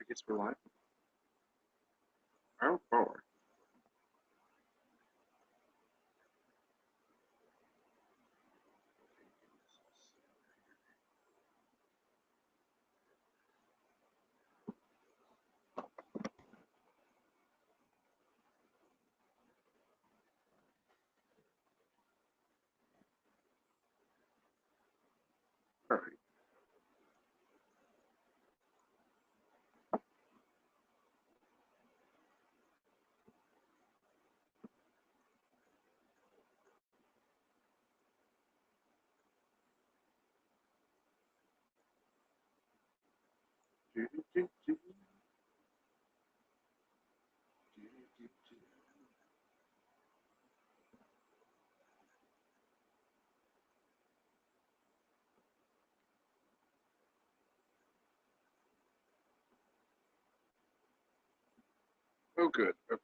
guess we're live. Oh, forward. Perfect. Oh, good. Okay.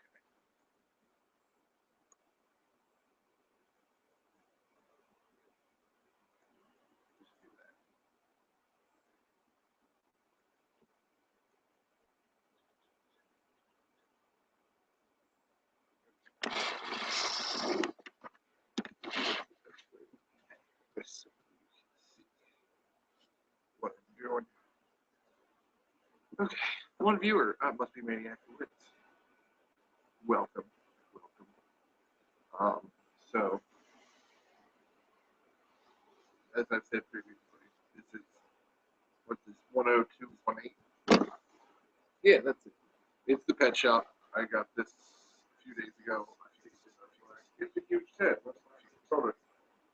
Let's see what I'm doing. Okay. One viewer. Must be Maniac Wits. Welcome. Welcome. So, as I've said previously, this is, what's this, 10218? Yeah, that's it. It's the pet shop. I got this a few days ago. It's a huge tent.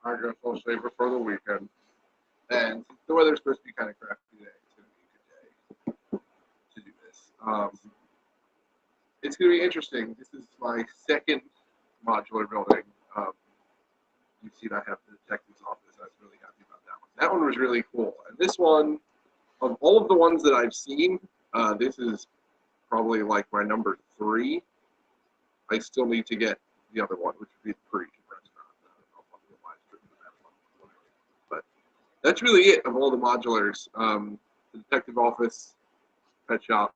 I guess I'll save it for the weekend. And the weather's supposed to be kind of crappy today. It's going to be a good day to do this. It's going to be interesting. This is my second modular building. You see, I have the detective's office. I was really happy about that one. That one was really cool. And this one, of all of the ones that I've seen, this is probably like my number 3. I still need to get the other one, which would be the Parisian restaurant. But that's really it of all the modulars. The detective office, pet shop,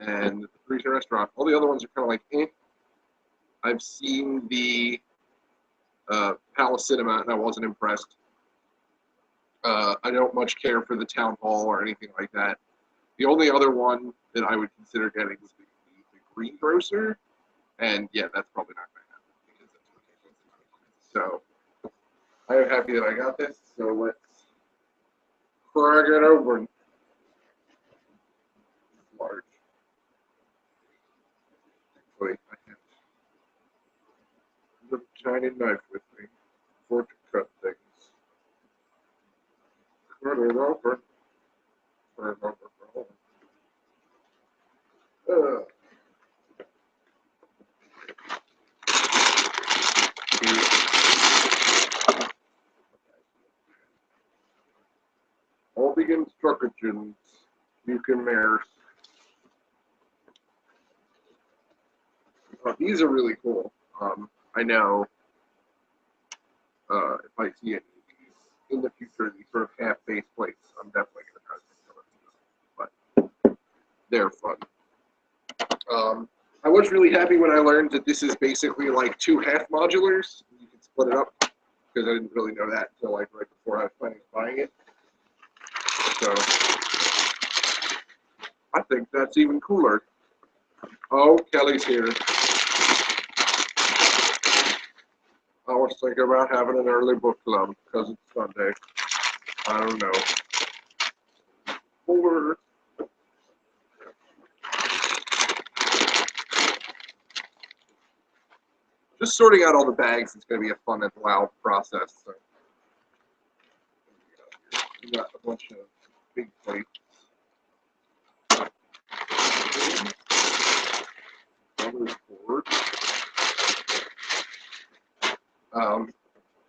and the Parisian restaurant. All the other ones are kind of like, eh. I've seen the Palace Cinema, and I wasn't impressed. I don't much care for the town hall or anything like that. The only other one that I would consider getting would be the greengrocer, and yeah, that's probably not going to happen because that's what so I am happy that I got this. So let's crack it open. Large. Wait, I have the tiny knife with me for to cut things. Cut it open. Cut it open. All the instructions you can mares. These are really cool. I know if I see any of these in the future, these sort of half-face plates, I'm definitely going to try to pick some of these. But they're fun. I was really happy when I learned that this is basically like 2 half modulars. You can split it up because I didn't really know that until like right before I was planning on buying it. So I think that's even cooler. Oh, Kelly's here. I was thinking about having an early book club because it's Sunday. I don't know. Or just sorting out all the bags is going to be a fun and loud process. So we got a bunch of big plates.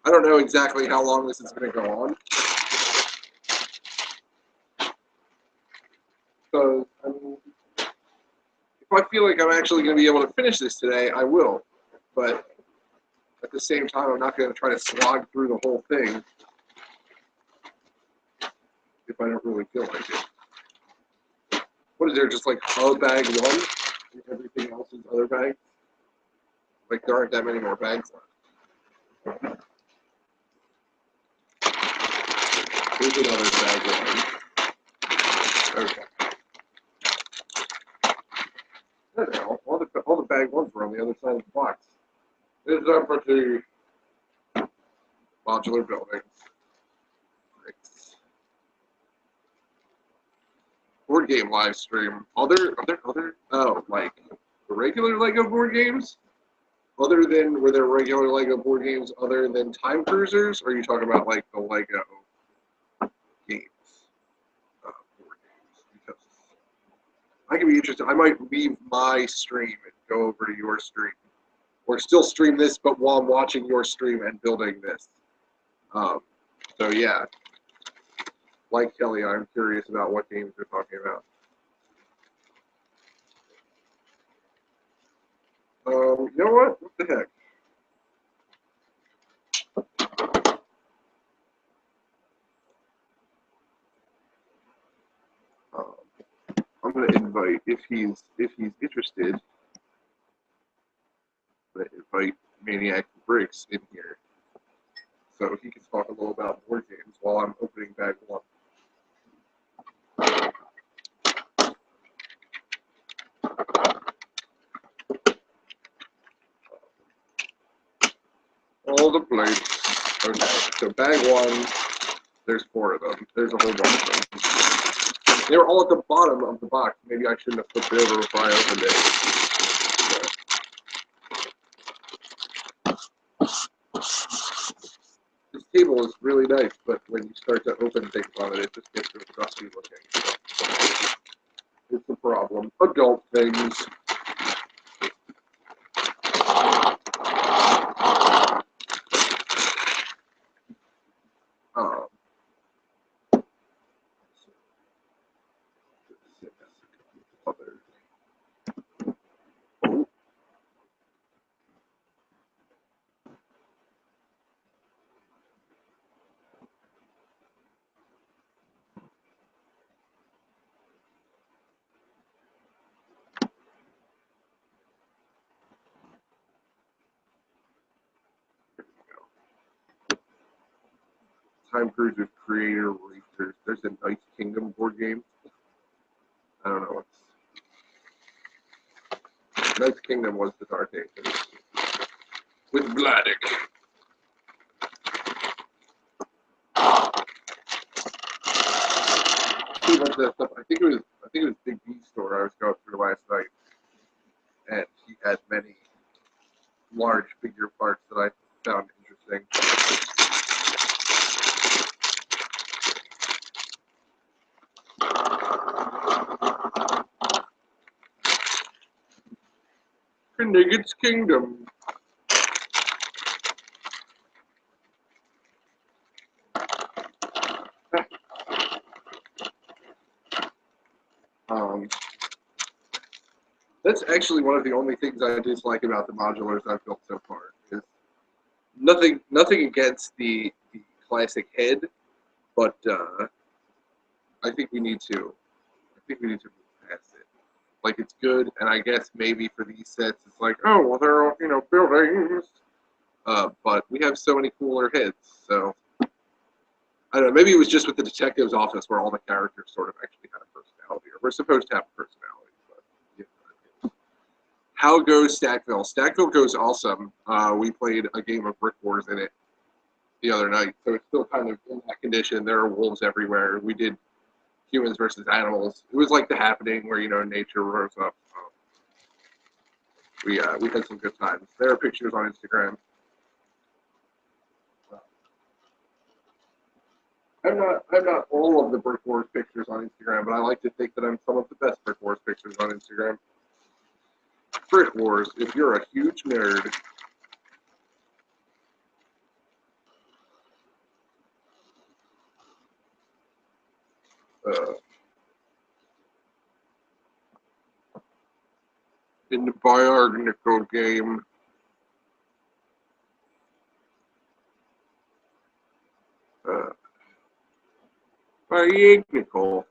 I don't know exactly how long this is going to go on. So, I mean, if I feel like I'm actually going to be able to finish this today, I will. But at the same time, I'm not going to try to slog through the whole thing if I don't really feel like it. What is there, just like a bag one? And everything else is other bags? Like there aren't that many more bags left. Here's another bag one. Okay. There they are. All the bag ones were on the other side of the box. This is up for the modular buildings. Board game live stream. Other like regular Lego board games? Were there regular Lego board games other than Time Cruisers? Or are you talking about like the Lego games? Board games? Because I can be interested. I might leave my stream and go over to your stream. Or still stream this, but while I'm watching your stream and building this. So yeah. Like Kelly, I'm curious about what games they're talking about. You know what? What the heck? I'm gonna invite if he's interested. I'm gonna invite Maniac Bricks in here, so he can talk a little about board games while I'm opening bag one. All the plates. Okay, so bag one, there's 4 of them. There's a whole bunch of them. They were all at the bottom of the box. Maybe I shouldn't have flipped it over before I opened it. This table is really nice, but when you start to open things on it, it just gets real crusty looking. It's a problem. Adult things. Time Cruisers Creator Racers. There's a Nice Kingdom board game. I don't know what's. Nice Kingdom was the Dark Ages. With Vladik. I think it was Big B store I was going through last night. And he had many large figure parts that I found interesting. Knigget's Kingdom. That's actually one of the only things I dislike about the modulars I've built so far. Is nothing against the classic head, but I think we need to move past it. Like, it's good, and I guess maybe for these sets it's like, oh well, they're all, buildings. But we have so many cooler heads, so I don't know. Maybe it was just with the detective's office where all the characters sort of actually had a personality, or we're supposed to have a personality. How goes Stackville? Stackville goes awesome. We played a game of Brick Wars in it the other night, so it's still kind of in that condition. There are wolves everywhere. We did humans versus animals. It was like The Happening, where nature rose up. We had some good times. There are pictures on Instagram. I'm not all of the Brick Wars pictures on Instagram, but I like to think that I'm some of the best Brick Wars pictures on Instagram. Brick Wars, if you're a huge nerd. In the biographical game. Biographical.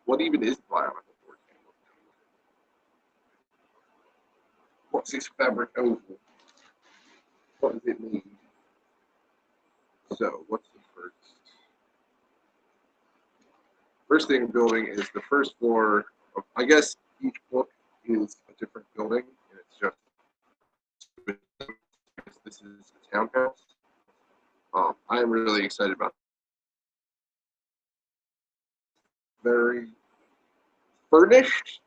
What even is bionicle board game? What's this fabric oval? What does it mean? So, what's the first? First thing I'm building is the first floor. I guess each book is a different building, and it's just this is a townhouse. I am really excited about it. Very furnished.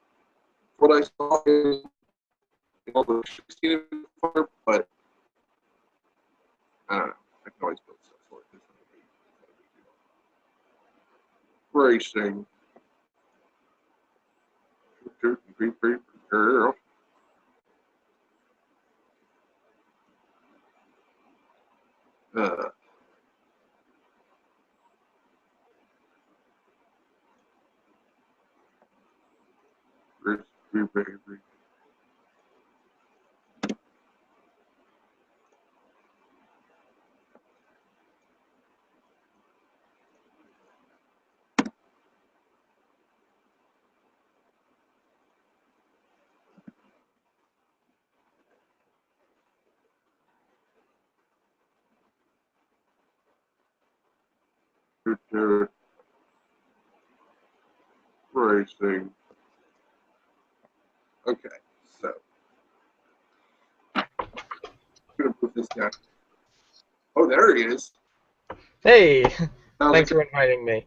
What I saw in all the 16 before, but I don't know. I can always build stuff for it. Racing. Girl. Uh, Racing. Okay, so I'm gonna put this down. Oh, there he is. Hey, How's thanks it for inviting me.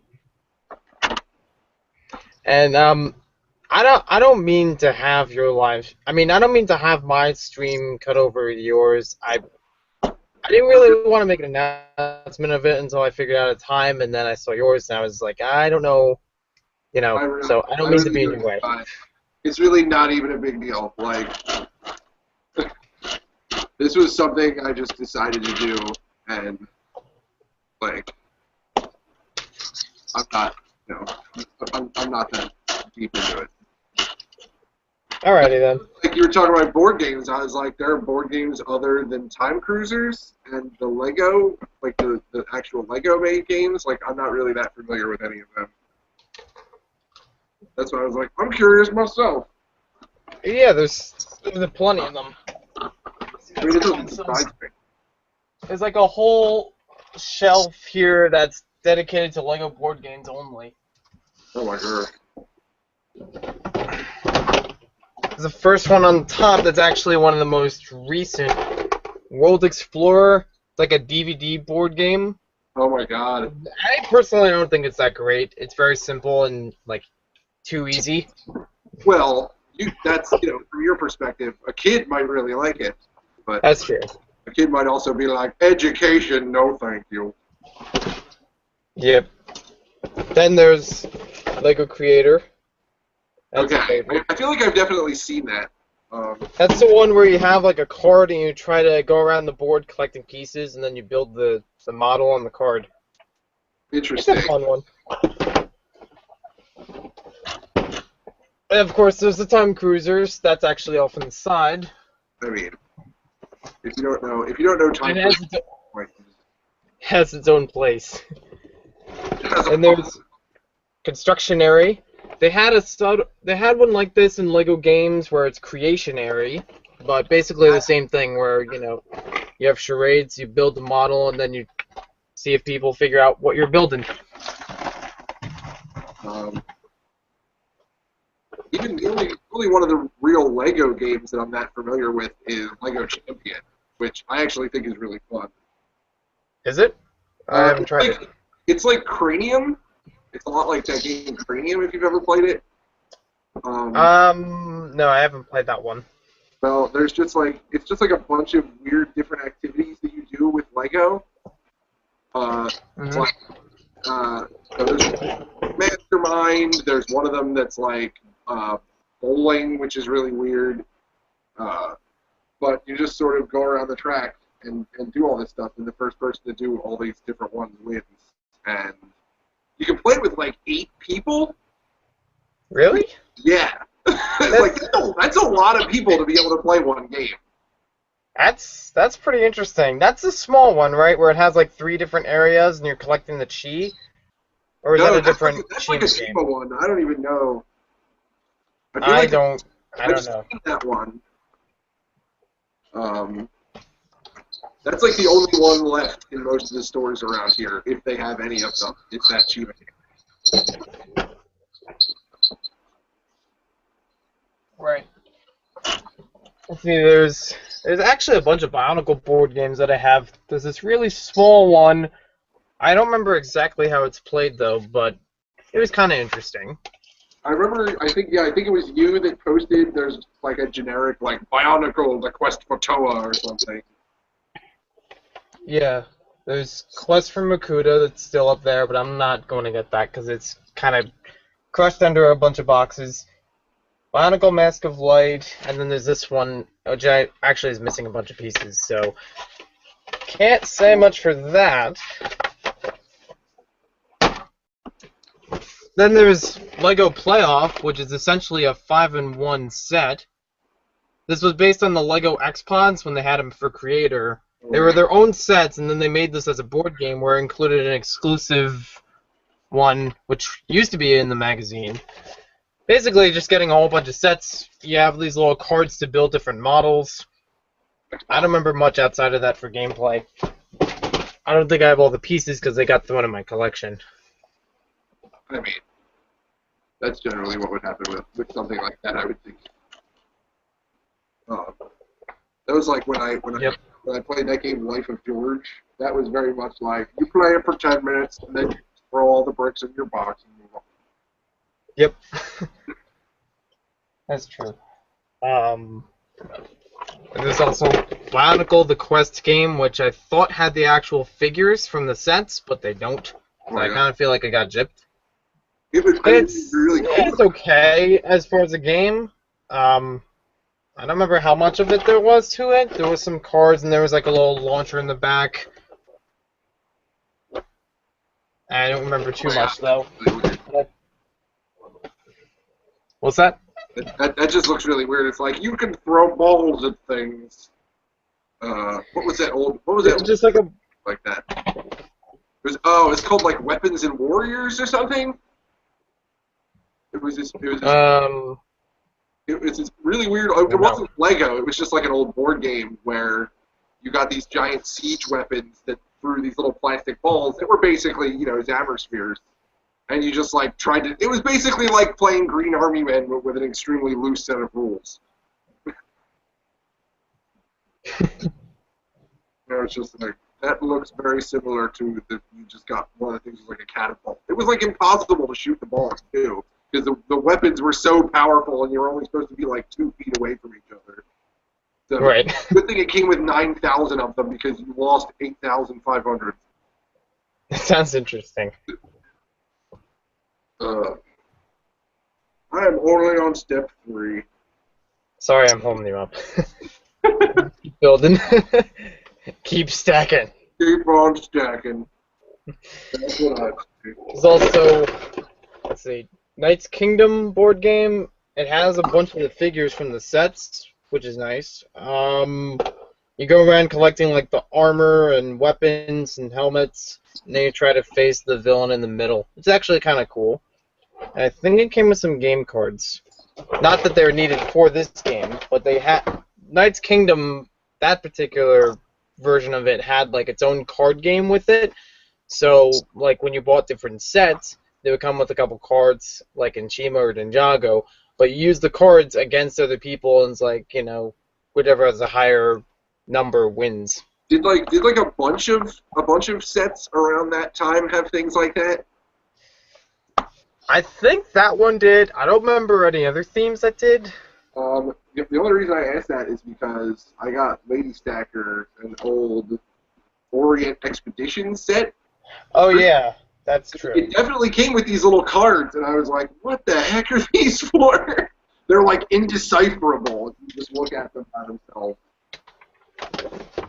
And I don't mean to have your live. I mean, I don't mean to have my stream cut over yours. I didn't really want to make an announcement of it until I figured out a time, and then I saw yours, and I was like, I don't know, So I I don't mean to really be in do. your way. It's really not even a big deal. Like, this was something I just decided to do, and like, I'm not, you know, I'm not that deep into it. Alrighty then. Like you were talking about board games, I was like, there are board games other than Time Cruisers and the Lego, like the actual Lego made games. Like, I'm not really that familiar with any of them. That's why I was like, I'm curious myself. Yeah, there's plenty of them. I mean, it doesn't surprise me. There's like a whole shelf here that's dedicated to Lego board games only. Oh my god. The first one on top that's actually one of the most recent. World Explorer. It's like a DVD board game. Oh my god. I personally don't think it's that great. It's very simple and like too easy. Well, that's, from your perspective, a kid might really like it, but That's true. a kid might also be like, education, no thank you. Yep. Then there's Lego Creator. That's a Okay, favorite. I feel like I've definitely seen that. That's the one where you have like a card and you try to go around the board collecting pieces and then you build the model on the card. It's Interesting. a fun one. And of course, there's the Time Cruisers. That's actually off on the side. I mean, if you don't know Time It has its own place. And there's Constructionary. They had one like this in Lego games where it's Creationary, but basically the same thing where you have charades, you build the model, and then you see if people figure out what you're building. Even the only one of the real Lego games that I'm that familiar with is Lego Champion, which I actually think is really fun. Is it? I haven't tried it. It's like Cranium. It's a lot like that game Cranium if you've ever played it. No, I haven't played that one. Well, it's just like a bunch of weird different activities that you do with Lego. It's like there's Mastermind. There's one of them that's like bowling, which is really weird. But you just sort of go around the track and do all this stuff, and the first person to do all these different ones wins. And you can play with like 8 people. Really? Yeah. That's a lot of people to be able to play one game. That's pretty interesting. That's a small one, right? Where it has like 3 different areas and you're collecting the chi. Or is that No, a different that's like a Shima game? Shima one. I don't even know. I feel I like don't I I've don't know. seen that one. Um, that's like the only one left in most of the stores around here, if they have any of them. It's that Shima game. Right. Let's see, there's actually a bunch of Bionicle board games that I have. There's this really small one. I don't remember exactly how it's played though, but it was kind of interesting. I remember, I think it was you that posted, there's like a generic, like, Bionicle, the Quest for Toa or something. Yeah, there's Quest for Makuta that's still up there, but I'm not going to get that because it's kind of crushed under a bunch of boxes. Bionicle Mask of Light, and then there's this one, which actually is missing a bunch of pieces, so can't say much for that. Then there's Lego Playoff, which is essentially a 5-in-1 set. This was based on the Lego X-Pods when they had them for Creator. They were their own sets, and then they made this as a board game where it included an exclusive one, which used to be in the magazine. Basically, just getting a whole bunch of sets. You have these little cards to build different models. I don't remember much outside of that for gameplay. I don't think I have all the pieces because they got thrown in my collection. I mean, that's generally what would happen with something like that, I would think. That was like when I played that game, Life of George. That was very much like, you play it for 10 minutes, and then you throw all the bricks in your box and move on. Yep. That's true. And there's also Bionicle, the Quest game, which I thought had the actual figures from the sets, but they don't. So I kind of feel like I got gypped. It's really cool. It's okay as far as a game. I don't remember how much of it there was to it. There was some cards, and there was like a little launcher in the back. I don't remember too much, though. What's that? That just looks really weird. It's like, you can throw balls at things. What was that old? What was it? Just like a... Like that. It's called like Weapons and Warriors or something. It was this really weird. It wasn't Lego. It was just like an old board game where you got these giant siege weapons that threw these little plastic balls that were basically, Zammer spheres. And you just like tried to. It was basically like playing Green Army Men with an extremely loose set of rules. It's just like, that looks very similar to the. You just got one of the things was like a catapult. It was like impossible to shoot the balls too, because the weapons were so powerful, and you were only supposed to be like 2 feet away from each other. So, right. Good thing it came with 9,000 of them, because you lost 8,500. That sounds interesting. I am only on step 3. Sorry, I'm holding you up. Keep building. Keep stacking. Keep on stacking. That's what I do. There's also, let's see, Knight's Kingdom board game. It has a bunch of the figures from the sets, which is nice. You go around collecting like the armor and weapons and helmets, and then you try to face the villain in the middle. It's actually kind of cool. And I think it came with some game cards. Not that they're needed for this game, but they had Knight's Kingdom. That particular version of it had like its own card game with it. So like when you bought different sets, they would come with a couple cards, like in Shima or Ninjago. But you use the cards against other people, and it's like, whichever has a higher number wins. Did a bunch of sets around that time have things like that? I think that one did. I don't remember any other themes that did. The only reason I asked that is because I got Lady Stacker, an old Orient Expedition set. Oh yeah, that's true. It definitely came with these little cards, and I was like, what the heck are these for? They're like indecipherable if you just look at them by themselves.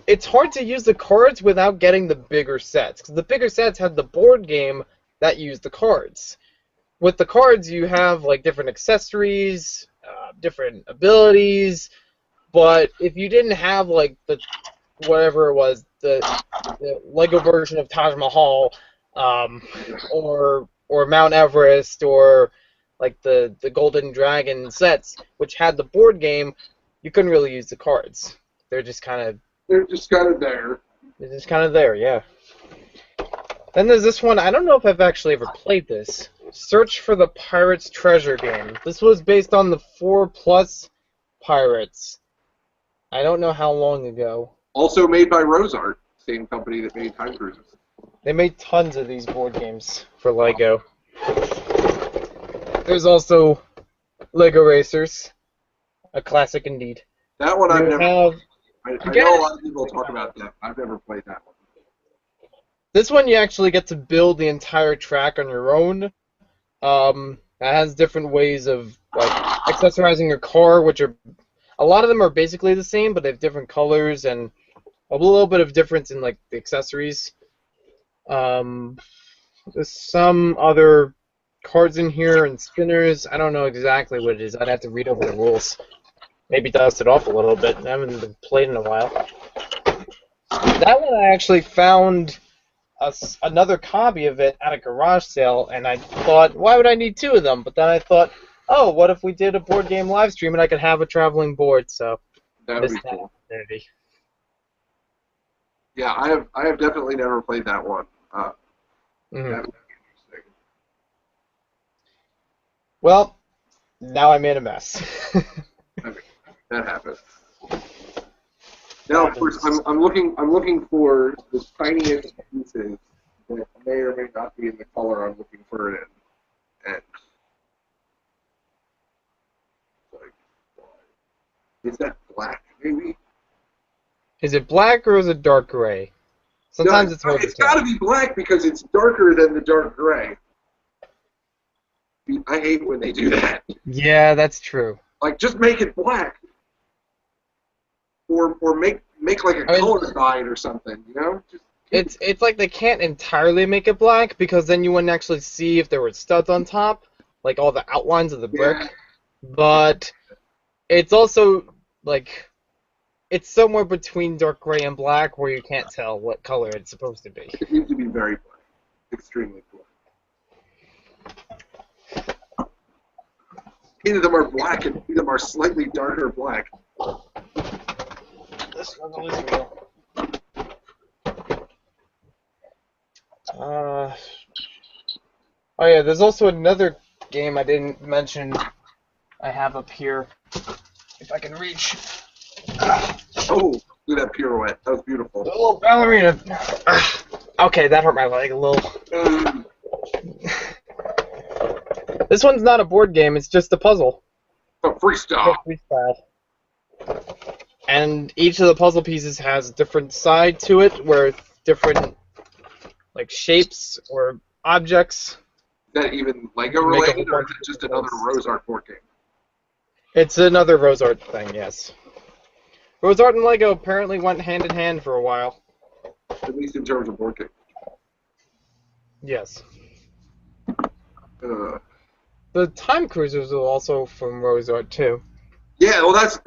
It's hard to use the cards without getting the bigger sets, because the bigger sets had the board game that used the cards. With the cards, you have like different accessories, different abilities, but if you didn't have like the whatever it was, the Lego version of Taj Mahal, or or Mount Everest or like the Golden Dragon sets, which had the board game, you couldn't really use the cards. They're just kind of They're just kind of there. They're just kind of there, yeah. Then there's this one. I don't know if I've actually ever played this. Search for the Pirate's Treasure game. This was based on the 4 Plus Pirates. I don't know how long ago. Also made by RoseArt, same company that made Time Cruisers. They made tons of these board games for Lego. There's also Lego Racers, a classic indeed. That one I've never. I know a lot of people talk about that. I've never played that one. This one you actually get to build the entire track on your own. It has different ways of like accessorizing your car, which are a lot of them are basically the same, but they have different colors and a little bit of difference in like the accessories. There's some other cards in here and spinners. I don't know exactly what it is. I'd have to read over the rules. Maybe dust it off a little bit. I haven't been played in a while. That one I actually found another copy of it at a garage sale, and I thought, why would I need 2 of them? But then I thought, oh, what if we did a board game live stream and I could have a traveling board? So that would be cool. Opportunity. Yeah, I have definitely never played that one. That would be interesting. Well, now I'm in a mess. That happens. Now, of course, I'm looking for the tiniest pieces that may or may not be in the color I'm looking for it in. And like, is that black? Maybe. Is it black or is it dark gray? Sometimes No, it's hard to It's tell. got to be black because it's darker than the dark gray. I hate when they do that. Yeah, that's true. Like, just make it black. Or make like a color guide or something, you know? It's like they can't entirely make it black because then you wouldn't actually see if there were studs on top, like all the outlines of the brick. Yeah. But it's also like it's somewhere between dark gray and black where you can't tell what color it's supposed to be. It needs to be very black, extremely black. Either of them are black and either of them are slightly darker black. This one is real. Oh yeah, there's also another game I didn't mention I have up here. If I can reach. Oh, look at that pirouette. That was beautiful. A little ballerina. Okay, that hurt my leg a little. This one's not a board game, it's just a puzzle. Oh, freestyle. Freestyle. And each of the puzzle pieces has a different side to it, where different like shapes or objects. Is that even Lego related, or is it just another RoseArt board game? It's another RoseArt thing, yes. RoseArt and Lego apparently went hand in hand for a while. At least in terms of board game. Yes. The Time Cruisers are also from RoseArt too. Yeah, well, that's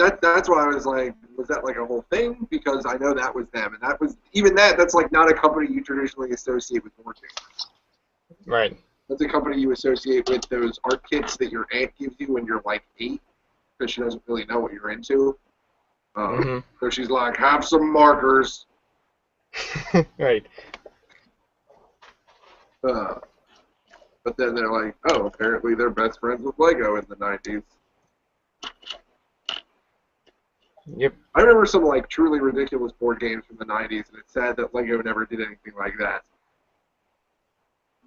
why I was like, was that like a whole thing? Because I know that was them, and that was even that's like not a company you traditionally associate with board games. Right. That's a company you associate with those art kits that your aunt gives you when you're like 8, because she doesn't really know what you're into. So she's like, have some markers. Right. But then they're like, oh, apparently they're best friends with Lego in the 90s. Yep. I remember some like truly ridiculous board games from the 90s, and it's sad that Lego never did anything like that.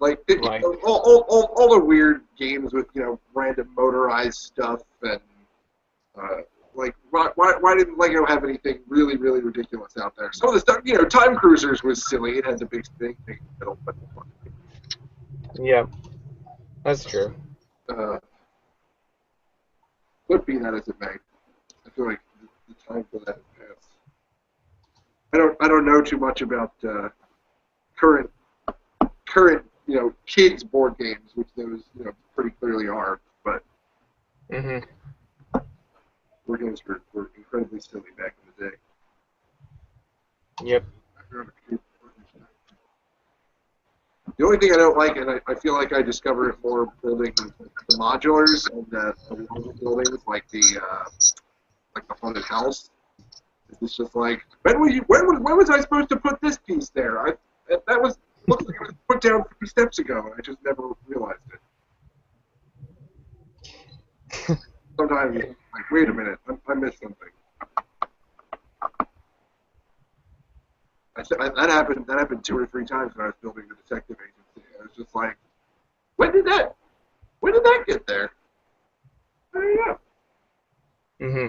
Like Right. all the weird games with random motorized stuff and like why didn't Lego have anything really really ridiculous out there? Some of the stuff Time Cruisers was silly. It has a big thing in the middle, but Yeah, that's true. Could be that as it may. I feel like the time for that has passed. I don't know too much about current kids board games, which those pretty clearly are, but board games were incredibly silly back in the day. Yep. The only thing I don't like, and I feel like I discover it more building the modulars and the larger buildings, like the haunted house. It's just like, when was I supposed to put this piece there? That was looked like it was put down 3 steps ago, and I just never realized it. Sometimes it's like, wait a minute, I missed something. That happened 2 or 3 times when I was building the detective agency. I was just like, when did that get there? I don't know. Mm-hmm.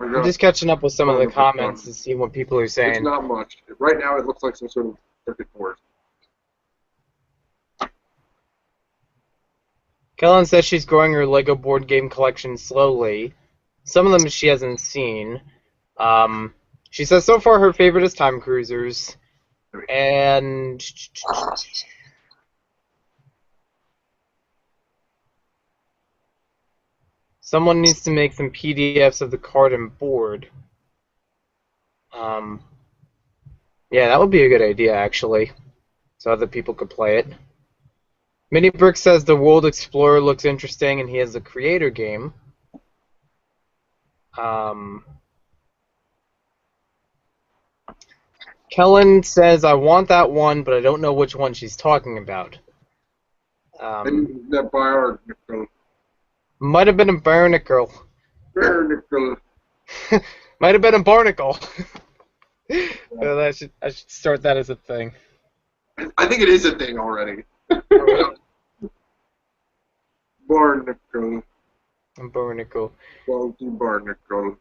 I'm Got, just catching up with some of the comments to see what people are it's saying. not much. Right now, it looks like some sort of circuit board. Kellen says she's growing her Lego board game collection slowly. Some of them she hasn't seen. She says so far her favorite is Time Cruisers. And someone needs to make some PDFs of the card and board. Yeah, that would be a good idea, actually, so other people could play it. Mini Brick says the World Explorer looks interesting, and he has the creator game. Kellen says, I want that one, but I don't know which one she's talking about. That Barnacle. Might have been a Barnacle. Barnacle. Might have been a Barnacle. Well, I should start that as a thing. I think it is a thing already. Barnacle. Barnacle. Faulty Barnacle.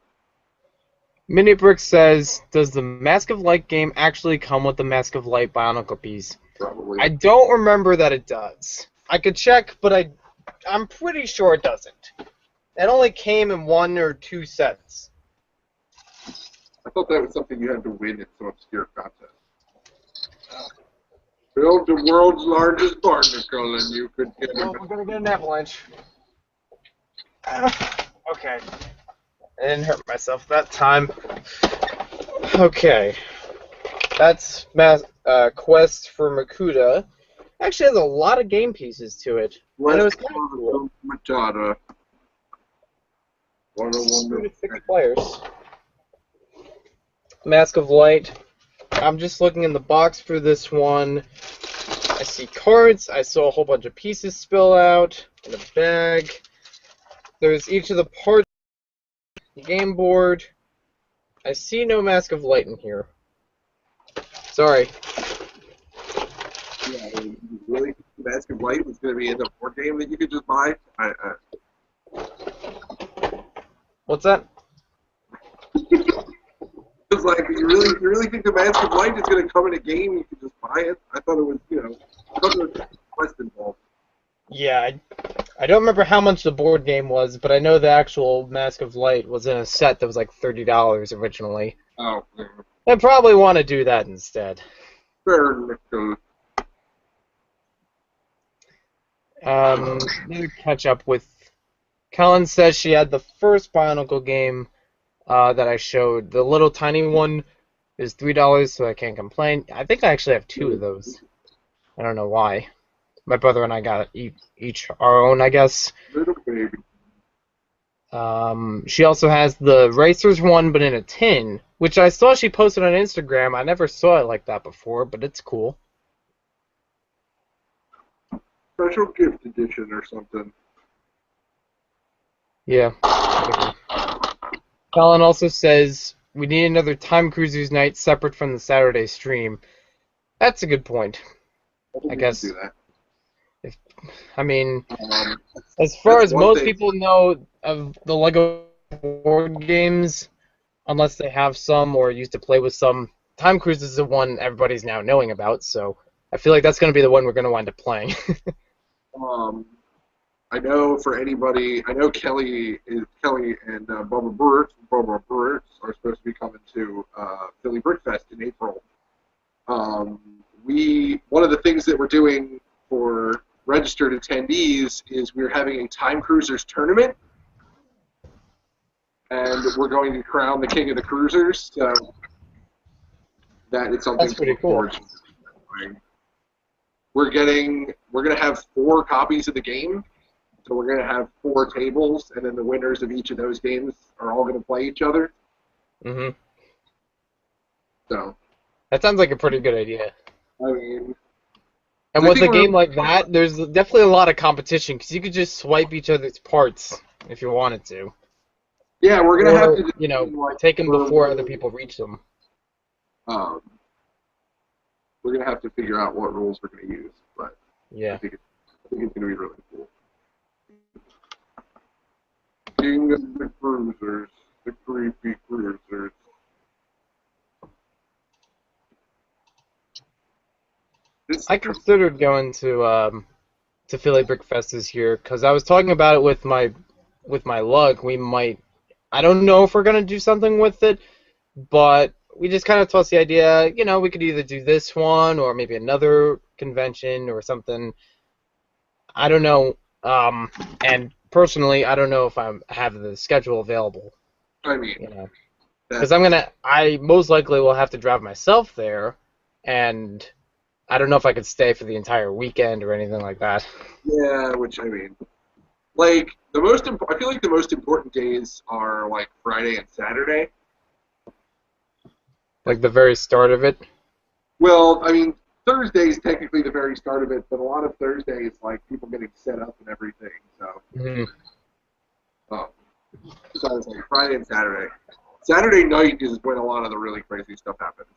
Mini Brick says, does the Mask of Light game actually come with the Mask of Light Bionicle piece? Probably. I don't remember that it does. I could check, but I'm pretty sure it doesn't. It only came in 1 or 2 sets. I thought that was something you had to win in some obscure contest. Build the world's largest barnacle and you could get Well, we're going to get an avalanche. Okay. I didn't hurt myself that time. Okay. That's Quest for Makuta. Actually has a lot of game pieces to it. And it was kind of cool. Matata. 2 to 6 players. Mask of Light. I'm just looking in the box for this one. I see cards. I saw a whole bunch of pieces spill out in a bag. There's each of the parts of the game board. I see no Mask of Light in here. Sorry. Yeah, really? Mask of Light was going to be in the board game that you could just buy? What's that? It's like, you really think the Mask of Light is going to come in a game and you can just buy it? I thought it was, I thought there was a quest involved. Yeah, I don't remember how much the board game was, but I know the actual Mask of Light was in a set that was like $30 originally. Oh. I probably want to do that instead. Fair enough. Let me catch up with... Kellen says she had the first Bionicle game that I showed. The little tiny one is $3, so I can't complain. I think I actually have 2 of those. I don't know why. My brother and I got each our own, I guess. Little baby. She also has the Racers one, but in a tin, which I saw she posted on Instagram. I never saw it like that before, but it's cool. Special gift edition or something. Yeah. Colin also says we need another Time Cruisers night separate from the Saturday stream. That's a good point. I guess. Do that. As far as most people know of the Lego board games, unless they have some or used to play with some, Time Cruisers is the one everybody's now knowing about, so I feel like that's going to be the one we're going to wind up playing. I know for anybody, I know Kelly and Bubba Burtz are supposed to be coming to Philly Brickfest in April. One of the things that we're doing for registered attendees is we're having a Time Cruisers tournament, and we're going to crown the king of the cruisers. So that is something That's to pretty look cool. forward to. We're gonna have 4 copies of the game, so we're gonna have 4 tables, and then the winners of each of those games are all gonna play each other. Mhm. So, That sounds like a pretty good idea. I mean, And I with think a game like that, there's definitely a lot of competition because you could just swipe each other's parts if you wanted to, yeah, we're gonna have or to determine, like, take them for before other people reach them. um, we're gonna have to figure out what rules we're gonna use, but Yeah. I think it's gonna be really cool. King of the Cruisers, the creepy cruisers. This I considered going to Philly Brick Fest this year because I was talking about it with my luck. We might. I don't know if we're gonna do something with it, but we just kind of tossed the idea. We could either do this one or maybe another convention or something. I don't know. And personally, I don't know if I have the schedule available. I mean, Because I most likely will have to drive myself there, and I don't know if I could stay for the entire weekend or anything like that. yeah, which I mean, like I feel like the most important days are like Friday and Saturday. Like the very start of it. Well, I mean, Thursday is technically the very start of it, but a lot of Thursday is like people getting set up and everything. So, Mhm. um, so it's like Friday and Saturday. Saturday night is when a lot of the really crazy stuff happens,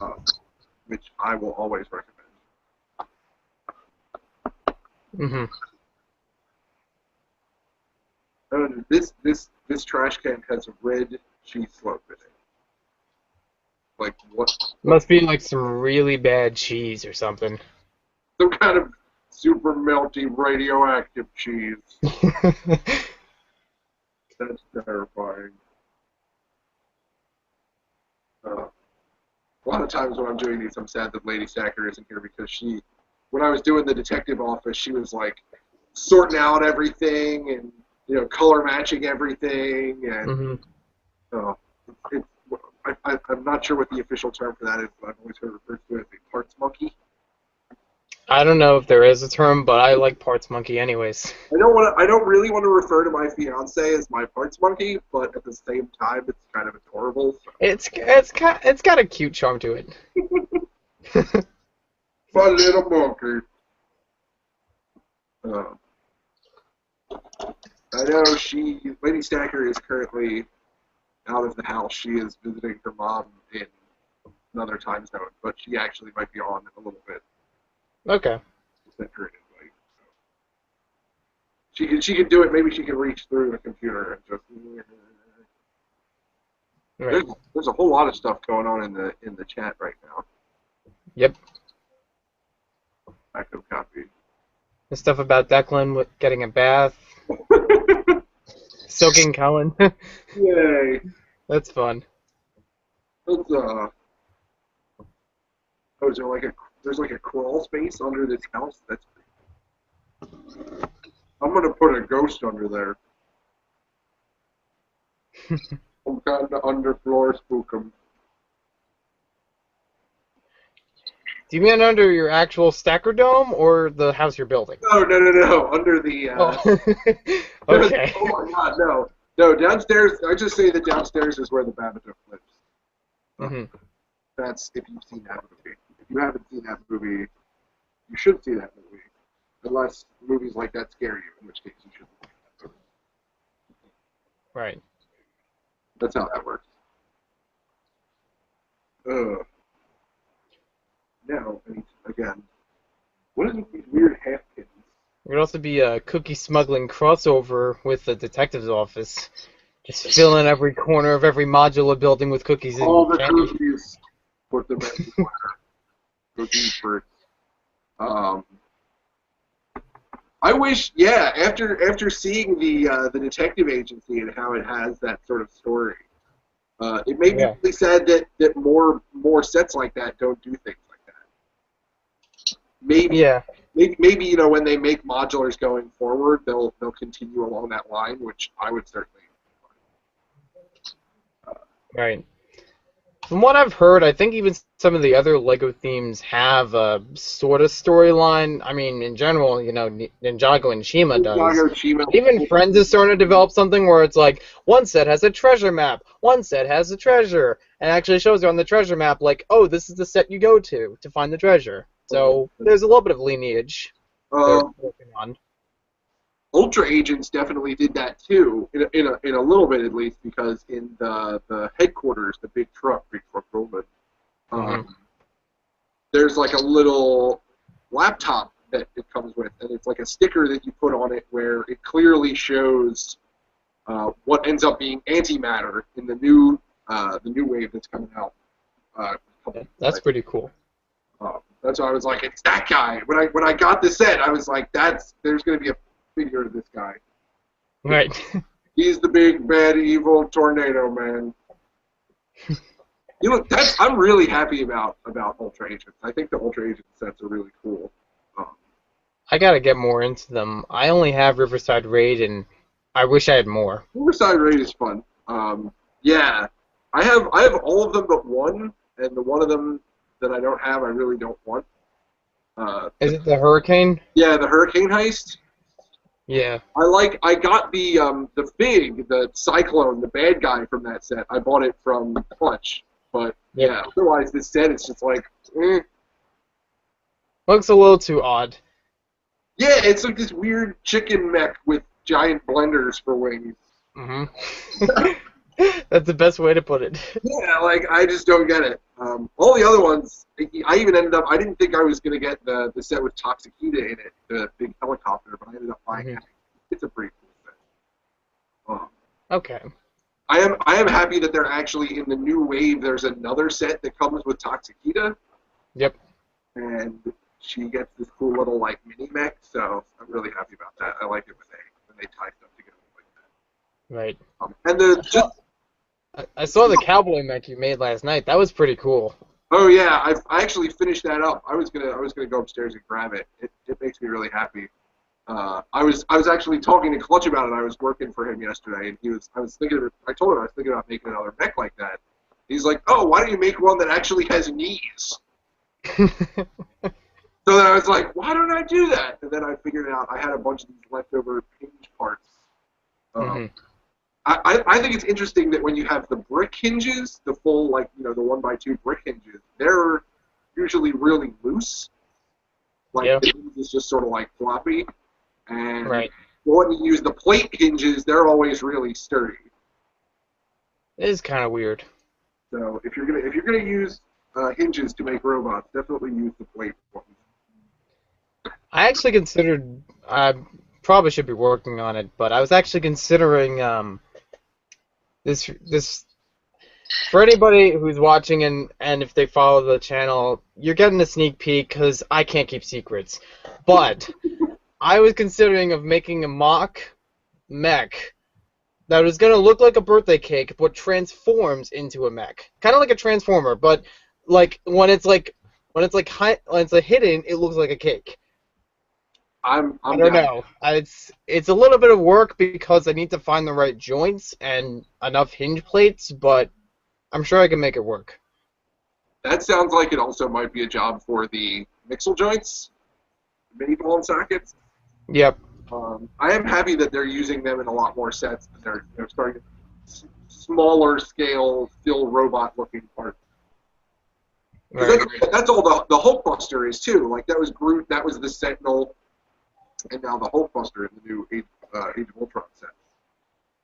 um, which I will always recommend. Mhm. And this trash can has a red cheese slope in it. Like what? Must be like some really bad cheese or something. Some kind of super melty radioactive cheese. That's terrifying. A lot of times when I'm doing these, I'm sad that Lady Sacker isn't here because when I was doing the detective office, she was like sorting out everything and color matching everything, and Mhm. uh, it's I'm not sure what the official term for that is, but I've always heard referred to it as a parts monkey. I don't know if there is a term, but I like parts monkey anyways. I don't really want to refer to my fiance as my parts monkey, but at the same time, it's kind of adorable. So. It's got a cute charm to it. Fun little monkey. Uh, I know Lady Stacker is currently out of the house. She is visiting her mom in another time zone, but she actually might be on in a little bit. Okay. Send her an invite. She can do it. Maybe she can reach through the computer and just. Right. There's a whole lot of stuff going on in the chat right now. Yep. Backup copy. The stuff about Declan getting a bath, soaking Cullen. Yay! That's fun. Let's Oh, is there there's like a crawl space under this house? That's. I'm gonna put a ghost under there. Some kind of underfloor spookum. Do you mean under your actual Stacker Dome or the house you're building? No. Under the. Oh. Okay. Oh my God, no. No, downstairs. I just say that downstairs is where the Babadook lives. Hmm. That's if you've seen that movie. If you haven't seen that movie, you should see that movie. Unless movies like that scare you, in which case you shouldn't see that movie. Right. That's how that works. Now, again, what is with these weird half pins? There could also be a cookie smuggling crossover with the detective's office. Just filling every corner of every modular building with cookies All and the candy. cookies. Put them everywhere. Cookies for. Um, I wish, yeah. After seeing the detective agency and how it has that sort of story, it made me really sad that more sets like that don't do things like that. Maybe when they make modulars going forward, they'll continue along that line, which I would certainly. Right. From what I've heard, I think even some of the other Lego themes have a sort of storyline. I mean, in general, Ninjago and Shima does. Ninjago, Chima, Even Friends is starting to develop something where it's like one set has a treasure map, one set has a treasure, and actually shows you on the treasure map like, oh, this is the set you go to find the treasure. So there's a little bit of lineage they're working on. Ultra Agents definitely did that too, in a little bit at least, because in the headquarters, the big truck Roman, there's like a little laptop that it comes with, and it's like a sticker that you put on it where it clearly shows what ends up being antimatter in the new wave that's coming out. That's pretty cool. That's why I was like, it's that guy. When I got the set, I was like, there's going to be a figure of this guy. Right. He's the big bad evil tornado man. I'm really happy about Ultra Agents. I think the Ultra Agent sets are really cool. I gotta get more into them. I only have Riverside Raid, and I wish I had more. Riverside Raid is fun. Yeah, I have all of them but one, and the one of them that I don't have, I really don't want. Is it the Hurricane? Yeah, the Hurricane Heist. Yeah. I got the Fig, the Cyclone, the bad guy from that set. I bought it from Clutch, but yeah. Otherwise, this set it's just like, Looks a little too odd. Yeah, it's like this weird chicken mech with giant blenders for wings. That's the best way to put it. Yeah, like I just don't get it. All the other ones, I even ended up. I didn't think I was gonna get the set with Toxicita in it, the big helicopter, but I ended up buying it. It's a pretty cool set. Okay. I am happy that they're actually in the new wave. There's another set that comes with Toxicita. Yep. And she gets this cool little like mini mech, so I'm really happy about that. I like it when they tie stuff together like that. Right. And I saw the cowboy mech you made last night. That was pretty cool. Oh yeah, I actually finished that up. I was gonna go upstairs and grab it. It makes me really happy. I was actually talking to Clutch about it. I was working for him yesterday, and I told him I was thinking about making another mech like that. He's like, oh, why don't you make one that actually has knees? So then I was like, why don't I do that? And then I figured out I had a bunch of these leftover hinge parts. I think it's interesting that when you have the brick hinges, the full, like, the 1x2 brick hinges, they're usually really loose. Like, the hinge is just sort of like floppy. And when you use the plate hinges, they're always really sturdy. It is kind of weird. So if you're gonna use hinges to make robots, definitely use the plate ones. I actually considered, I probably should be working on it, but I was actually considering this for anybody who's watching and if they follow the channel, you're getting a sneak peek because I can't keep secrets. But I was considering of making a mock mech that was gonna look like a birthday cake, but transforms into a mech, kind of like a transformer, but like when it's hidden, it looks like a cake. I don't know. It's a little bit of work because I need to find the right joints and enough hinge plates, but I'm sure I can make it work. That sounds like it also might be a job for the mixel joints, mini ball and sockets. Yep. I am happy that they're using them in a lot more sets. They're starting smaller scale, still robot-looking parts. Right. That's all the Hulkbuster is too. Like that was Groot, that was the Sentinel, and now the Hulkbuster in the new Age of Ultron set.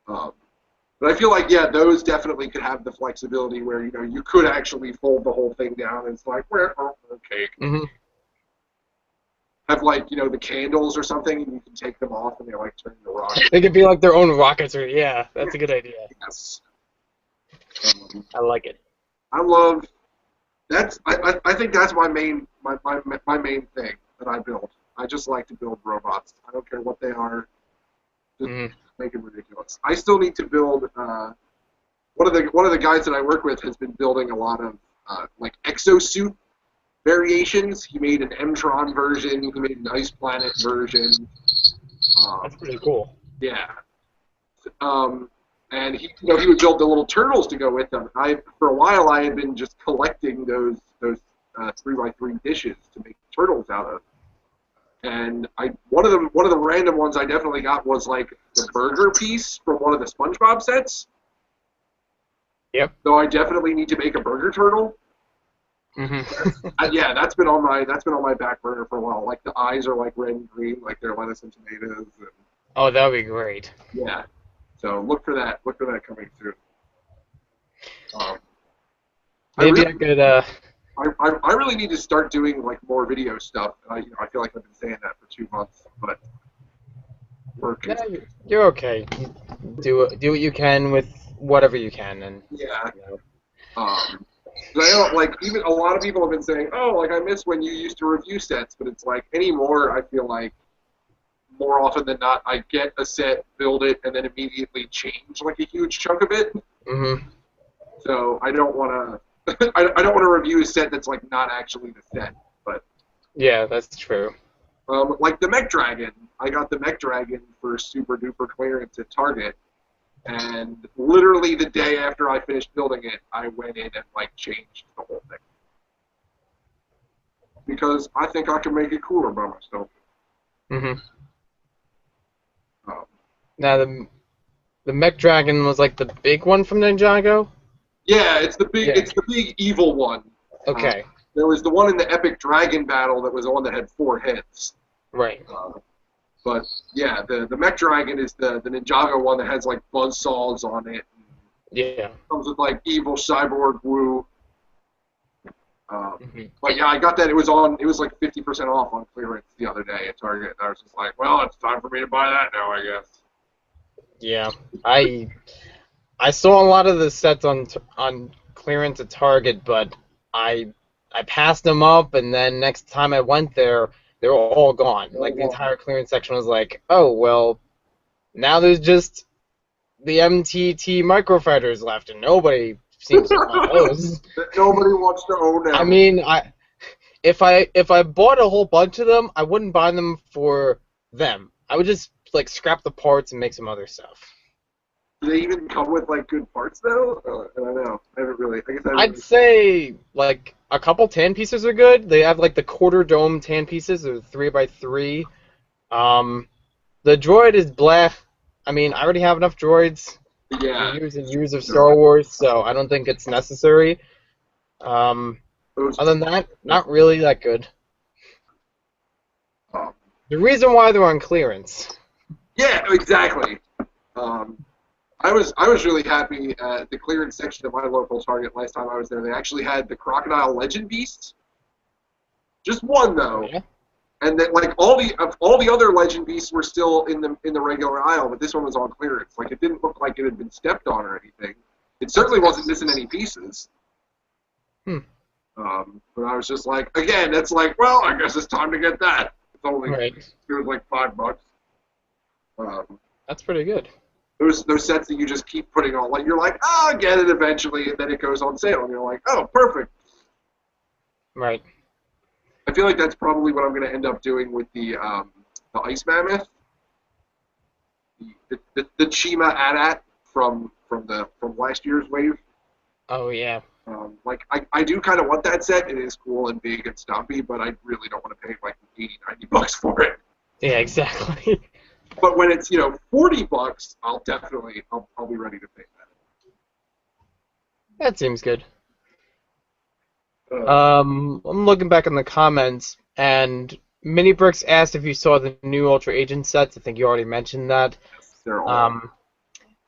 But I feel like those definitely could have the flexibility where you could actually fold the whole thing down. And it's like cake. Have the candles or something, and you can take them off, and they turn into rockets. They could be like their own rockets, or that's a good idea. Yes. I like it. I love. I think that's my main thing that I build. I just like to build robots. I don't care what they are. Just make them ridiculous. I still need to build. One of the guys that I work with has been building a lot of exosuit variations. He made an M-Tron version. He made an Ice Planet version. That's pretty cool. Yeah. And he would build the little turtles to go with them. For a while, I had been just collecting those 3x3 dishes to make turtles out of. And one of the random ones I definitely got was like the burger piece from one of the SpongeBob sets. Yep. So I definitely need to make a burger turtle. Yeah, that's been on my back burner for a while. Like the eyes are like red and green, like they're lettuce and tomatoes. And, Oh, that would be great. yeah. So look for that. Look for that coming soon. Maybe I could. I really need to start doing like more video stuff. I feel like I've been saying that for 2 months, but work is, Yeah, you're okay. Do what you can with whatever you can, and yeah. you know. 'Cause I know, like, even a lot of people have been saying, oh, like, I miss when you used to review sets, but it's like, anymore, I feel like, more often than not, I get a set, build it, and then immediately change, like, a huge chunk of it. So I don't want to, I don't want to review a set that's, like, not actually the set, but... Yeah, that's true. Like the Mech Dragon. I got the Mech Dragon for super duper clearance at Target. And literally the day after I finished building it, I went in and like changed the whole thing. Because I think I can make it cooler by myself. Now the Mech Dragon was like the big one from Ninjago? Yeah, it's the big evil one. Okay. There was the one in the Epic Dragon battle that was the one that had 4 heads. Right. But yeah, the Mech Dragon is the Ninjago one that has like buzzsaws on it. Yeah. Comes with like evil cyborg woo. But yeah, I got that. It was like 50% off on clearance the other day at Target. And I was just like, well, it's time for me to buy that now, I guess. Yeah. I saw a lot of the sets on clearance at Target, but I passed them up, and then next time I went there, they were all gone. Like, the entire clearance section was like, oh, well, now there's just the MTT microfighters left, and nobody seems to want those. Nobody wants to own them. I mean, if I bought a whole bunch of them, I wouldn't buy them for them. I would just, like, scrap the parts and make some other stuff. Do they even come with, like, good parts, though? I don't know. I haven't really... I'd say, like, a couple tan pieces are good. They have, like, the quarter dome tan pieces, or 3x3. The droid is blah. I mean, I already have enough droids. Yeah. Years and years of Star Wars, so I don't think it's necessary. Other than that, not really that good. The reason why they're on clearance. Yeah, exactly. I was really happy at the clearance section of my local Target last time I was there. They actually had the Crocodile Legend Beasts. Just one though. Yeah. And then like all the other Legend Beasts were still in the regular aisle, but this one was on clearance. Like it didn't look like it had been stepped on or anything. It certainly wasn't missing any pieces. But I was just like, again, it's like, well, I guess it's time to get that. It's only it was like $5. That's pretty good. Those sets that you just keep putting on, like you're like, oh, I'll get it eventually, and then it goes on sale, and you're like, oh, perfect. Right. I feel like that's probably what I'm going to end up doing with the Ice Mammoth, the Chima AT-AT from last year's wave. Oh yeah. Like I do kind of want that set. It is cool and big and stompy, but I really don't want to pay like $80-$90 for it. Yeah, exactly. But when it's $40, I'll be ready to pay that. That seems good. I'm looking back in the comments, and Mini Bricks asked if you saw the new Ultra Agent sets. I think you already mentioned that. They're all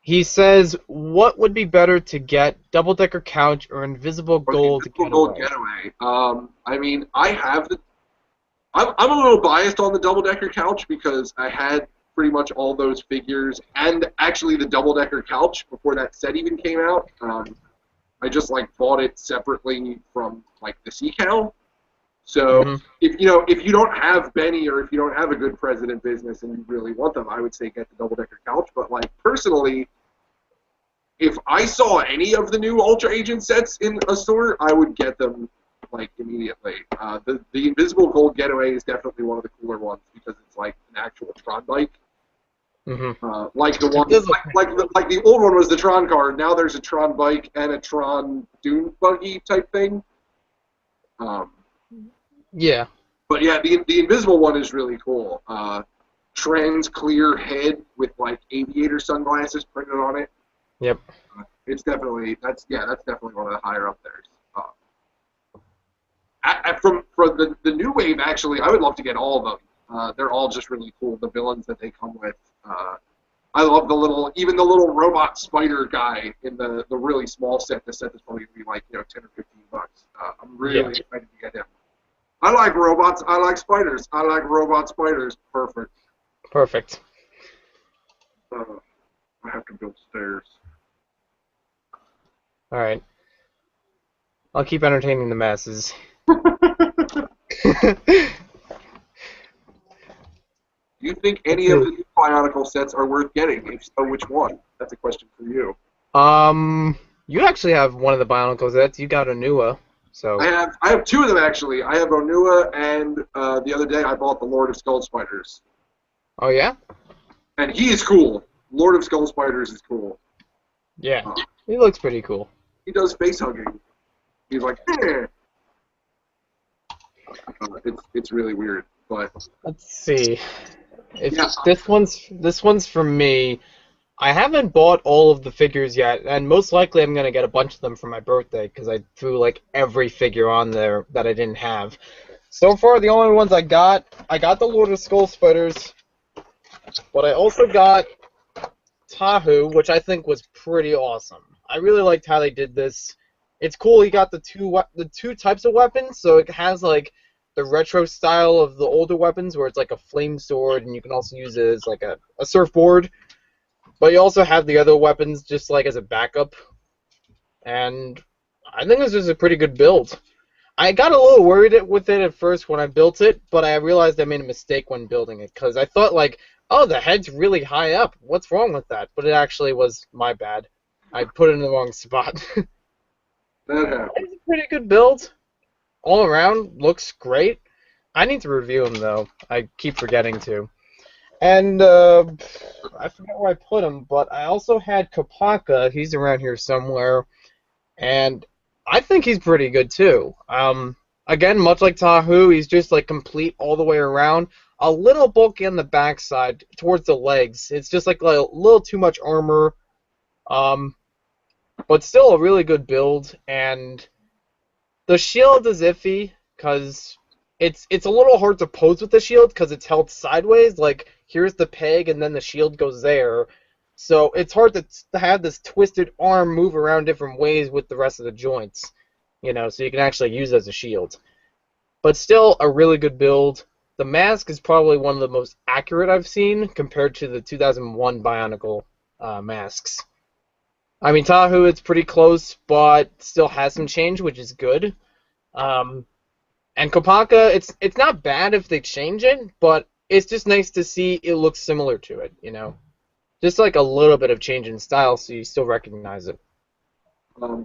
he says, what would be better to get, Double Decker Couch or Invisible Gold Getaway? I mean, I'm a little biased on the Double Decker Couch because I had pretty much all those figures, and actually the Double Decker Couch before that set even came out. I just like bought it separately from like the Seacal. So if you don't have Benny or if you don't have a good President business and you really want them, I would say get the Double Decker Couch. But like personally, if I saw any of the new Ultra Agent sets in a store, I would get them like immediately. The Invisible Gold Getaway is definitely one of the cooler ones because it's like an actual Tron bike. Like the one, like the old one was the Tron car. Now there's a Tron bike and a Tron dune buggy type thing. Yeah. But yeah, the invisible one is really cool. Trans clear head with like aviator sunglasses printed on it. Yep. It's definitely that's definitely one of the higher up there. From the new wave, actually, I would love to get all of them. They're all just really cool. The villains that they come with. I love the little robot spider guy in the really small set. The set that's probably gonna be like $10 or $15. I'm really excited to get him. I like robots. I like spiders. I like robot spiders. Perfect. Perfect. I have to build stairs. All right. I'll keep entertaining the masses. Do you think any of the new Bionicle sets are worth getting? If so, which one? That's a question for you. You actually have one of the Bionicle sets. You got Onua, so. I have two of them actually. I have Onua, and the other day I bought the Lord of Skull Spiders. Oh yeah. And he is cool. Lord of Skull Spiders is cool. Yeah, he looks pretty cool. He does face hugging. He's like, eh. It's really weird, but. Let's see. This one's from me. I haven't bought all of the figures yet, and most likely I'm gonna get a bunch of them for my birthday because I threw like every figure on there that I didn't have. So far, the only ones I got the Lord of Skull Spiders, but I also got Tahu, which I think was pretty awesome. I really liked how they did this. It's cool. He got the two types of weapons, so it has like the retro style of the older weapons, where it's like a flame sword, and you can also use it as like a surfboard. But you also have the other weapons just like as a backup, and I think this is a pretty good build. I got a little worried with it at first when I built it, but I realized I made a mistake when building it, because I thought like, oh, the head's really high up. What's wrong with that? But it actually was my bad. I put it in the wrong spot. It's a pretty good build. All around, looks great. I need to review him, though. I keep forgetting to. And, I forgot where I put him, but I also had Kopaka. He's around here somewhere. And I think he's pretty good, too. Again, much like Tahu, he's just, like, complete all the way around. A little bulky on the backside, towards the legs. It's just, like, a little too much armor. But still a really good build, and the shield is iffy, because it's a little hard to pose with the shield, because it's held sideways, like, here's the peg, and then the shield goes there. So it's hard to have this twisted arm move around different ways with the rest of the joints, so you can actually use it as a shield. But still, a really good build. The mask is probably one of the most accurate I've seen, compared to the 2001 Bionicle masks. I mean, Tahu, it's pretty close, but still has some change, which is good. And Kopaka, it's not bad if they change it, but it's just nice to see it looks similar to it, Just like a little bit of change in style, so you still recognize it.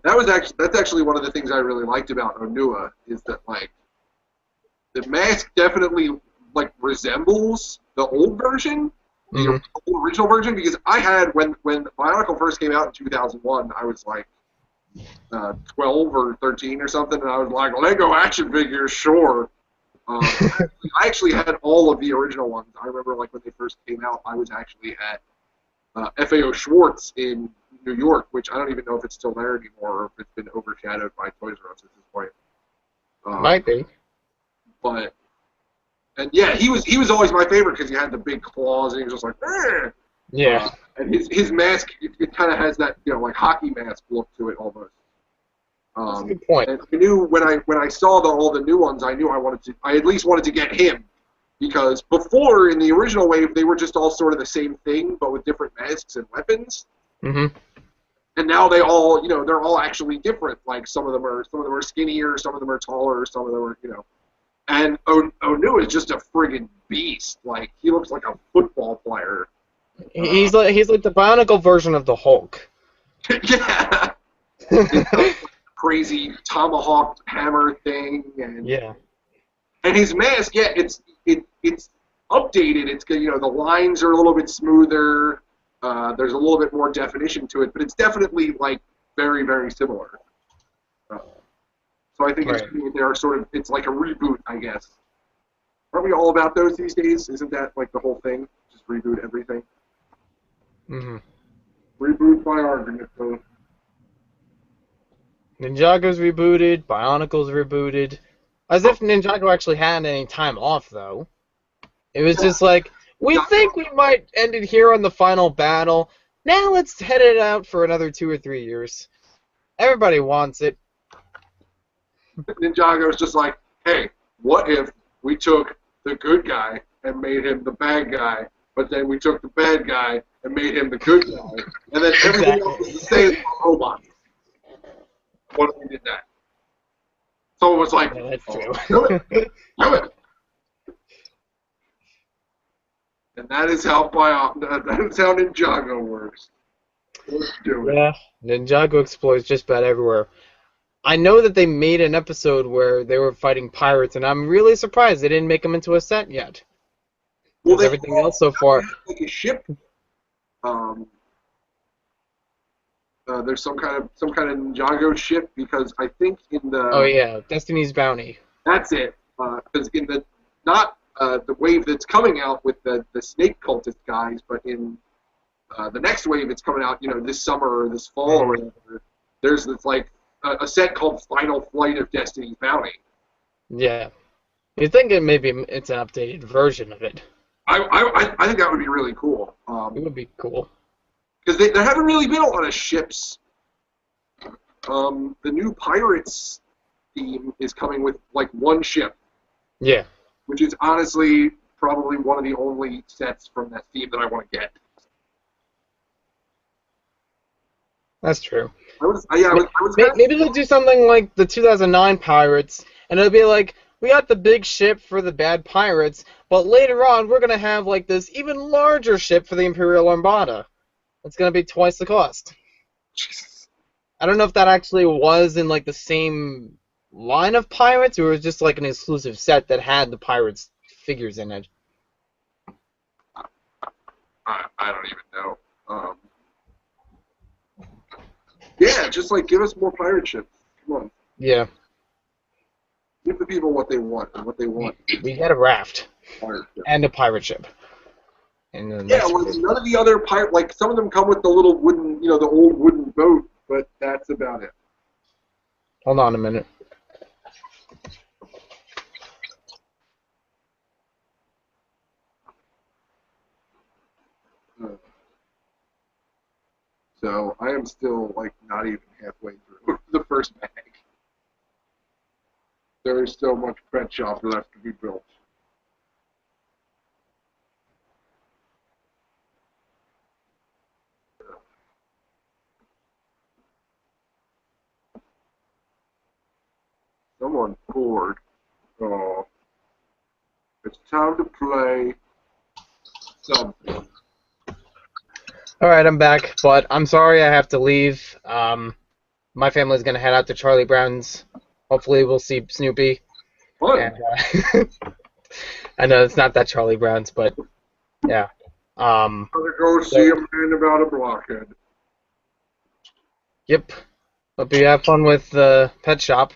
That's actually one of the things I really liked about Onua, is that like the mask definitely like resembles the old version. The original version, because I had, when Bionicle first came out in 2001, I was like 12 or 13 or something, and I was like, Lego action figures, sure. I actually had all of the original ones. I remember like when they first came out, I was actually at FAO Schwartz in New York, which I don't even know if it's still there anymore, or if it's been overshadowed by Toys R Us at this point. Might be. But... And yeah, he was always my favorite because he had the big claws and he was just like, eh! Yeah. And his mask, it kind of has that like hockey mask look to it almost. That's a good point. And I knew when I saw all the new ones, I knew I at least wanted to get him, because before in the original wave they were just all sort of the same thing but with different masks and weapons. Mm-hmm. And now they all they're all actually different. Like some of them are skinnier, some of them are taller, some of them are And Onua is just a friggin' beast. Like, he looks like a football player. He's like the Bionicle version of the Hulk. Yeah. Crazy tomahawk hammer thing, and yeah. And his mask, yeah, it's updated. It's good. The lines are a little bit smoother. There's a little bit more definition to it, but it's definitely like very, very similar. So I think Right. it's like a reboot, I guess. Aren't we all about those these days? Isn't that like the whole thing? Just reboot everything. Mm-hmm. Reboot by argument, though. Ninjago's rebooted, Bionicle's rebooted. As if Ninjago actually had any time off, though. It was just like, we think we might end it here on the final battle. Now let's head it out for another 2 or 3 years. Everybody wants it. Ninjago's just like, hey, what if we took the good guy and made him the bad guy, but then we took the bad guy and made him the good guy, and then everything else is the same robots. What if we did that? Someone was like, Yeah, that's true. do it. Do it. And that is how Ninjago works. Let's do it. Yeah, Ninjago explores just about everywhere. I know that they made an episode where they were fighting pirates, and I'm really surprised they didn't make them into a set yet. Well, Because everything else so far... like a ship. There's some kind of Ninjago ship, because I think in the... Oh yeah, Destiny's Bounty. That's it. Because in the... Not the wave that's coming out with the snake cultist guys, but in the next wave that's coming out, this summer or this fall or whatever, there's this, like, a set called Final Flight of Destiny's Bounty. Yeah. You'd think maybe it's an updated version of it. I think that would be really cool. It would be cool. Because there haven't really been a lot of ships. The new Pirates theme is coming with, like, one ship. Yeah. Which is honestly probably one of the only sets from that theme that I want to get. That's true. Maybe they'll do something like the 2009 Pirates, and it'll be like, we got the big ship for the bad pirates, but later on we're going to have like this even larger ship for the Imperial Armada. It's going to be twice the cost. Jesus. I don't know if that actually was in like the same line of pirates, or it was just like an exclusive set that had the pirates figures in it. I don't even know. Yeah, just like give us more pirate ships. Come on. Yeah. Give the people what they want, and what they want. We get a raft. Pirate ship. And a pirate ship. And Yeah, well, none of the other pirate, like some of them come with the little wooden, the old wooden boat, but that's about it. Hold on a minute. So I am still like not even halfway through the first bag. There is so much pet shop left to be built. Someone's bored. Oh, it's time to play something. Alright, I'm back, but I'm sorry I have to leave. My family's gonna head out to Charlie Brown's. Hopefully we'll see Snoopy. Fun. And, I know it's not that Charlie Brown's, but yeah. I'm gonna go see a man about a blockhead. Yep. Hope you have fun with the pet shop.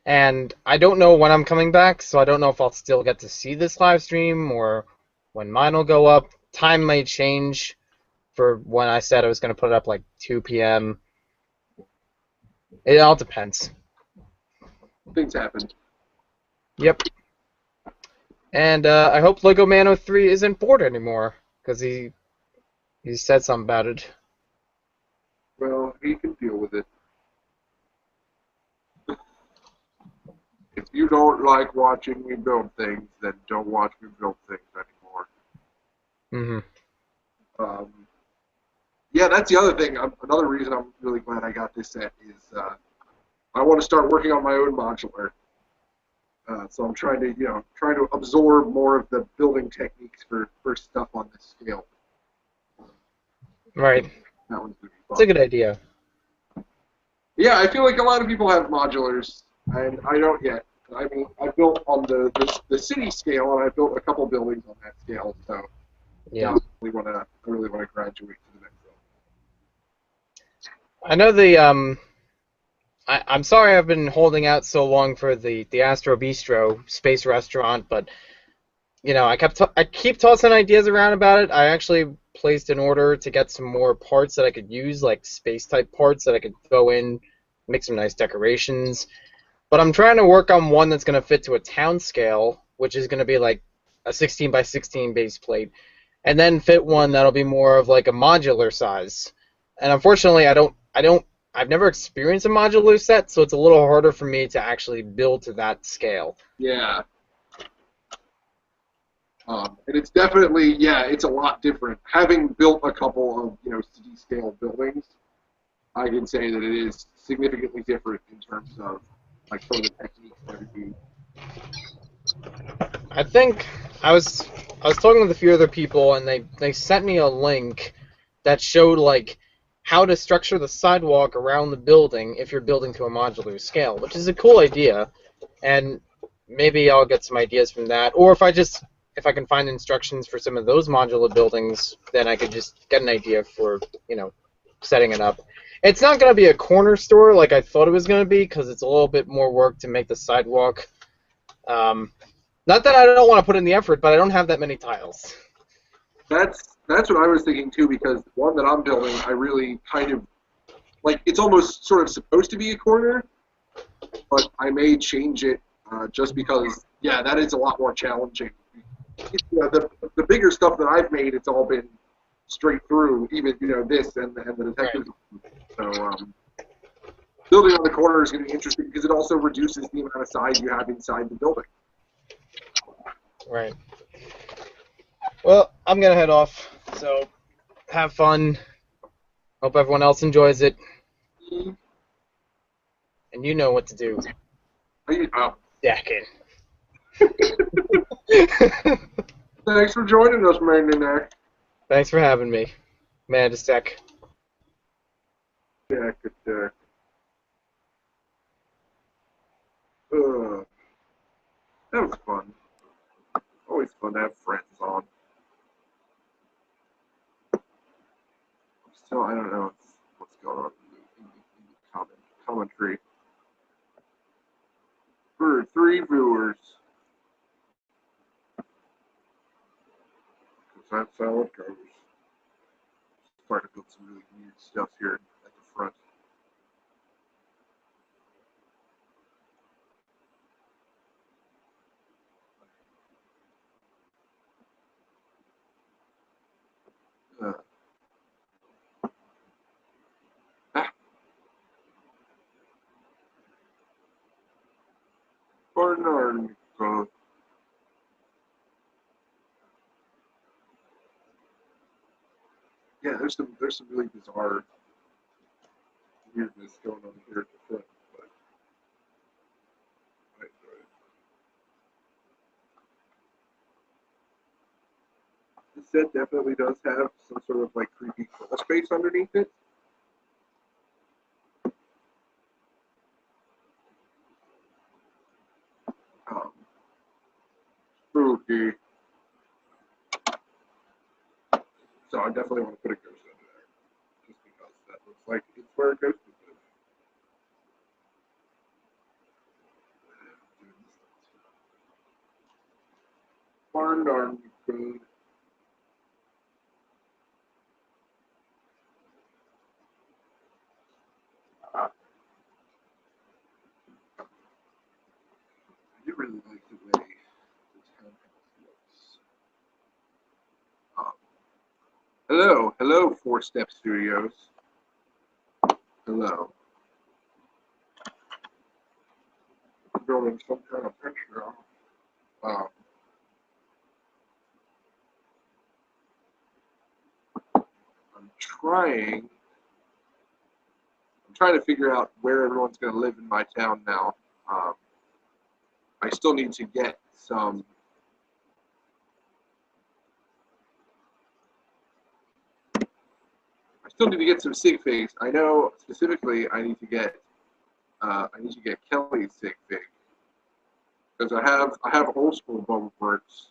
And I don't know when I'm coming back, so I don't know if I'll still get to see this live stream or when mine will go up. Time may change for when I said I was going to put it up like 2 p.m. It all depends. Things happen. Yep. And I hope Lego Man 03 isn't bored anymore, because he said something about it. Well, he can deal with it. If you don't like watching me build things, then don't watch me build things anymore. Mm-hmm. Yeah, that's the other thing. Another reason I'm really glad I got this set is I want to start working on my own modular. So I'm trying to absorb more of the building techniques for stuff on this scale. Right. That one's gonna be fun. That's a good idea. Yeah, I feel like a lot of people have modulars, and I don't yet. I built on the city scale, and I built a couple buildings on that scale. So Yeah. I really want to graduate to the next level. I know I'm sorry I've been holding out so long for the Astro Bistro space restaurant, but I keep tossing ideas around about it. I actually placed an order to get some more parts that I could use, like space type parts that I could throw in, make some nice decorations. But I'm trying to work on one that's going to fit to a town scale, which is going to be like a 16 by 16 base plate, and then fit one that'll be more of like a modular size. And unfortunately, I've never experienced a modular set, so it's a little harder for me to actually build to that scale. Yeah. And it's definitely, it's a lot different. Having built a couple of, city scale buildings, I can say that it is significantly different in terms of, like, some of the techniques that are used. I think I was talking with a few other people, and they sent me a link that showed like how to structure the sidewalk around the building if you're building to a modular scale, which is a cool idea. And maybe I'll get some ideas from that, or if I can find instructions for some of those modular buildings, then I could just get an idea for setting it up. It's not going to be a corner store like I thought it was going to be, because it's a little bit more work to make the sidewalk. Not that I don't want to put in the effort, but I don't have that many tiles. That's what I was thinking too, because the one that I'm building, I really kind of like, it's almost sort of supposed to be a corner, but I may change it just because, that is a lot more challenging. The bigger stuff that I've made, it's all been straight through, even this and the detective. Right. So building on the corner is going to be interesting because it also reduces the amount of size you have inside the building. Right. Well, I'm gonna head off. So have fun. Hope everyone else enjoys it. Mm-hmm. And you know what to do. Jackin. Thanks for joining us, Magnac. Thanks for having me. Mandasek. Yeah, good. That was fun. Always fun to have friends on. Still, I don't know what's going on in the commentary. For 3 viewers. Because that's how it goes. Starting to build some really weird stuff here at the front. Barnard. Yeah, there's some really bizarre weirdness going on here at the front, but I enjoy it. The set definitely does have some sort of like creepy crawl space underneath it. Spooky. So I definitely want to put a ghost under there, just because that looks like it's where a ghost would live. Barn darn good. I do really like the way the townhouse looks. Hello, Four Step Studios. Hello. Building some kind of picture. Um, I'm trying to figure out where everyone's going to live in my town now. I still need to get some. I still need to get some sig figs. I know specifically I need to get Kelly's sig fig. because I have old school bubble works,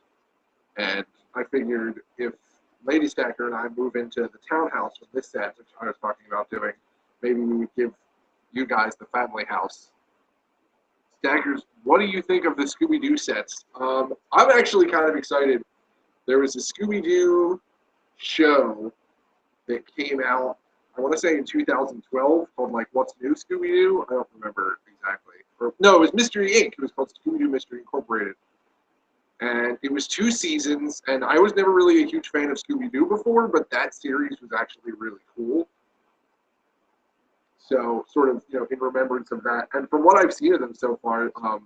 and I figured if Lady Stacker and I move into the townhouse with this set, which I was talking about doing, maybe we would give you guys the family house. Stackers, what do you think of the Scooby-Doo sets? I'm actually kind of excited. There was a Scooby-Doo show that came out, I want to say in 2012, called like What's New Scooby-Doo? I don't remember exactly. No, it was Mystery Inc. It was called Scooby-Doo Mystery Incorporated. And it was 2 seasons, and I was never really a huge fan of Scooby-Doo before, but that series was actually really cool. So, sort of, in remembrance of that. And from what I've seen of them so far, the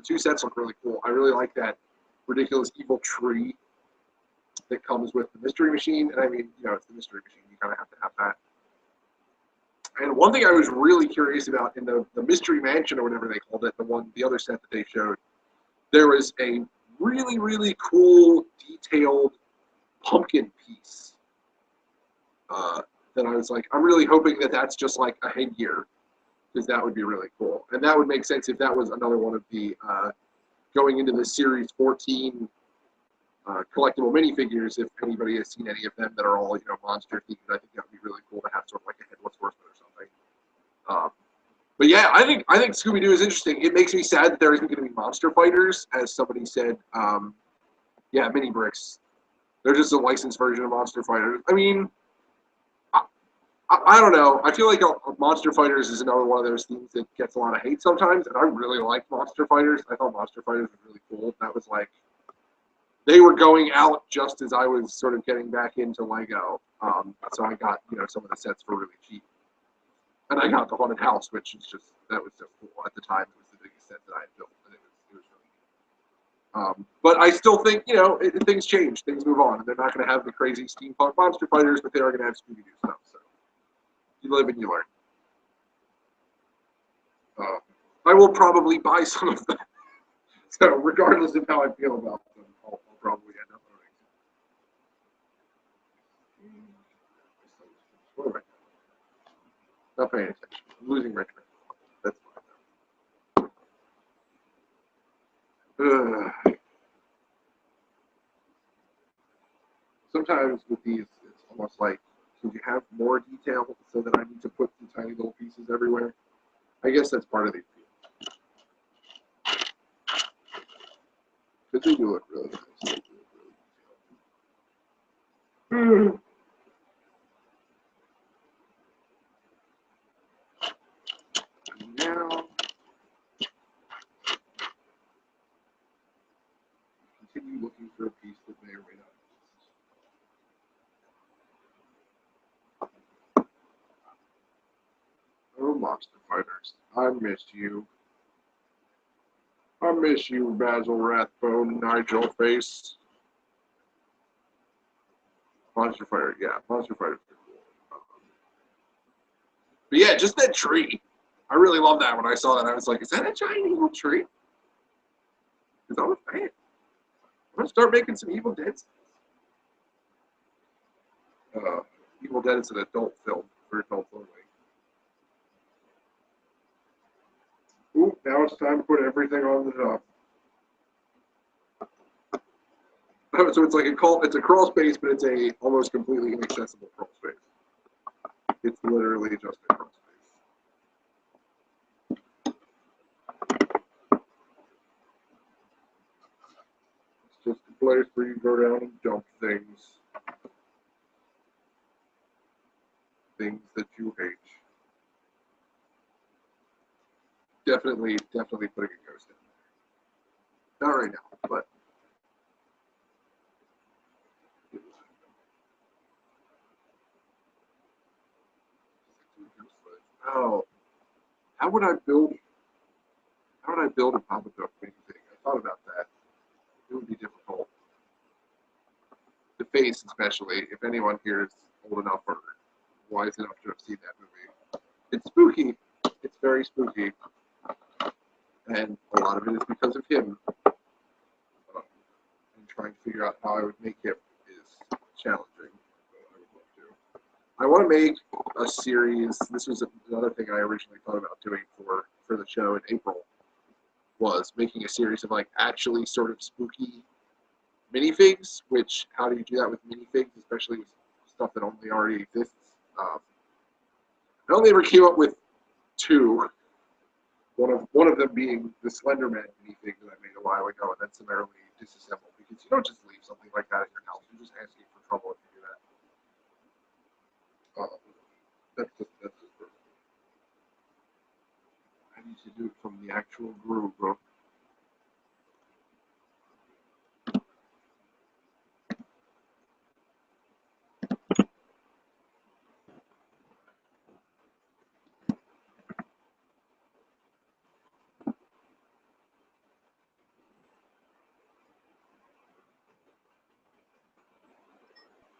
2 sets look really cool. I really like that ridiculous evil tree that comes with the Mystery Machine. And I mean, it's the Mystery Machine. You kind of have to have that. And one thing I was really curious about in the Mystery Mansion, or whatever they called it, the other set that they showed, there was a really, really cool, detailed pumpkin piece that I was like, I'm really hoping that that's just like a headgear, because that would be really cool. And that would make sense if that was another one of the, going into the Series 14 collectible minifigures, if anybody has seen any of them that are all, monster themed. I think that would be really cool to have sort of like a Headless Horseman or something. But yeah, I think Scooby-Doo is interesting. It makes me sad that there isn't going to be monster fighters, as somebody said. Yeah, mini bricks. They're just a licensed version of monster fighters. I mean, I don't know. I feel like Monster Fighters is another one of those things that gets a lot of hate sometimes, and I really liked Monster Fighters. I thought Monster Fighters was really cool. That was like, they were going out just as I was sort of getting back into Lego. So I got, some of the sets for really cheap. And I got the Haunted House, which is just, that was so cool. At the time, it was the biggest set that I had built, and it was really neat. But I still think, things change, things move on, and they're not going to have the crazy steampunk Monster Fighters, but they are going to have Scooby-Doo stuff, so you live and you learn. I will probably buy some of them. So regardless of how I feel about them, I'll probably end up owning them. What am I doing? Not paying attention. I'm losing my train. That's fine. Sometimes with these, it's almost like, could you have more detail so that I need to put the tiny little pieces everywhere? I guess that's part of the appeal. Because they do look really nice. They do look really detailed. Now, continue looking for a piece that may or may not exist. Oh, Monster Fighters, I miss you. I miss you, Basil Rathbone, Nigel Face. Monster Fighter, yeah, Monster Fighters are cool. But yeah, just that tree. I really love that. When I saw that, I was like, is that a giant evil tree? Because I'm a fan. I'm going to start making some Evil Dead. Evil Dead is an adult film for adults only. Ooh, now it's time to put everything on the top. So it's like it's a crawl space, but it's a almost completely inaccessible crawl space. It's literally just a crawl space. It's just a place where you go down and dump things. Things that you hate. Definitely putting a ghost in there. Not right now, but oh, how would I build a Papa Duck thing? I thought about that. It would be difficult. The face, especially, if anyone here is old enough or wise enough to have seen that movie. It's spooky. It's very spooky. And a lot of it is because of him. And trying to figure out how I would make him is challenging. I would love to. I want to make a series. This was another thing I originally thought about doing for the show in April. was making a series of like actually sort of spooky minifigs. Which how do you do that with minifigs, especially with stuff that only already exists? I only ever came up with two. One of them being the Slender Man minifig that I made a while ago, and then summarily disassembled because you don't just leave something like that at your house. You're just asking for trouble if you do that. That's just perfect. I need to do it from the actual groove, bro.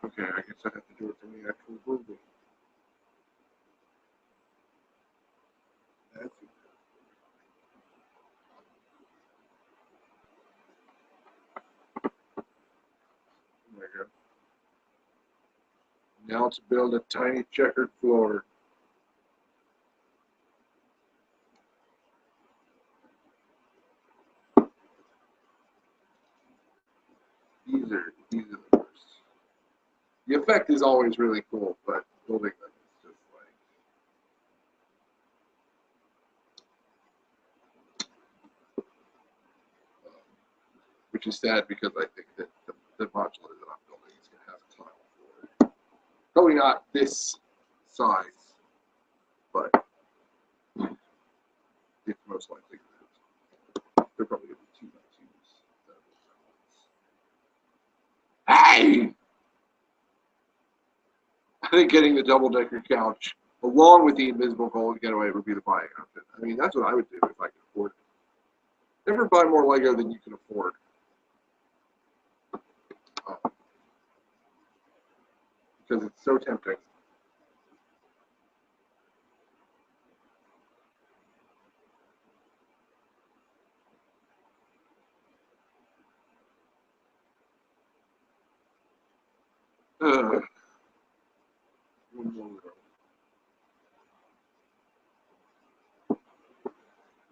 Okay, I guess I have to do it from the actual groove. That's it. There you go. Now to build a tiny checkered floor. These are the worst. The effect is always really cool, but building them is just like, which is sad because I think that the modular that I'm building is going to have a tile floor. Probably not this size, but it's most likely that they're probably going to be 2x2s. Hey! I think getting the double-decker couch along with the invisible gold getaway would be the buying option. I mean, that's what I would do if I could afford it. Never buy more Lego than you can afford. Because it's so tempting. Ugh. One more row.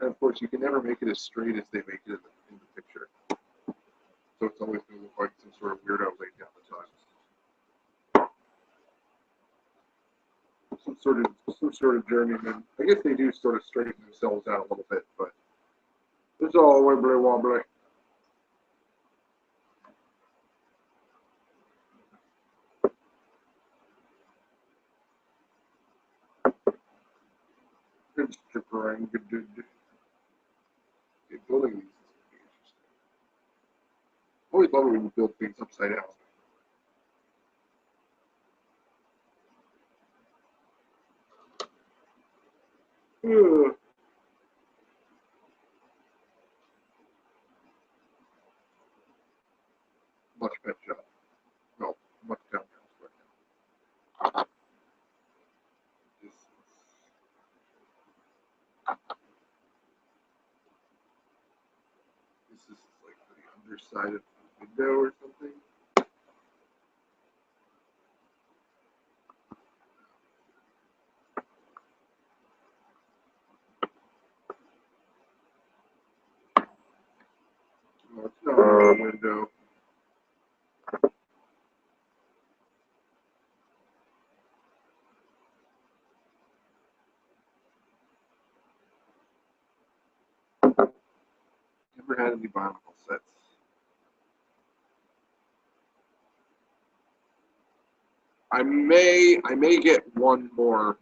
And of course, you can never make it as straight as they make it in the picture. So it's always going to look like some sort of weirdo laid down the tiles. Some sort of journeyman. I guess they do sort of straighten themselves out a little bit, but it's all wibbly wobbly. It's chippering. Building these is going to be interesting. I always love it when you build things upside down. Ugh. Much pet shop. No, much townhouse right now. This is like the underside of the window or something. No, it's not a window. Never had any bionicle sets. I may get one more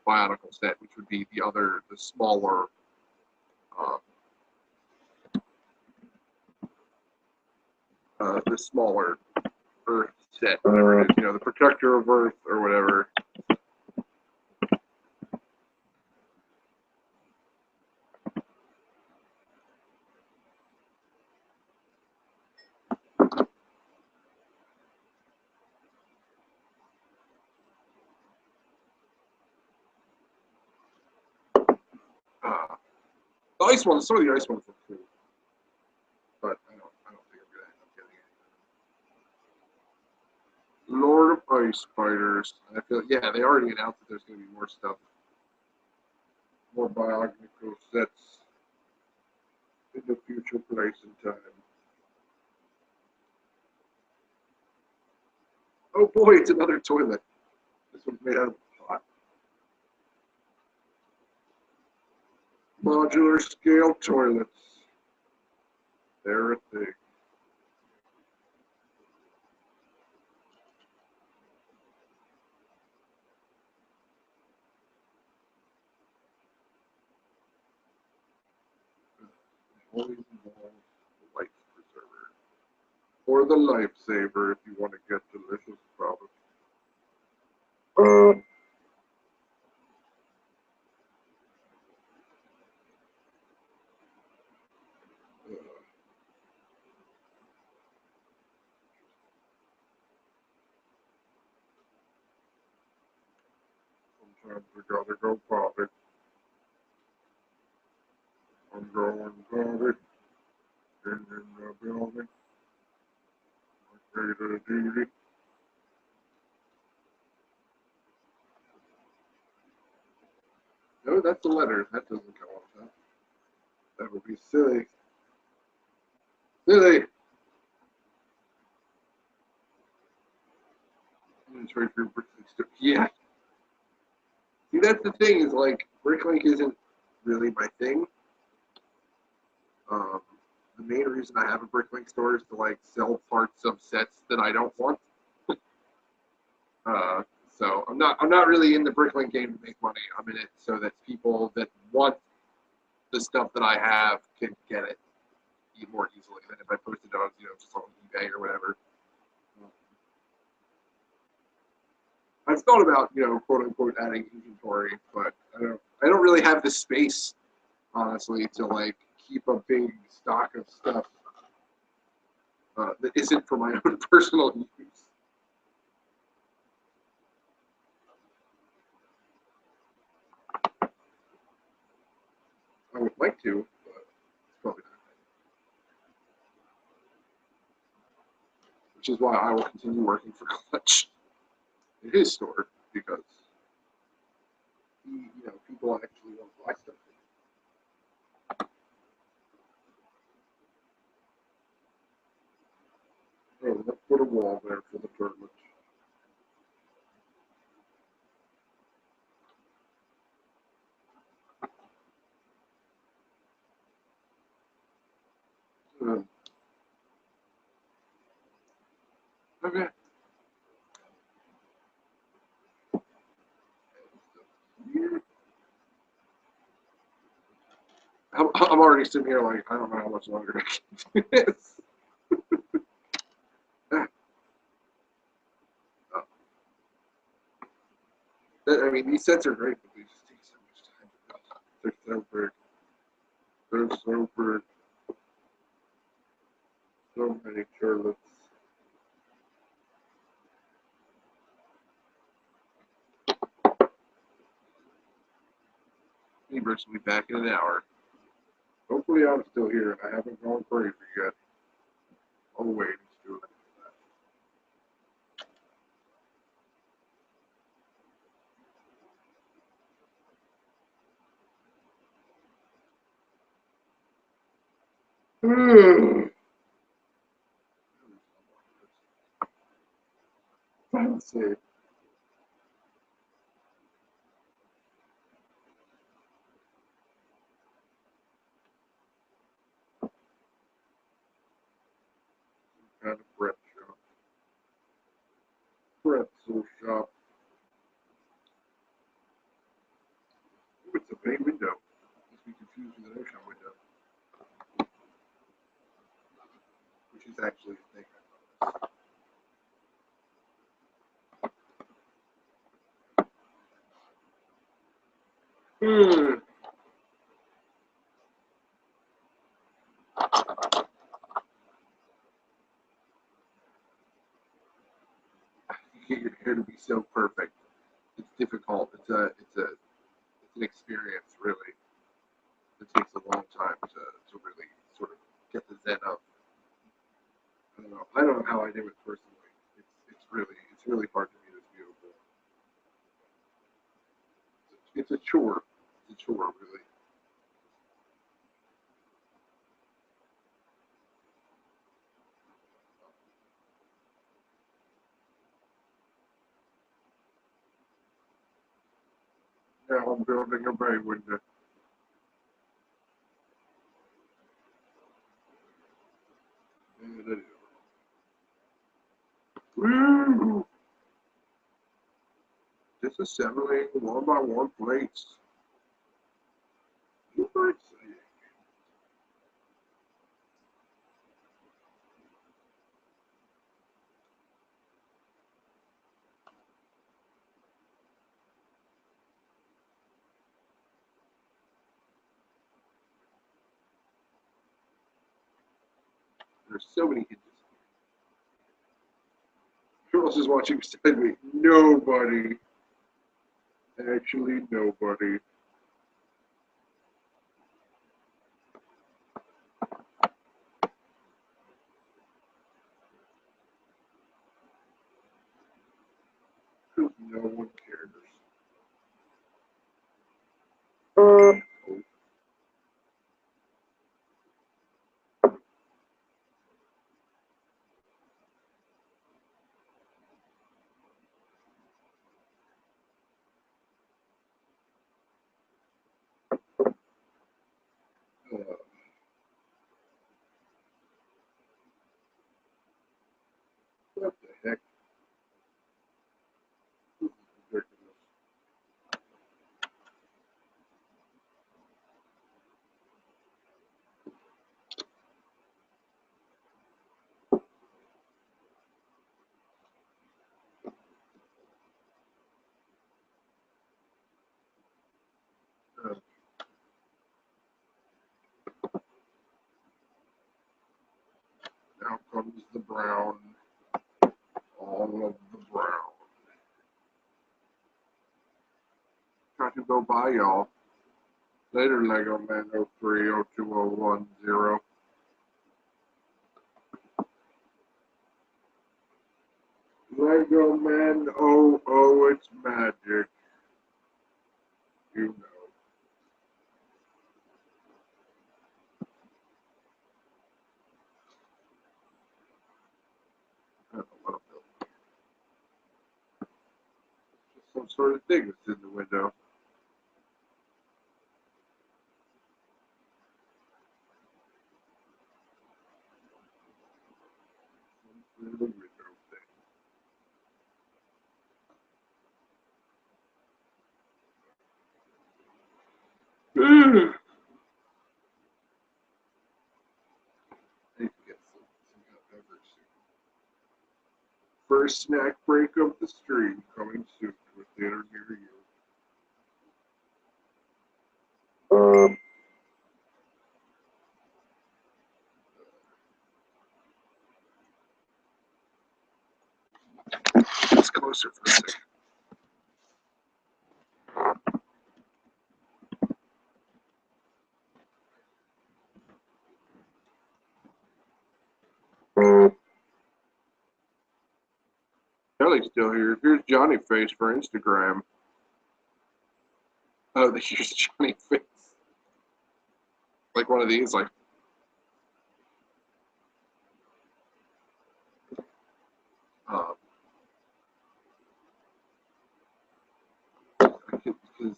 bionicle set, which would be the smaller, uh, the smaller Earth set, whatever it is, the Protector of Earth or whatever. The ice ones, some of the ice ones look cool, but I don't think I'm gonna end up getting it. Lord of Ice Spiders. I feel they already announced that there's gonna be more stuff, more bionicle sets. in the future place and time. Oh boy, it's another toilet. This one's made out of pot. Modular scale toilets. They're a thing. Always involves the life preserver. Or the lifesaver if you want to get delicious products. Sometimes we gotta go pop it. I'm going pop it. In the building. Okay, the doozy. No, that's the letter. That doesn't go on top. That would be silly. Silly! Trade for Bricklink. Yeah. See, that's the thing, is like, Bricklink isn't really my thing. The main reason I have a Bricklink store is to like sell parts of sets that I don't want. So I'm not really in the Bricklink game to make money. I'm in it so that people that want the stuff that I have can get it more easily than if I posted it on, just on eBay or whatever. I've thought about, quote unquote, adding inventory, but I don't really have the space, honestly, to like keep a big stock of stuff that isn't for my own personal use. I would like to, but it's probably not. Which is why I will continue working for Clutch in his store, because people actually want to buy stuff. Oh, let's put a wall there for the tournament. Okay. I'm already sitting here like, I don't know how much longer I can do this. I mean, these sets are great, but they just take so much time to build. They're so big. They're so big. So many turlets. Neighbors will be back in an hour. Hopefully I'm still here and I haven't gone crazy yet. I'll wait and do it. Let's see. Kind of bread shop. Pretzel shop. Ooh, it's a bay window. Must be confused with an ocean window. Which is actually a thing. You get your hair to be so perfect. It's difficult. It's an experience, really. It takes a long time to really sort of get the zen of. I don't know how I do it personally. It's really hard to me. It's beautiful. It's a chore. It's a chore, really. Now I'm building a bay window. Woo! Disassembling one by one plates. You might say. There's so many hinges. Who else is watching beside me? Nobody. Actually, nobody. Because no one cares. What the heck? This is ridiculous. Now comes the brown. All of the brown. Try to go by y'all. Later, Lego Man 030210. Lego Man, oh, it's magic. You know. I don't know what I'm building. Just some sort of thing that's in the window. Some sort of window thing. I need to get some kind of beverage soon. First snack break of the stream coming soon to a theater near you. It's closer for a second. Kelly's still here. Here's Johnny Face for Instagram. Oh, here's Johnny Face. Like one of these, like. Because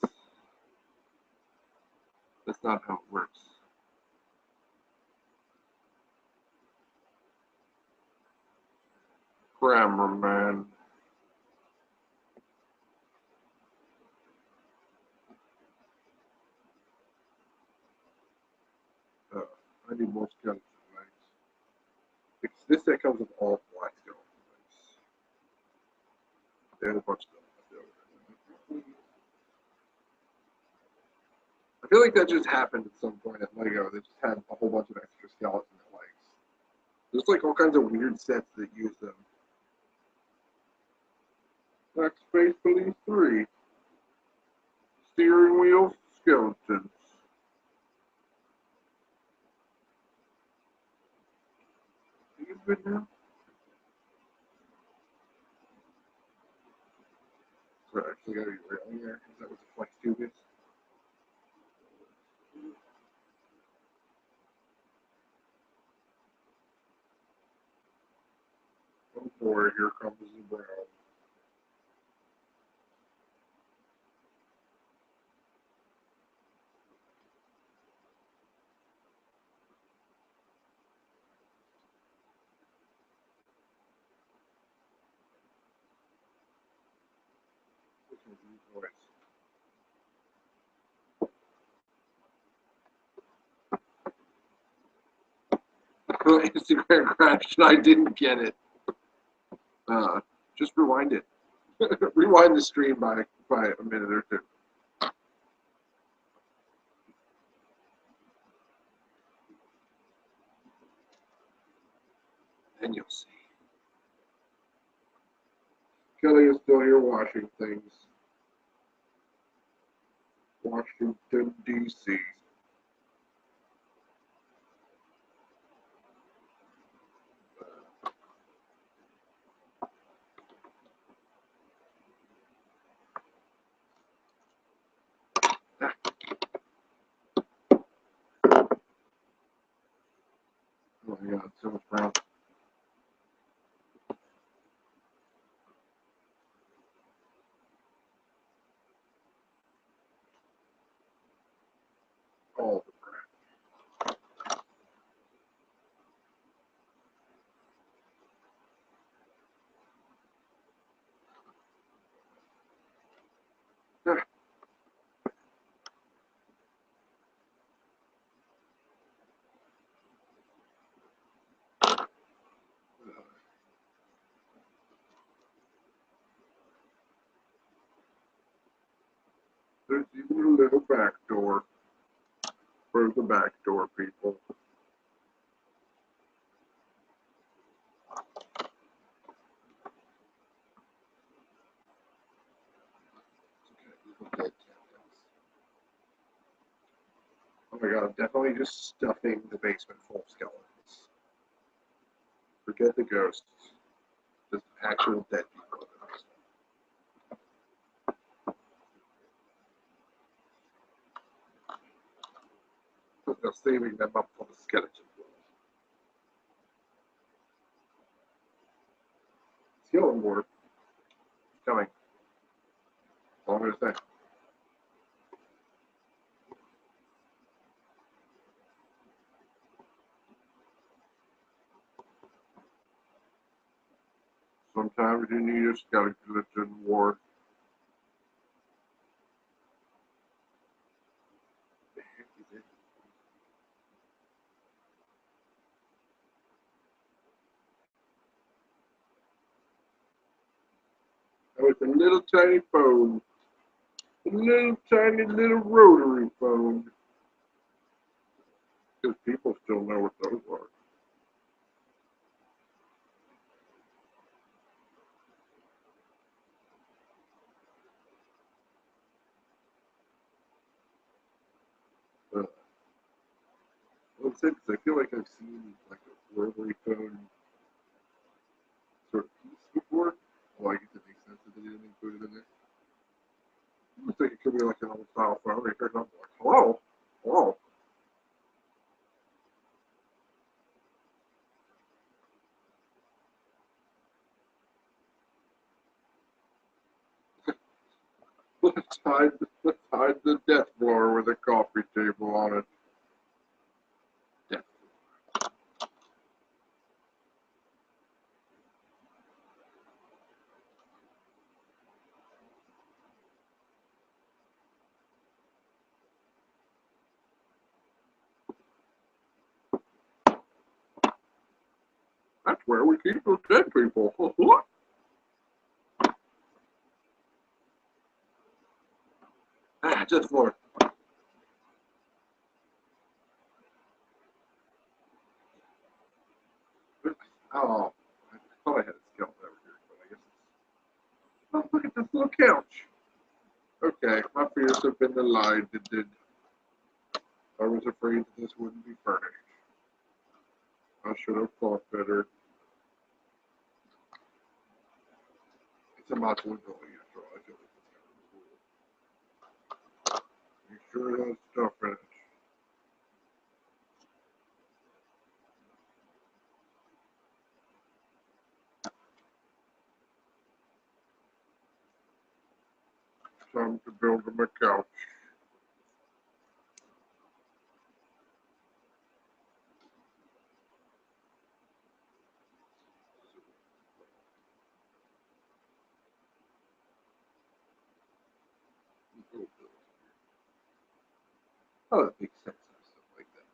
that's not how it works. Cameraman. I need more skeleton legs. It's this that comes with all black skeleton legs. They had a bunch of them. I feel like that just happened at some point at Lego. They just had a whole bunch of extra skeleton legs. There's like all kinds of weird sets that use them. Black Space Police 3. Steering wheel skeletons. Are you good now? So I actually gotta be railing there. Is that what the flex tube is? Oh boy, here comes the brown. Instagram crashed and I didn't get it. Just rewind it. Rewind the stream by a minute or two. And you'll see. Kelly is still here washing things. Washington, D.C. Oh my God, so much brown. All the brown. There's even a little back door for the back door people. Okay. Oh my God, I'm definitely just stuffing the basement full of skeletons. Forget the ghosts. Just actual dead people. I'm saving them up for the skeleton. Skeleton war coming. All I'm gonna say. Sometimes you need a skeleton war. The heck is it? Oh, it's a little tiny phone. A little tiny little rotary phone. Because people still know what those are. Well, it's I feel like I've seen like a rotary phone sort of piece before. Well, I guess it makes sense that they didn't include it in there. I think it could be like an old style phone. They heard up like, hello, hello. Let's hide the death blower with a coffee table on it. Death. That's where we keep those dead people. Just for oh, I thought I had a skeleton over here, but I guess it's. Oh, look at this little couch. Okay, my fears have been allayed. I was afraid that this wouldn't be furnished. I should have thought better. It's a modular building after all. I feel like it's kind of cool. You sure it has stuff in it. Time to build him a couch. Oh, that makes sense and stuff like that.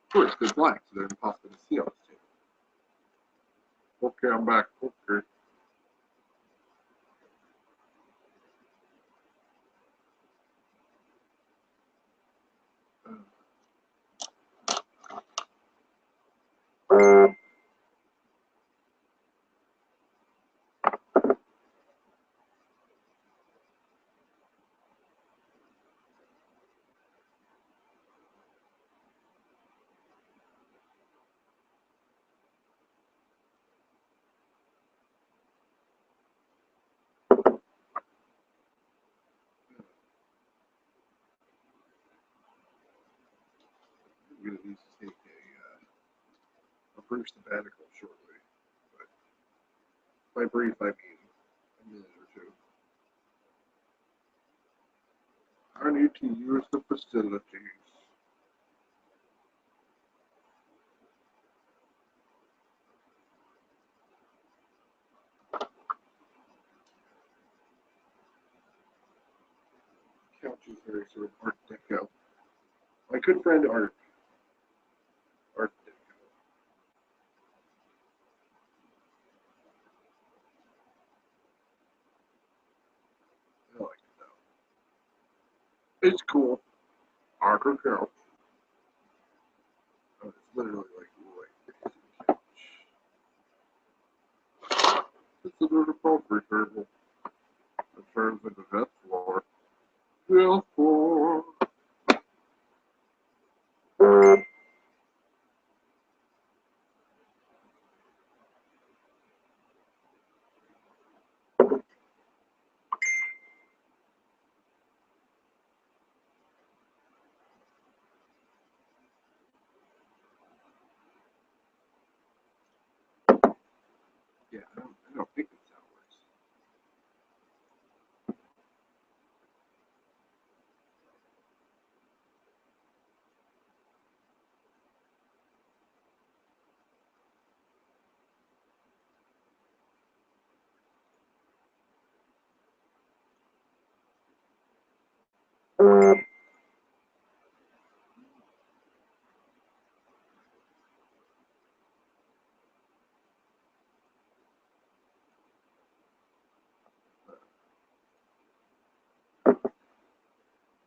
Of course, they're black, so they're impossible to see on this table. Okay, I'm back. Okay. I'm going to need to take a brief sabbatical shortly. But by brief, I mean a minute or two. I need to use the facilities. Couch is very sort of Art Deco. My good friend Art Deco. I like it though. It's cool. Art Deco. Oh, it's literally like it's a little appropriate table. It turns into death floor. Death floor. Yeah, I don't think that's how it works.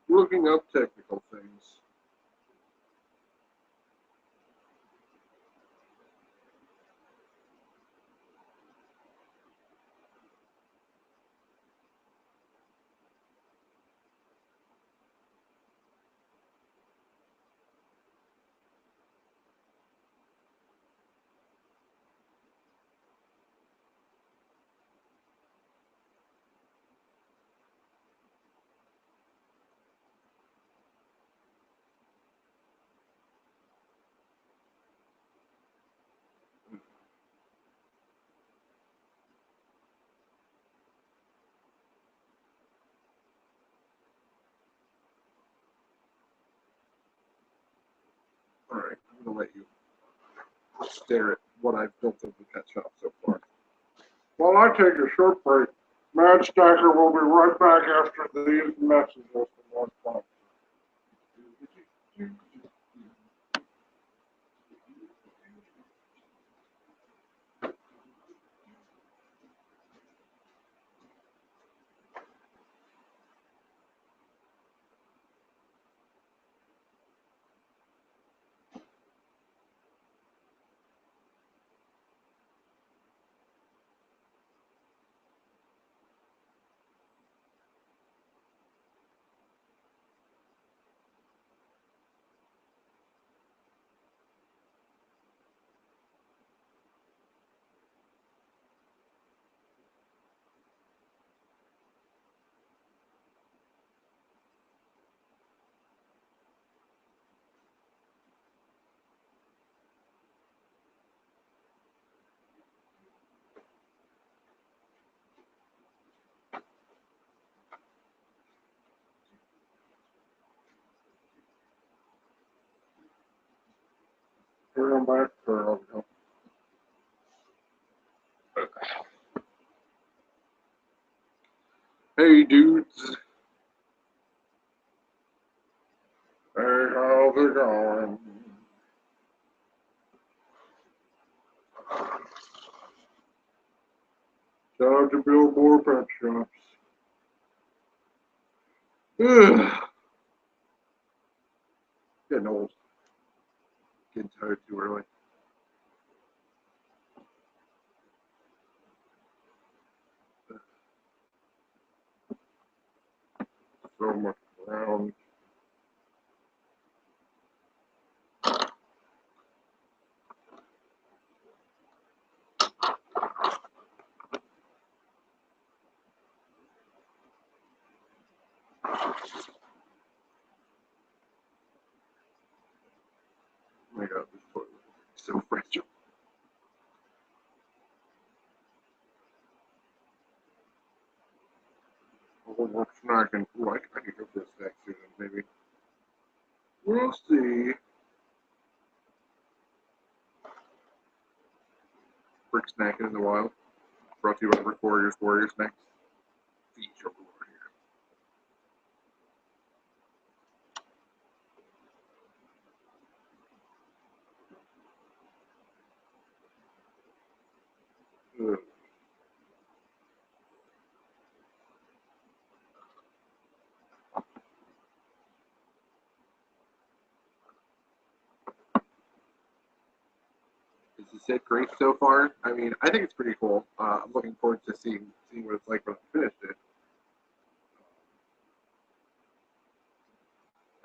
Looking up technical things. Alright, I'm gonna let you stare at what I've built in the pet shop so far. While I take a short break, Mad Stacker will be right back after these messages from one sponsor. Turn them back, or I'll go. dudes. Hey, how's it going? Time to build more pet shops. Ugh. Getting old. Getting tired too early. So much brown. Oh my god, this toilet is so fragile. Oh, we're snacking. Ooh, I could go for a snack soon, maybe. We'll see. Brick snacking in the wild. Brought to you by Brick Warriors Snacks. Feed your warrior. Is the set great so far? I mean, I think it's pretty cool. I'm looking forward to seeing what it's like when I finish it.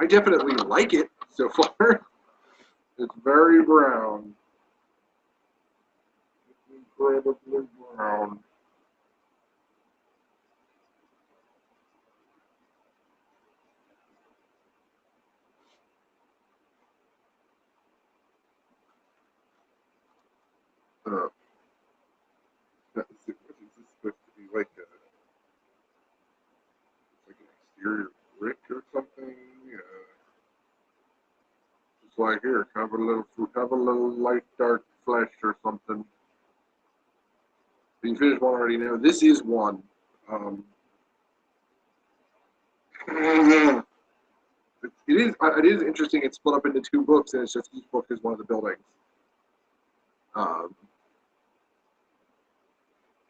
I definitely like it so far. It's very brown. It's incredibly brown. What is this supposed to be like? Like an exterior brick or something? Just like here, have a little light dark flesh or something. You finished one already now. This is one. It is interesting. It's split up into two books, and it's just each book is one of the buildings. Um,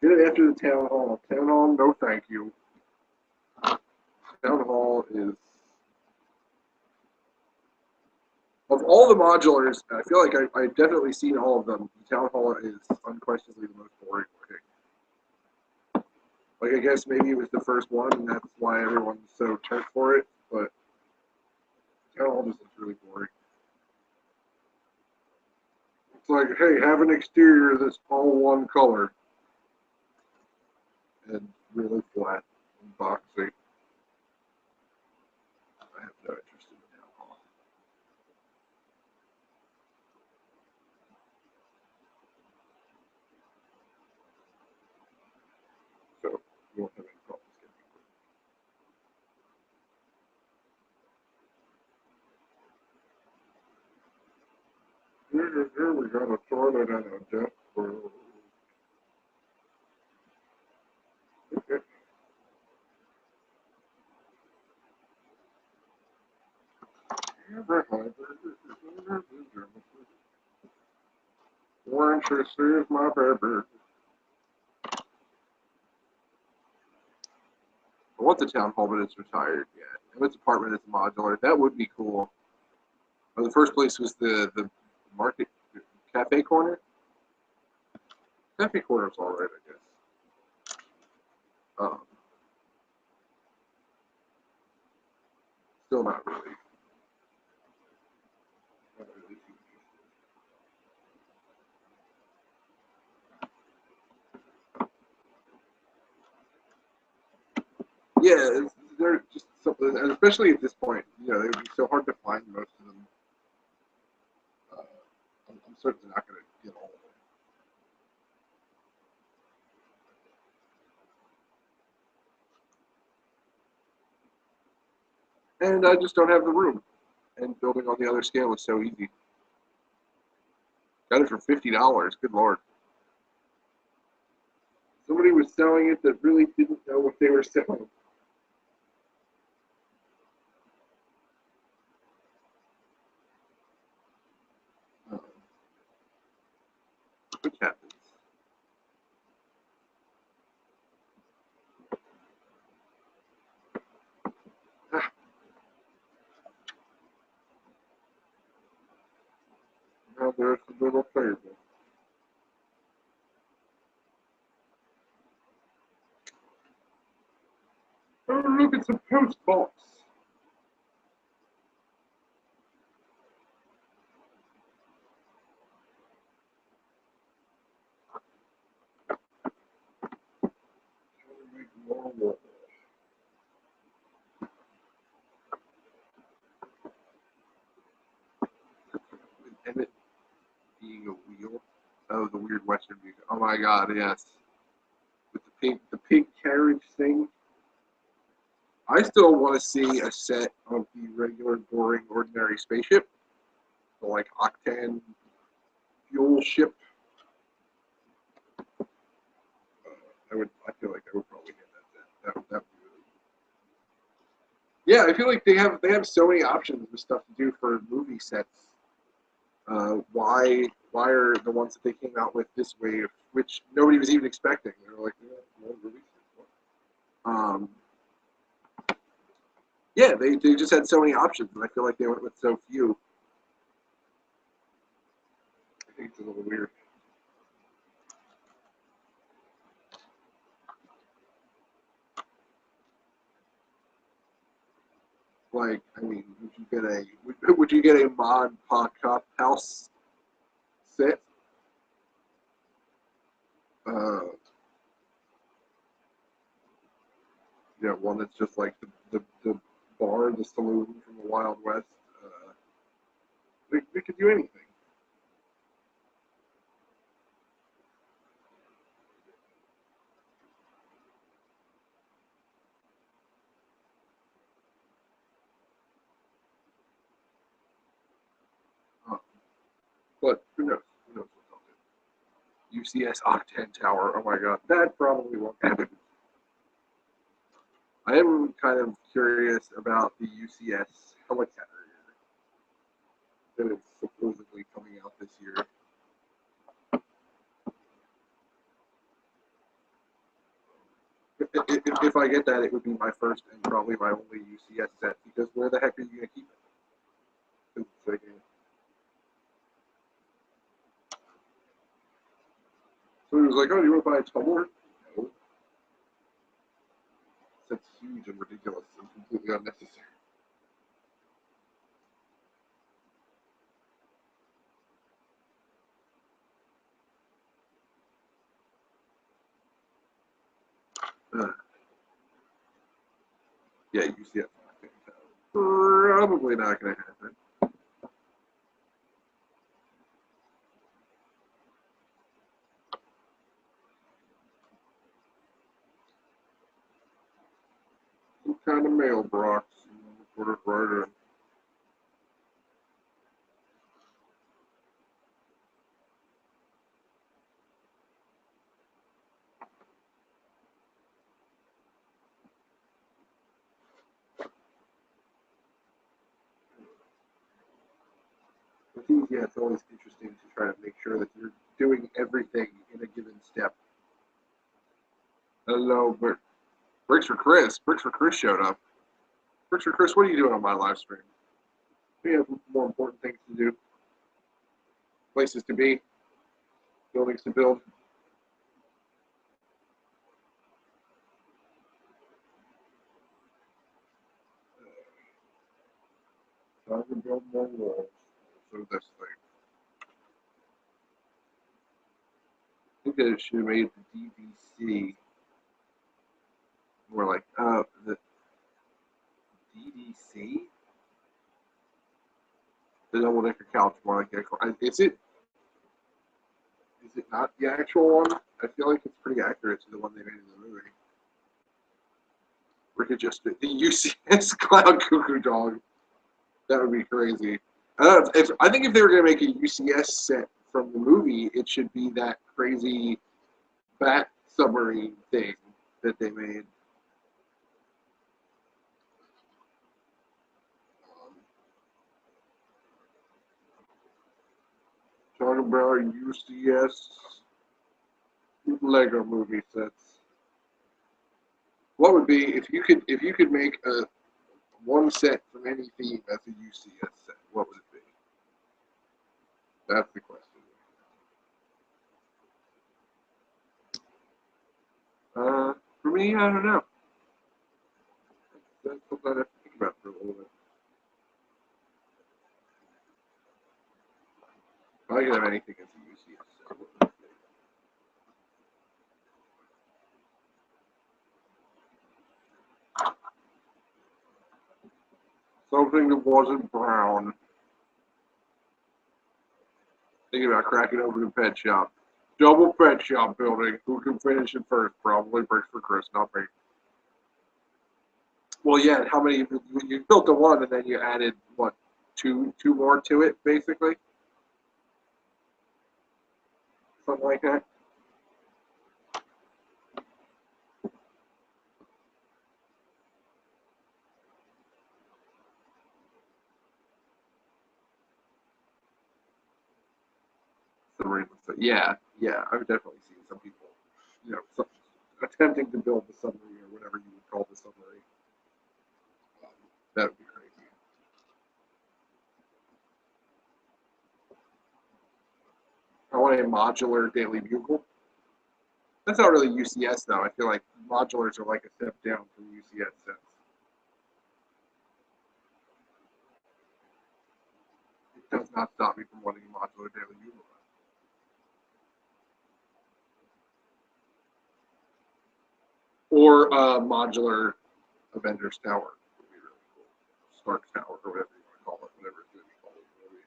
did it after the town hall. Town hall, no thank you. Town hall is of all the modulars. I feel like I've definitely seen all of them. Town hall is unquestionably the most boring looking. Like I guess maybe it was the first one, and that's why everyone's so turned for it. But town hall just looks really boring. It's like, hey, have an exterior that's all one color and really flat and boxy. I have no interest in the town hall. So you won't have any problems getting it. Here we got a toilet and a desk for. Won't you save my baby? I want the town hall, but it's retired yet. If its apartment is modular, that would be cool. The first place was the market cafe corner. Cafe corner's all right, I guess. Still not really. Not really. Yeah, they're just something, and especially at this point, they would be so hard to find most of them. I'm certainly not going to get all of them. And I just don't have the room. And building on the other scale was so easy. Got it for $50. Good lord. Somebody was selling it that really didn't know what they were selling. which happens. Ah. Now there's the little table. Oh, look, it's a post box. And it being a wheel. Oh, the weird Western music. Oh my God, yes. With the pink carriage thing. I still want to see a set of the regular, boring, ordinary spaceship. The like octane fuel ship. I feel like I would probably get that set. That would be really. Yeah, I feel like they have so many options of stuff to do for movie sets. Why are the ones that they came out with this wave, which nobody was even expecting? They were like, no release this one. Yeah, they just had so many options, and I feel like they went with so few. I think it's a little weird. Like, I mean, would you get a mod podcast house set? Uh, yeah, one that's just like the bar, the saloon from the Wild West. They could do anything. Uh, but who knows? Who knows what they'll do? UCS Octane Tower. Oh my God, that probably won't happen. I am kind of curious about the UCS helicarrier that is supposedly coming out this year. If I get that, it would be my first and probably my only UCS set, because where the heck are you going to keep it? So he was like, oh, you want to buy a tumbler? No. That's huge and ridiculous and completely unnecessary. Uh, yeah, UCS. Probably not going to happen. Some kind of mailbox. Put it right in. I think, yeah, it's always interesting to try to make sure that you're doing everything in a given step. Hello, Bricks for Chris. Bricks for Chris showed up. Bricks for Chris, what are you doing on my live stream? We have more important things to do, places to be, buildings to build. Time to build more walls. So this thing. I think that it should have made the DVC more like, the DDC? The double decker couch more like that. Is it not the actual one? I feel like it's pretty accurate to the one they made in the movie. We could just the UCS Cloud Cuckoo Dog. That would be crazy. I think if they were going to make a UCS set from the movie, it should be that crazy bat submarine thing that they made. Talking about UCS Lego movie sets. What would be if you could make a one set from any theme as a UCS set? What would it be? That's the question. For me, I don't know. That's something I have to think about for a little bit. I could have anything as a UCS set. What would it be? Something that wasn't brown. Thinking about cracking open a pet shop. Double pet shop building. Who can finish it first? Probably Bricks for Chris, not me. Well, yeah. How many? You built the one, and then you added what? Two more to it, basically. Something like that. Yeah, yeah. I've definitely seen some people, some, attempting to build the submarine or whatever you would call the submarine. That would be crazy. I want a modular daily bugle. That's not really UCS though. I feel like modulars are like a step down from UCS sets. It does not stop me from wanting a modular daily bugle. Or a modular Avengers Tower would be really cool. Stark Tower or whatever you want to call it, whatever it's going to be called in the movies.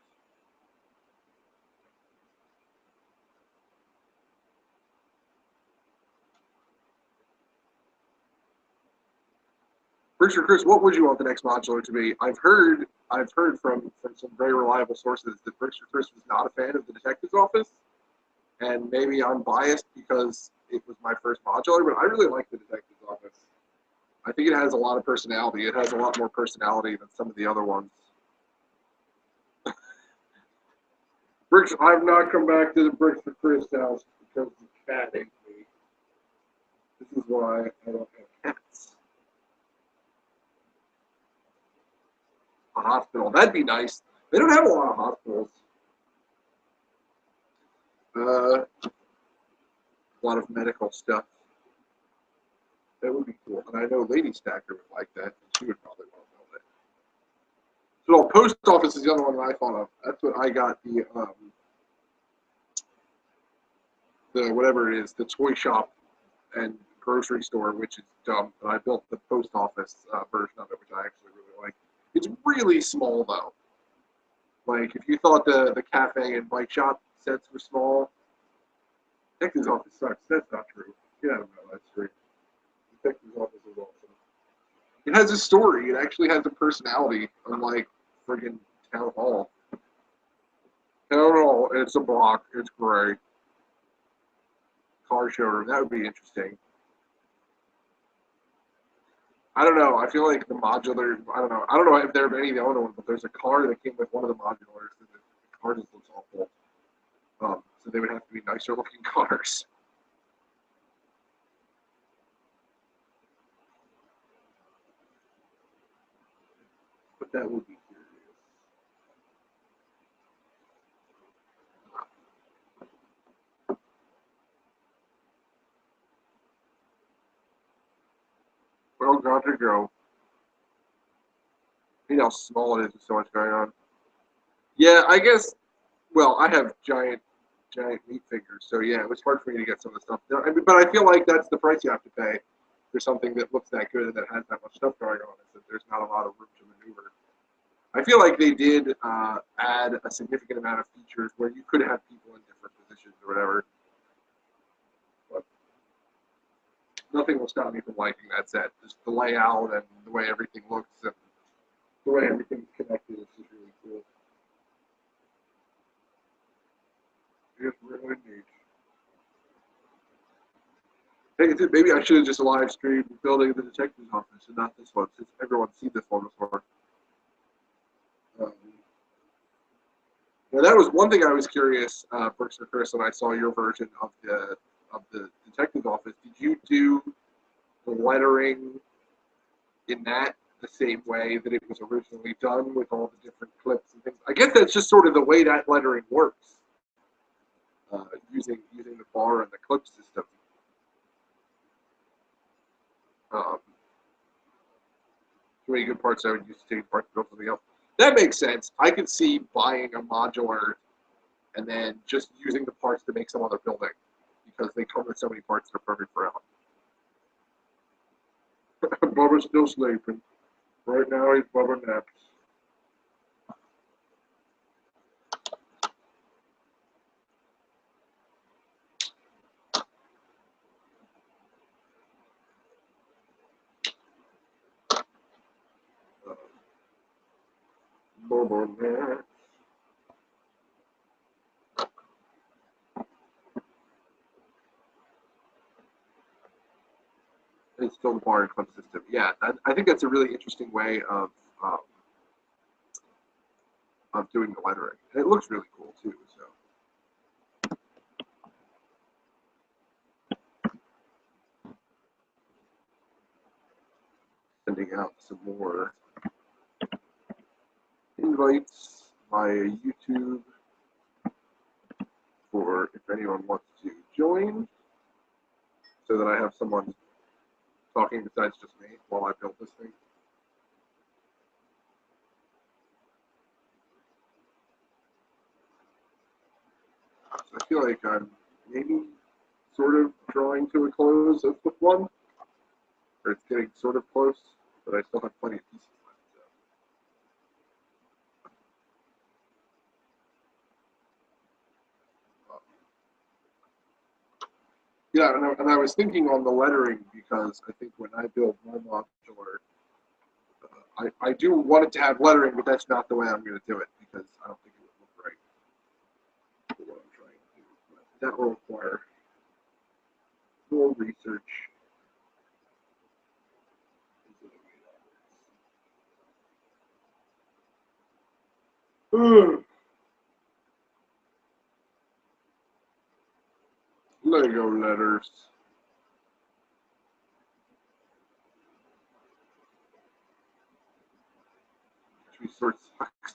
Richard Chris, what would you want the next modular to be? I've heard from some very reliable sources that Richard Chris was not a fan of the detective's office, and maybe I'm biased because it was my first modular, but I really like the detective's office. I think it has a lot of personality. It has a lot more personality than some of the other ones. Bricks, I've not come back to the Bricks for Chris house because the cat ate me. This is why I don't have cats. A hospital, that'd be nice. They don't have a lot of hospitals. A lot of medical stuff. That would be cool. And I know Lady Stacker would like that, and she would probably want to build it. So post office is the other one that I thought of. That's what I got the whatever it is, the toy shop and grocery store, which is dumb. But I built the post office version of it, which I actually really like. It's really small though. Like if you thought the cafe and bike shop sets were small, Texas office sucks. That's not true. Get out of my life street. The Texas office is awesome. It has a story. It actually has a personality, unlike friggin' Town Hall. Town Hall, it's a block. It's gray. Car showroom. That would be interesting. I don't know. I feel like the modular. I don't know. I don't know if there are any of the other ones, but there's a car that came with one of the modulars, and the car just looks awful. So they would have to be nicer looking cars. But that would be curious. Well, got to go. You know how small it is with so much going on. Yeah, I guess. Well, I have giant meat figures, so yeah, it was hard for me to get some of the stuff. I mean, but I feel like that's the price you have to pay for something that looks that good and that has that much stuff going on. Is that there's not a lot of room to maneuver. I feel like they did add a significant amount of features where you could have people in different positions or whatever. But nothing will stop me from liking that set. Just the layout and the way everything looks and the way everything's connected is just really cool. It's really neat. Hey, maybe I should have just live streamed building the detective's office and not this one, since everyone's seen this one before. Um, yeah, that was one thing I was curious, Brooks or Chris, when I saw your version of of the detective's office, did you do the lettering in that the same way that it was originally done with all the different clips and things? I guess that's just sort of the way that lettering works, using the bar and the clip system. Too many good parts I would use to take apart to build something else. That makes sense. I could see buying a modular and then just using the parts to make some other building, because they come with so many parts that are perfect for Alan. Bubba's still sleeping. Right now he's Bubba naps. Bubba naps. It's still the bar and clip system. Yeah, I think that's a really interesting way of doing the lettering. And it looks really cool too. So sending out some more invites via YouTube for if anyone wants to join, so that I have someone talking besides just me while I build this thing. So I feel like I'm maybe sort of drawing to a close of book one, or it's getting sort of close, but I still have plenty of pieces left. So. Yeah, and I was thinking on the lettering, because I think when I build my modular, I do want it to have lettering, but that's not the way I'm going to do it, because I don't think it would look right for what I'm trying to do. But that will require more research. Lego letters. Tree sort sucks.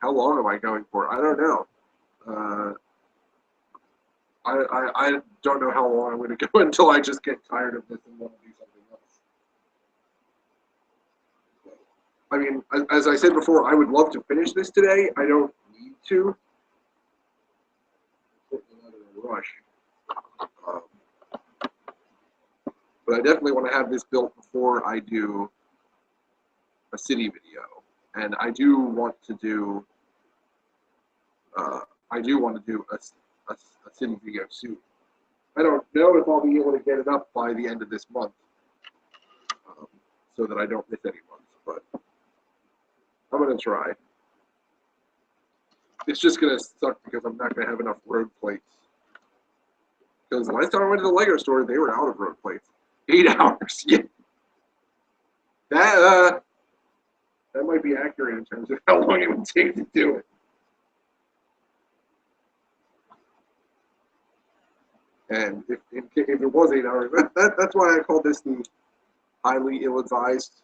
How long am I going for? I don't know. I don't know how long I'm going to go until I just get tired of this and want to do something else. I mean, as I said before, I would love to finish this today. I don't need to. Not in a rush. But I definitely want to have this built before I do a city video, and I do want to do a city video soon. I don't know if I'll be able to get it up by the end of this month, so that I don't miss any months, but I'm going to try. It's just going to suck because I'm not going to have enough road plates. Because the last time I went to the Lego store, they were out of road plates. 8 hours. Yeah. That might be accurate in terms of how long it would take to do it. And if it was 8 hours, that's why I call this the highly ill-advised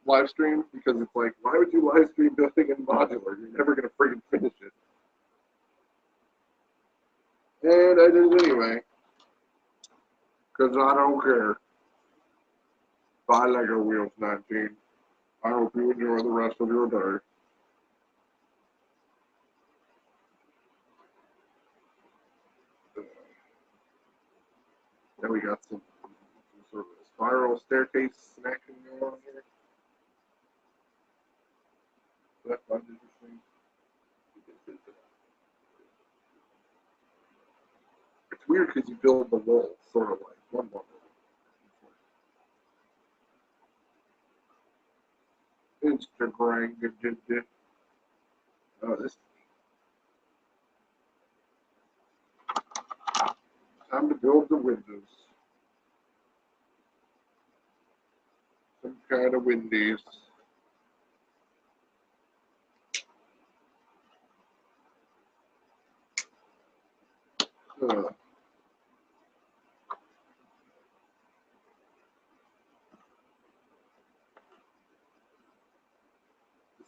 live stream, because it's like, why would you live stream building in modular? You're never going to freaking finish it. And I did it anyway, because I don't care. Bye, Lego Wheels 19. I hope you enjoy the rest of your day. Then we got some sort of a spiral staircase action going on here. So that's fun, interesting. It's weird because you build the wall sort of like one wall. Instagram. Oh, this. Time to build the windows. Some kind of windies. Uh,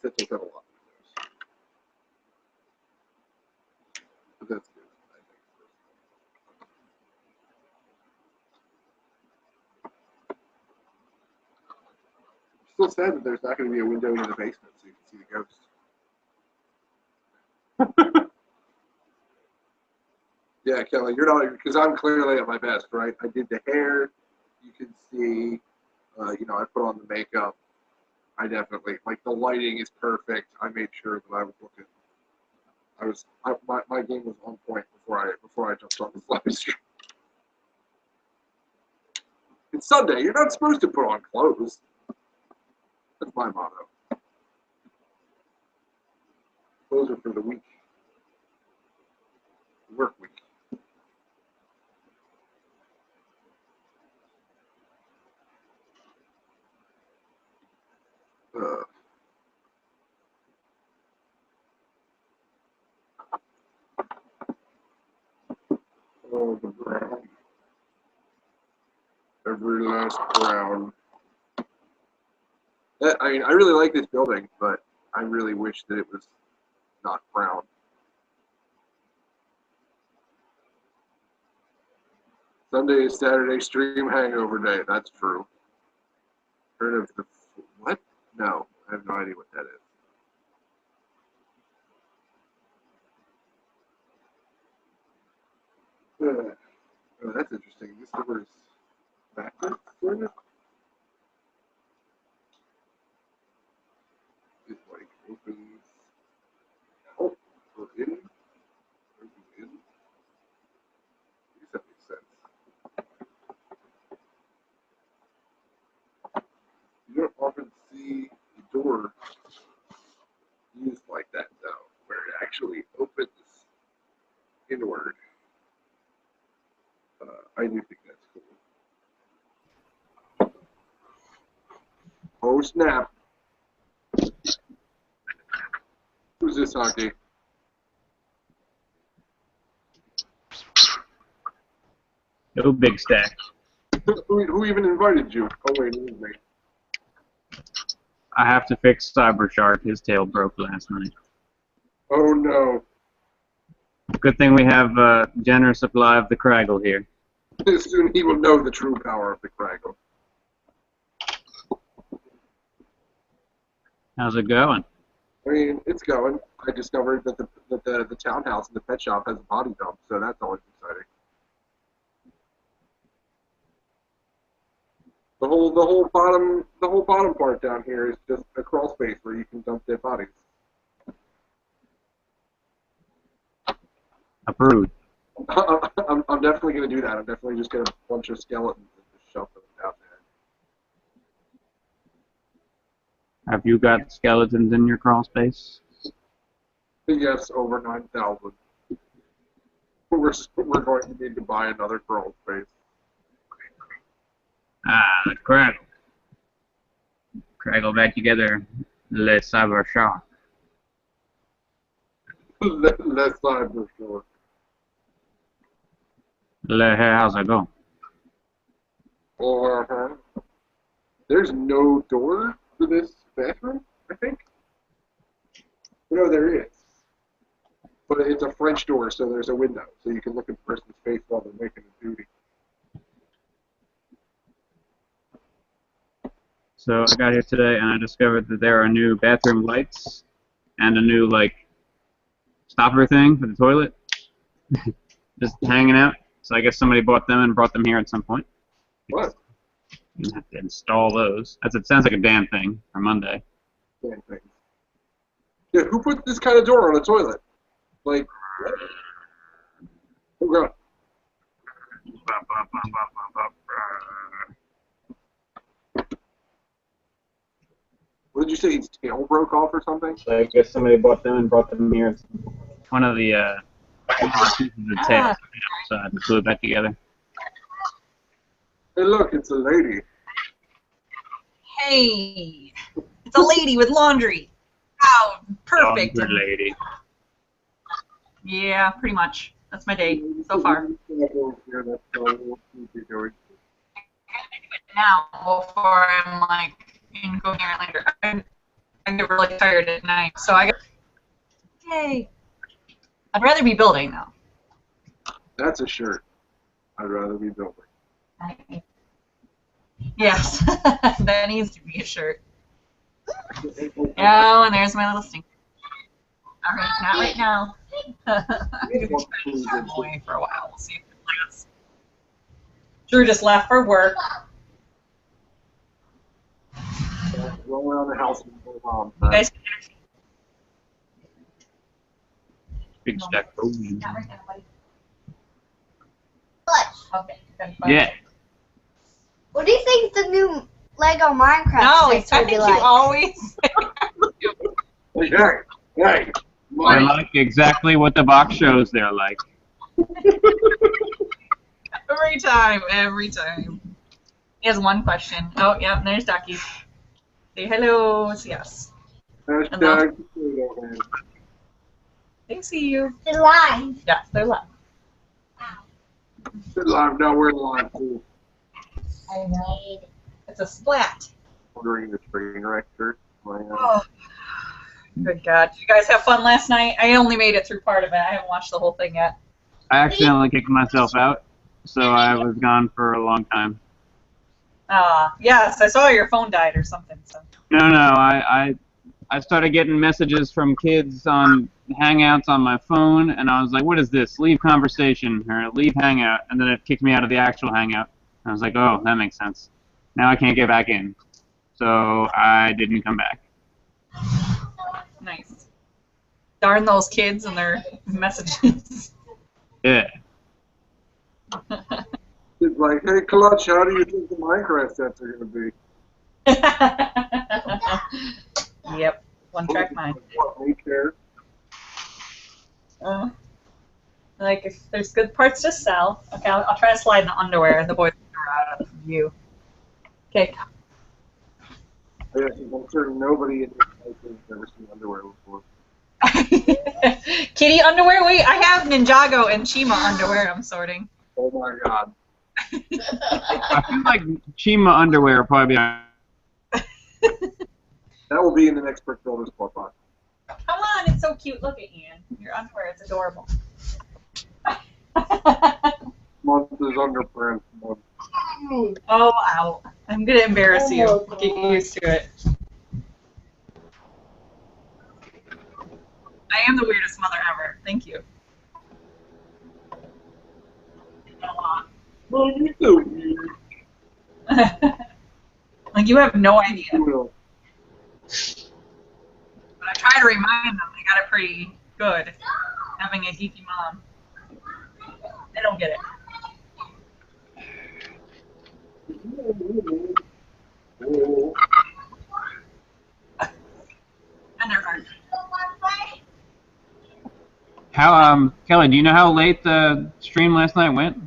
this takes up a lot. But that's good, I think. I'm still sad that there's not going to be a window into the basement so you can see the ghost. Yeah, Kelly, you're not, because I'm clearly at my best, right? I did the hair. You can see, you know, I put on the makeup. I definitely, like, the lighting is perfect. I made sure that I was looking. My game was on point before I jumped on the live stream. It's Sunday. You're not supposed to put on clothes. That's my motto. Clothes are for the week. Work week. Oh, the brown. Every last brown. I mean, I really like this building, but I really wish that it was not brown. Sunday is Saturday stream hangover day. That's true. Heard of the what? No, I have no idea what that is. Oh, that's interesting. This door is backwards, sort of. It like opens out or in. Opens in. I guess that makes sense. You don't often see the door used like that, though, where it actually opens inward. I do think that's cool. Oh, snap. Who's this, Hockey? No big stack. Who even invited you? Oh, wait, it was me. I have to fix Cybershark. His tail broke last night. Oh, no. Good thing we have a generous supply of the Craggle here. Soon he will know the true power of the Craggle. How's it going? I mean, it's going. I discovered that the townhouse and the pet shop has a body dump, so that's always exciting. The whole bottom part down here is just a crawl space where you can dump dead bodies. Approved. I'm definitely gonna do that. I'm definitely just gonna bunch of skeletons and just shove them down there. Have you got skeletons in your crawl space? Yes, over 9,000. We're going to need to buy another crawl space. Ah, the Craggle. Craggle back together. Le Cybershark. Less time for sure. How's it going? There's no door for this bathroom, I think. No, there is. But it's a French door, so there's a window, so you can look at the person's face while they're making a duty. So I got here today and I discovered that there are new bathroom lights and a new, like, stopper thing for the toilet. Just hanging out. So I guess somebody bought them and brought them here at some point. What? You have to install those. It sounds like a damn thing for Monday. Damn thing. Yeah, who put this kind of door on a toilet? Like, what? Oh, God. What did you say? His tail broke off or something? So I guess somebody bought them and brought them here. One of the pieces of tail outside and glue it back together. Hey, look, it's a lady. Hey, it's a lady with laundry. Wow, perfect. Laundry lady. Yeah, pretty much. That's my day so far. Now before I'm like incoherent later. I get really tired at night, so I get. Yay! I'd rather be building though. That's a shirt. I'd rather be building. Yes, that needs to be a shirt. Oh, and there's my little stink. All right, not right now. I'm gonna try to keep him away for a while. We'll see if it lasts. Drew just left for work. Roll around the house and go home. You guys can Big stack. Oh, not right now, buddy. Okay. then fine. yeah. What do you think the new Lego Minecraft No, sets I will be think you like? always. Hey, They're like exactly what the box shows they're like. Every time, every time. He has one question. Oh, yeah, there's Ducky. Say hello. Yes. Hashtag. They see you. The line. Yes, they're live. Sit live. Now we're live too. I know. It's a splat. Ordering the train wreck shirt. Oh, good God. Did you guys have fun last night? I only made it through part of it. I haven't watched the whole thing yet. I accidentally kicked myself out, so I was gone for a long time. Yes, I saw your phone died or something. So. No, I started getting messages from kids on Hangouts on my phone, and I was like, what is this? Leave conversation, or leave Hangout, and then it kicked me out of the actual Hangout. I was like, oh, that makes sense. Now I can't get back in. So I didn't come back. Nice. Darn those kids and their messages. Yeah. It's like, hey, Clutch, how do you think the Minecraft sets are going to be? Yep. One track mind. What, care? Like, if there's good parts to sell. Okay, I'll try to slide in the underwear. The boys are out of view. Okay. I'm sure nobody in this place has ever seen underwear before. Kitty underwear? Wait, I have Ninjago and Chima underwear I'm sorting. Oh my god. I feel like Chima underwear will probably be on. That will be in the next Brick Builders Club box. Come on, it's so cute. Look at Ian. Your underwear, it's adorable. Month is underprint month. Oh, ow. I'm going to embarrass you. Get used to it. I am the weirdest mother ever. Thank you. Well, you do. Like, you have no idea. You will. But I try to remind them they got it pretty good, having a geeky mom. They don't get it. And they're hard. How, Kelly, do you know how late the stream last night went?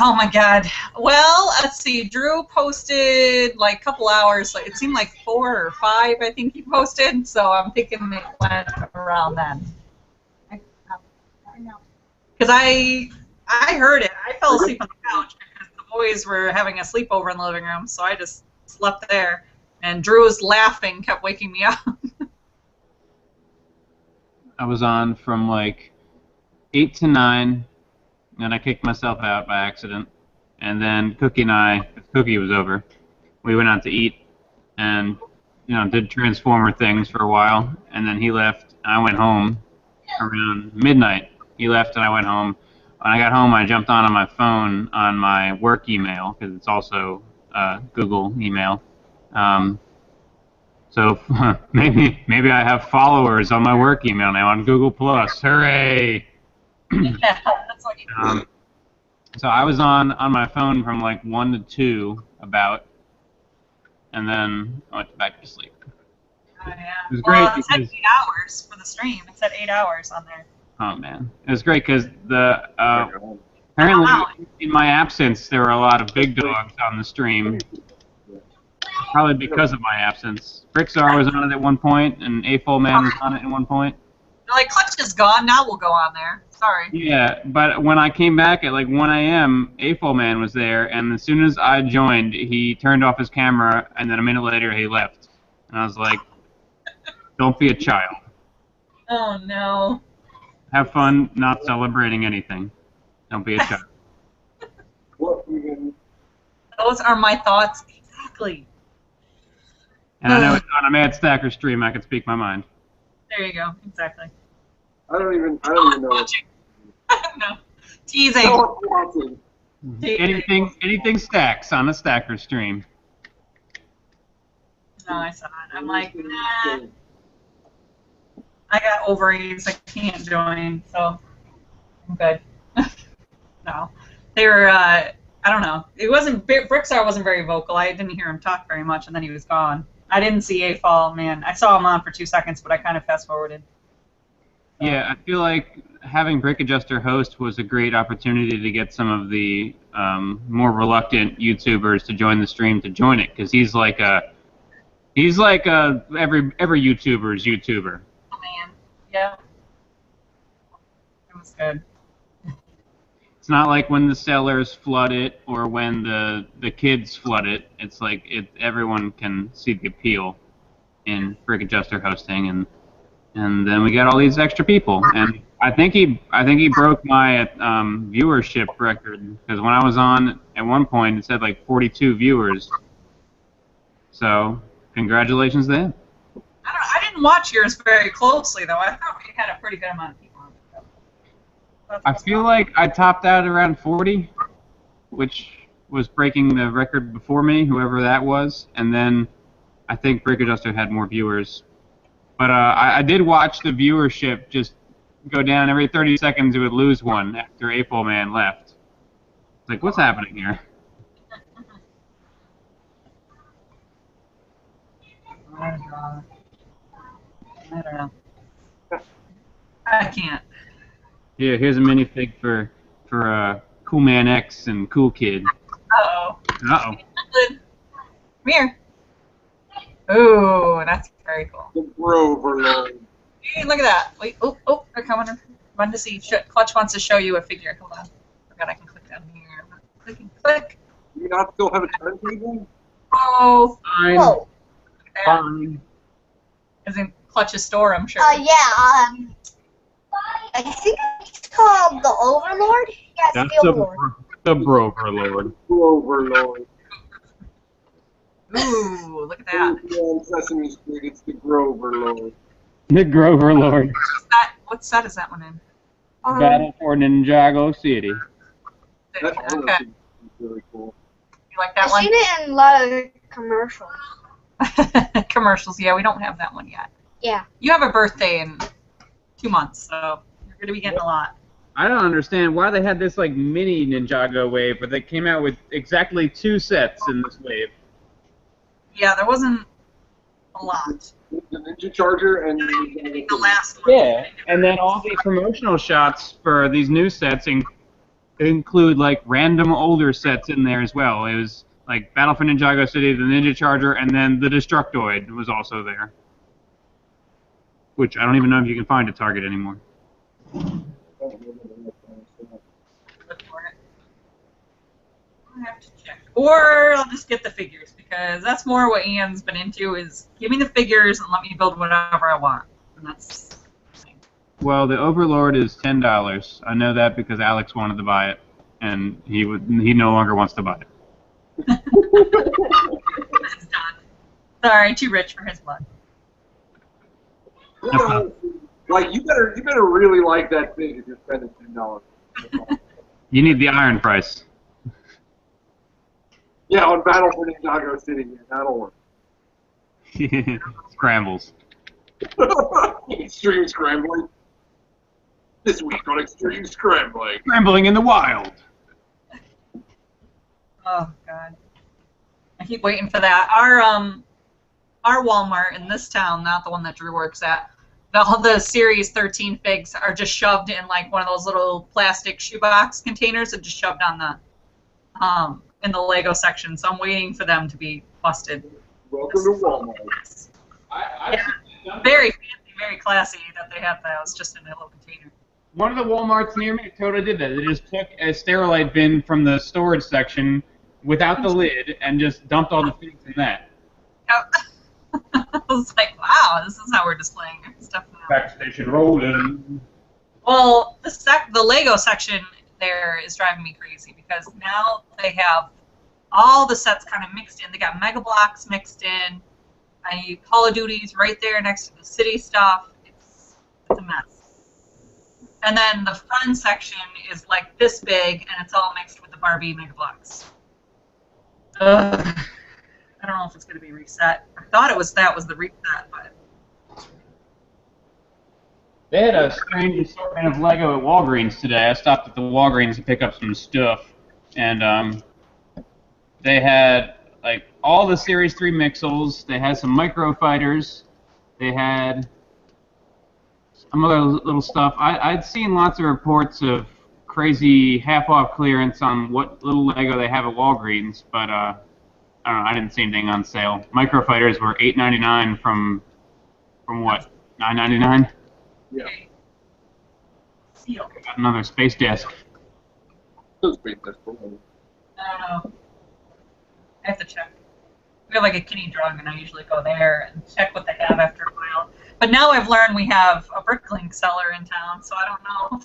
Oh my God. Well, let's see. Drew posted like a couple hours. Like, it seemed like 4 or 5, I think he posted. So I'm thinking it went around then. Because I heard it. I fell asleep on the couch because the boys were having a sleepover in the living room. So I just slept there. And Drew's laughing kept waking me up. I was on from like 8 to 9, and I kicked myself out by accident. And then Cookie and I, if Cookie was over, we went out to eat and, you know, did Transformer things for a while. And then he left, and I went home around midnight. He left, and I went home. When I got home, I jumped on my phone on my work email, because it's also Google email. So maybe I have followers on my work email now on Google+. Hooray! Yeah, that's what you So I was on my phone from like 1 to 2 about, and then I went back to sleep. Oh, yeah. It was great Well, it said because 8 hours for the stream. It said 8 hours on there. oh man, it was great because the apparently in my absence there were a lot of big dogs on the stream. Probably because of my absence. Brickstar was on it at one point, and A-Full Man was on it at one point. They're like, Clutch is gone. Now we'll go on there. Sorry. Yeah, but when I came back at like 1 a.m., AFOL Man was there, and as soon as I joined, he turned off his camera, and then a minute later he left. And I was like, don't be a child. Oh, no. Have fun not celebrating anything. Don't be a child. What even? Those are my thoughts. Exactly. And I know it's on a Mad Stacker stream, I can speak my mind. There you go. Exactly. I don't even know. Watching. No. Teasing. No one's watching. Anything stacks on a Stacker stream. No, I saw it. I'm like, nah. I got ovaries. I can't join, so I'm good. No. They were, I don't know. It wasn't, Brickstar wasn't very vocal. I didn't hear him talk very much, and then he was gone. I didn't see AFOL, man. I saw him on for 2 seconds, but I kind of fast-forwarded. Yeah, I feel like having Brick Adjuster host was a great opportunity to get some of the more reluctant YouTubers to join the stream to join it, because he's like every YouTuber's YouTuber. Oh, man. Yeah. It was good. It's not like when the sellers flood it or when the kids flood it. It's like everyone can see the appeal in Brick Adjuster hosting, and then we got all these extra people. And I think he broke my viewership record, because when I was on at one point it said like 42 viewers. So congratulations to him. I didn't watch yours very closely, though. I thought we had a pretty good amount of people on it. I feel like I topped out around 40, which was breaking the record before me, whoever that was. And then I think Brick Adjuster had more viewers. But I did watch the viewership just go down every 30 seconds. It would lose one after AFOL Man left. It's like, what's happening here? I don't know. I can't. Yeah, here's a minifig for Cool Man X and Cool Kid. Uh-oh. Uh-oh. Come here. Ooh, that's very cool. The Grover Lord. Hey, look at that. Wait, oh, they're coming. Run to see. Clutch wants to show you a figure. Hold on. Forgot I can click down here. Click. Do you not still have a turntable? Oh. Fine. Whoa. Fine. Is in Clutch's store, I'm sure. Yeah, I think it's called the Overlord. Yes, That's the Overlord. the Brover Lord. Grover Lord. Ooh, look at that. Yeah, on Sesame Street, it's the Grover Lord. The Grover Lord. What set is that one in? Battle for Ninjago City. That Okay. is really cool. You like that I've one? seen it in a lot of commercials. Commercials, yeah, we don't have that one yet. Yeah. You have a birthday in 2 months, so you're going to be getting a lot. I don't understand why they had this like mini Ninjago wave, but they came out with exactly 2 sets in this wave. Yeah, there wasn't a lot. The Ninja Charger and The last one. Yeah, and then all the promotional shots for these new sets include like random older sets in there as well. It was like Battle for Ninjago City, the Ninja Charger, and then the Destructoid was also there. Which I don't even know if you can find at Target anymore. Look for it. I have to check. Or I'll just get the figures, because that's more what Ian's been into, is give me the figures and let me build whatever I want. And that's... Well, the Overlord is $10. I know that because Alex wanted to buy it, and he no longer wants to buy it. It's done. Sorry, too rich for his blood. Like you better really like that thing if you're spending $10. You need the iron price. Yeah, on Battle for Ninjago City, yeah, that'll work. Scrambles. Extreme scrambling. This week on Extreme Scrambling. Scrambling in the wild. Oh God, I keep waiting for that. Our Walmart in this town, not the one that Drew works at, all the Series 13 figs are just shoved in like one of those little plastic shoebox containers and just shoved on the in the Lego section. So I'm waiting for them to be busted. Welcome to Walmart. Yeah. Very fancy very classy that they had those just in a little container. One of the Walmarts near me totally did that. They just took a Sterilite bin from the storage section without the lid and just dumped all the things in that. Yep. I was like, wow, this is how we're displaying our stuff now. Backstation rolling. Well, the Lego section there is driving me crazy because now they have all the sets kind of mixed in. They got Mega Bloks mixed in. Call of Duty's right there next to the city stuff. It's a mess. And then the fun section is like this big, and it's all mixed with the Barbie Mega Bloks. Ugh. I don't know if it's going to be reset. I thought that was the reset, but They had a strange assortment of Lego at Walgreens today. I stopped at the Walgreens to pick up some stuff, and they had like all the Series 3 Mixels. They had some Micro Fighters. They had some other little stuff. I'd seen lots of reports of crazy half-off clearance on what little Lego they have at Walgreens, but I don't know. I didn't see anything on sale. Micro Fighters were $8.99 from what? $9.99. Yeah. Got another space desk. Those big discs. I don't know. I have to check. We have like a kitty drug, and I usually go there and check what they have after a while. But now I've learned we have a Bricklink seller in town, so I don't know.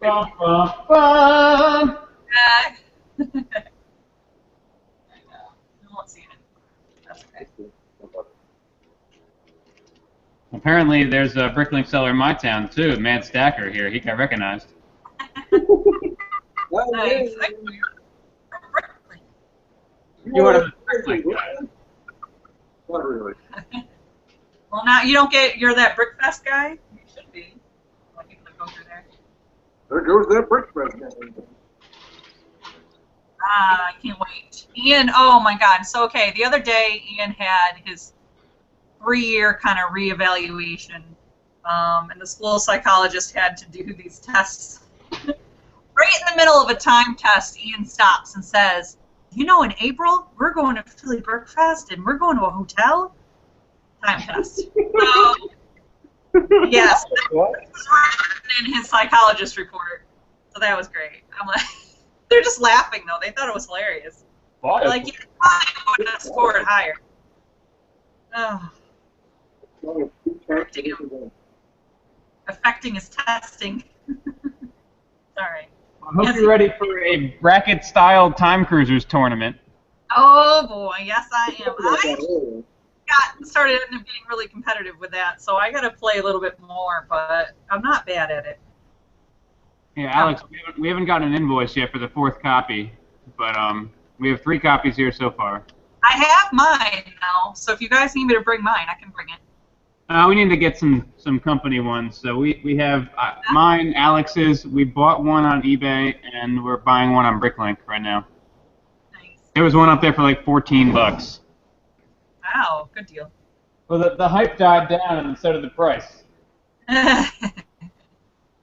Bum, bum, bum. I won't see it. That's okay. Apparently, there's a Bricklink seller in my town too. Mad Stacker here. He got recognized. Nice. You want a Bricklink guy? Not really. Well, now you're that Brickfest guy? You should be. Like people that go through there. There goes that brick press guy. I can't wait. Ian, oh my God. So, okay, the other day Ian had his 3-year kind of reevaluation, and the school psychologist had to do these tests. Right in the middle of a time test, Ian stops and says, you know, in April, we're going to Philly Brickfest, and we're going to a hotel? Time test. So, yes, that was written in his psychologist report. So that was great. I'm like, they're just laughing, though. They thought it was hilarious. They're like, yeah, I would have scored higher. Oh. Affecting his testing. Sorry. I hope you're ready for a bracket-style Time Cruisers tournament. Oh boy, yes I am. I started getting really competitive with that, so I got to play a little bit more, but I'm not bad at it. Yeah, Alex, we haven't gotten an invoice yet for the 4th copy, but we have 3 copies here so far. I have mine now, so if you guys need me to bring mine, I can bring it. We need to get some company ones. So we have mine, Alex's. We bought one on eBay, and we're buying one on Bricklink right now. Nice. There was one up there for like $14. Wow, good deal. Well, the hype died down, and so did the price. I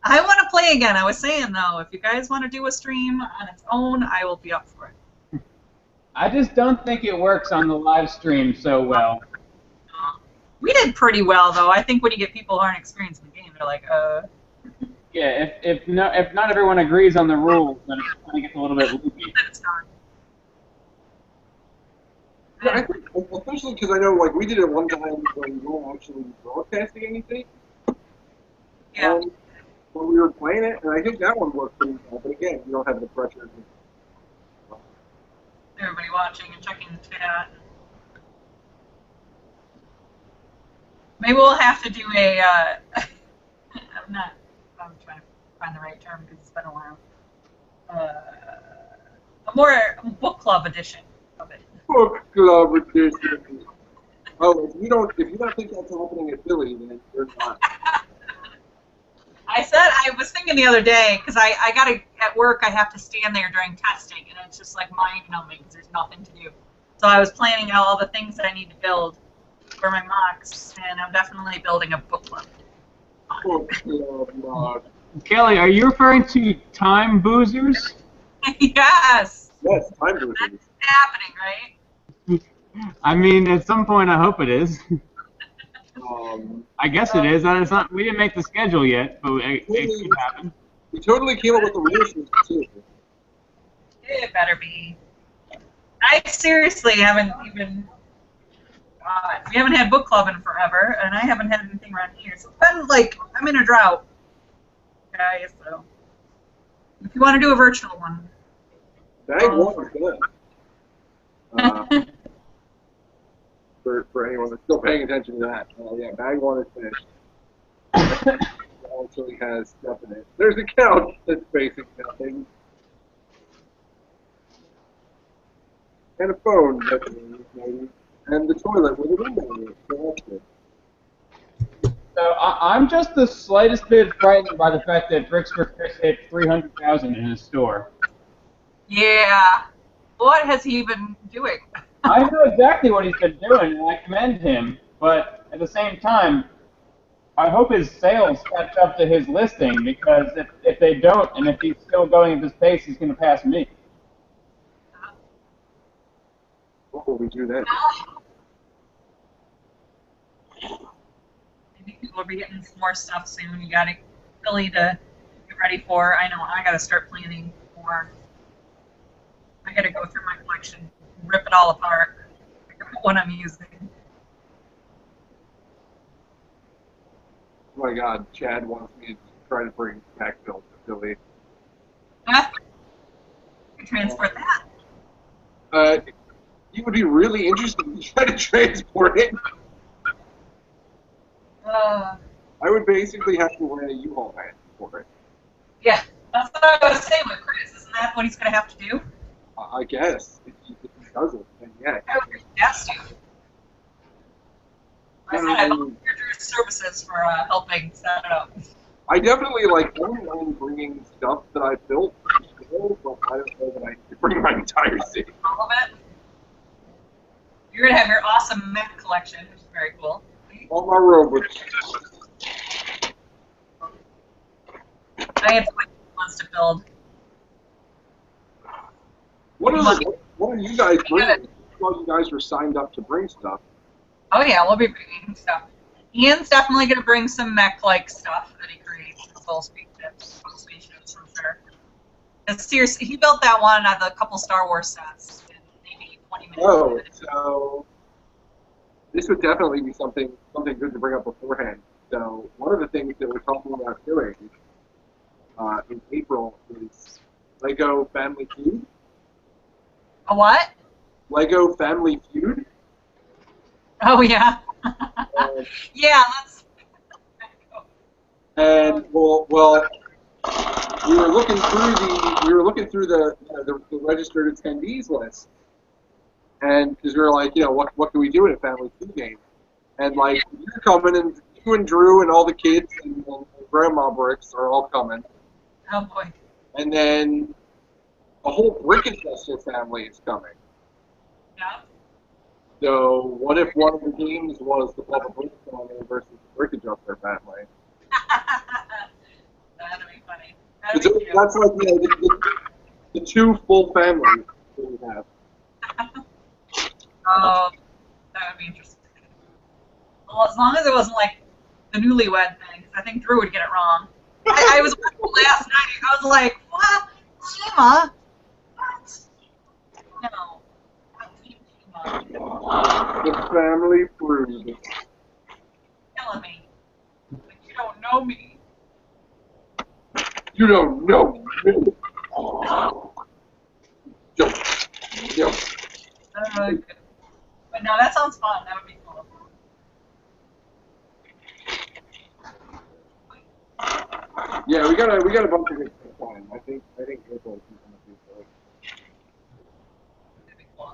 want to play again. I was saying, though, if you guys want to do a stream on its own, I will be up for it. I just don't think it works on the live stream so well. We did pretty well, though. I think when you get people who aren't experienced in the game, they're like, Yeah, if not everyone agrees on the rules, then it kind of gets a little bit loopy. then it's gone. Yeah, I think, especially because I know, like, we did it one time when we weren't actually broadcasting anything. Yeah. When we were playing it, and I think that one worked pretty well. But again, you don't have the pressure. Everybody watching and checking the chat. Maybe we'll have to do a, I'm trying to find the right term because it's been a while. A more book club edition of it. Book club edition. Oh, if you don't think that's happening at Philly, then you're not. I was thinking the other day, because I got to, at work, I have to stand there during testing, and it's just like mind-numbing because there's nothing to do. So I was planning out all the things that I need to build for my mocks, and I'm definitely building a book club. Book club mod. Kelly, are you referring to Time Boozers? Yes! Yes, time boosters. That's happening, right? I mean, at some point, I hope it is. I guess it is. It's not. We didn't make the schedule yet, but it could happen. We totally came up with the rules for this too. It better be. I seriously haven't even. We haven't had book club in forever, and I haven't had anything around here. So it's been like I'm in a drought, guys. So if you want to do a virtual one, Bag one is good. For anyone that's still paying attention to that, yeah, bag one is finished. It actually has stuff in it. There's a couch that's facing nothing, and a phone that's maybe, and the toilet with a window in it. So that's good. So I'm just the slightest bit frightened by the fact that Bricksburg Chris hit 300,000 in his store. yeah. What has he been doing? I know exactly what he's been doing, and I commend him. But at the same time, I hope his sales catch up to his listing, because if they don't, and if he's still going at this pace, he's going to pass me. What will we do then? Maybe people will be getting some more stuff soon. You got to really to get ready for. I know I got to start planning more. I got to go through my collection, rip it all apart, figure out what I'm using. Oh my God, Chad wants me to try to bring backfill to Philly. Huh? You transport that. You would be really interested in trying to transport it. I would basically have to rent a U-Haul van for it. Yeah, that's what I was saying with Chris. Isn't that what he's going to have to do? I guess. If he doesn't, then yeah. I would guess to. I said I volunteered your services for helping set it up. I definitely don't mind bringing stuff that I built to the show, but I don't know that I can bring my entire city. All of it. You're going to have your awesome mech collection, which is very cool. All my robots. I have some ones to build. What are you guys bringing? I thought you guys were signed up to bring stuff. Oh yeah, we'll be bringing stuff. Ian's definitely going to bring some mech-like stuff that he creates. Full spaceships, I'm sure. And seriously, he built that one out of a couple Star Wars sets in maybe 20 minutes. Oh, so this would definitely be something good to bring up beforehand. So one of the things that we're talking about doing in April is Lego Family Feud. A what? Lego Family Feud. Oh yeah. Yeah, that's. And well, we were looking through the registered attendees list, and because we were like, what can we do in a Family Feud game? And you're coming, and you and Drew and all the kids and Grandma Bricks are all coming. Oh boy. And then a whole Brick Adjuster family is coming. Yeah. So what if one of the games was the Bubba Brick family versus the Brick Adjuster family? That'd be funny. That's the two full families that we have. Oh, that would be interesting. Well, as long as it wasn't like the newlywed thing, 'cause I think Drew would get it wrong. I was last night. I was like, what? Shima? What? No. Not Shima. The family fruit. Killing me. Like, you don't know me. You don't know me. But no, that sounds fun. That would be cool. Yeah, we got a bunch of good time. I think April is going to be good. That'd be cool.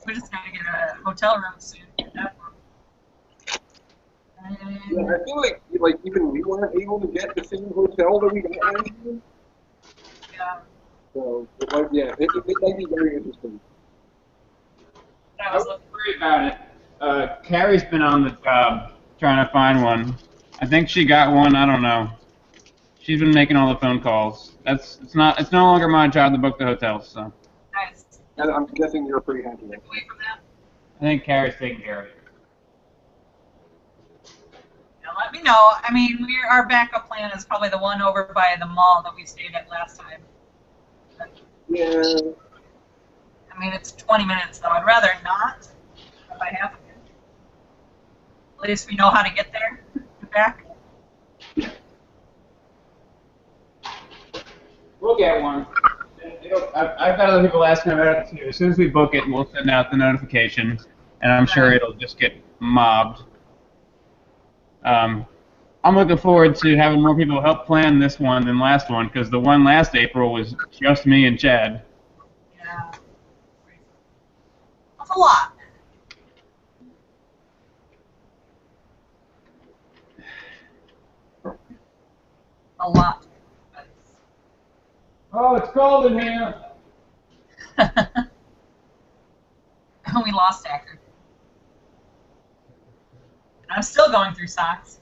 We just gotta get a hotel room soon. Yeah, I feel like even we weren't able to get the same hotel that we got last year. Yeah. So it might be very interesting. I I was was worried about it. Carrie's been on the job trying to find one. I think she got one. I don't know. She's been making all the phone calls. It's no longer my job to book the hotels. So. nice. And I'm guessing you're pretty happy with it. Away from that. I think Carrie's taking care of it. Yeah, let me know. I mean, our backup plan is probably the one over by the mall that we stayed at last time. Yeah. I mean, it's 20 minutes though. I'd rather not if I have to. At least we know how to get there and back. We'll get one. I've got other people asking about it too. As soon as we book it, we'll send out the notification, and I'm sure it'll just get mobbed. I'm looking forward to having more people help plan this one than last one, because the one last April was just me and Chad. Yeah. That's a lot. A lot. Oh, it's cold in here. We lost Hacker. And I'm still going through socks.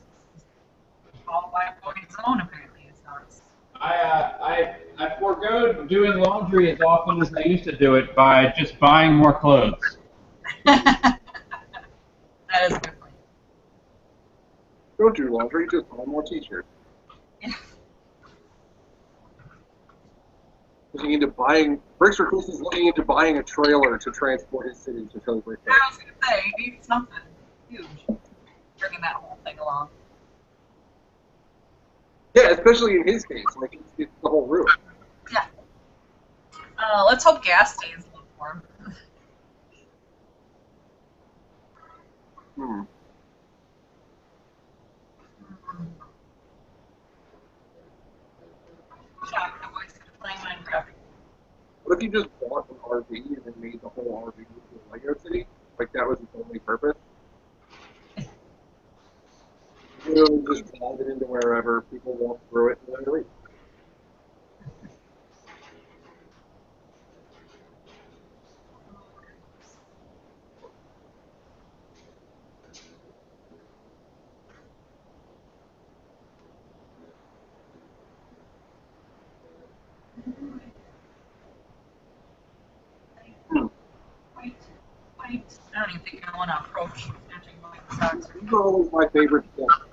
All my boys own apparently is socks. I forego doing laundry as often as I used to do it by just buying more clothes. That is a good point. Don't do laundry, just buy more t-shirts. Looking into buying, Bricks for Chris is looking into buying a trailer to transport his city to celebrate that. I was going to say, he needs something huge. Bringing that whole thing along. Yeah, especially in his case, like it's the whole room. Yeah. Let's hope gas stays a little warm. Hmm. Shocked the boys are playing Minecraft. What if you just bought an RV and then made the whole RV into a Lego city? Like that was its only purpose? You know, just drive it into wherever people walk through it and then leave. Wait. I don't even think I want to approach snatching my socks. These are always my favorite steps.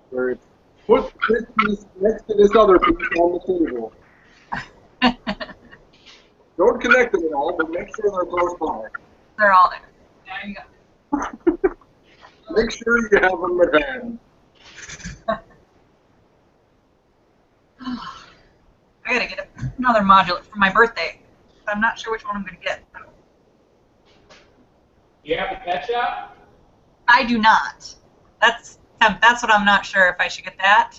Where it's put this piece next to this other piece on the table. Don't connect them at all, but make sure they're close by. They're all there. There you go. Make sure you have them at hand. I gotta get another modular for my birthday. I'm not sure which one I'm gonna get. You have a pet shop? I do not. That's what I'm not sure if I should get that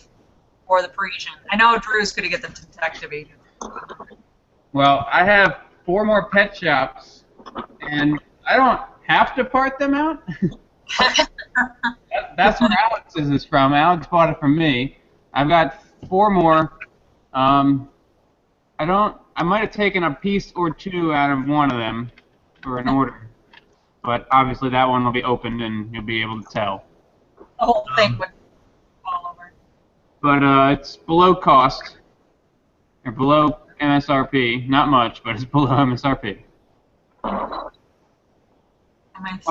or the Parisian. I know Drew's gonna get the detective agent. Well, I have 4 more pet shops, and I don't have to part them out. That's where Alex's is from. Alex bought it from me. I've got 4 more. I might have taken a piece or 2 out of one of them for an order, but obviously that one will be opened and you'll be able to tell. The whole thing would fall over. But it's below cost, or below MSRP. Not much, but it's below MSRP. I'll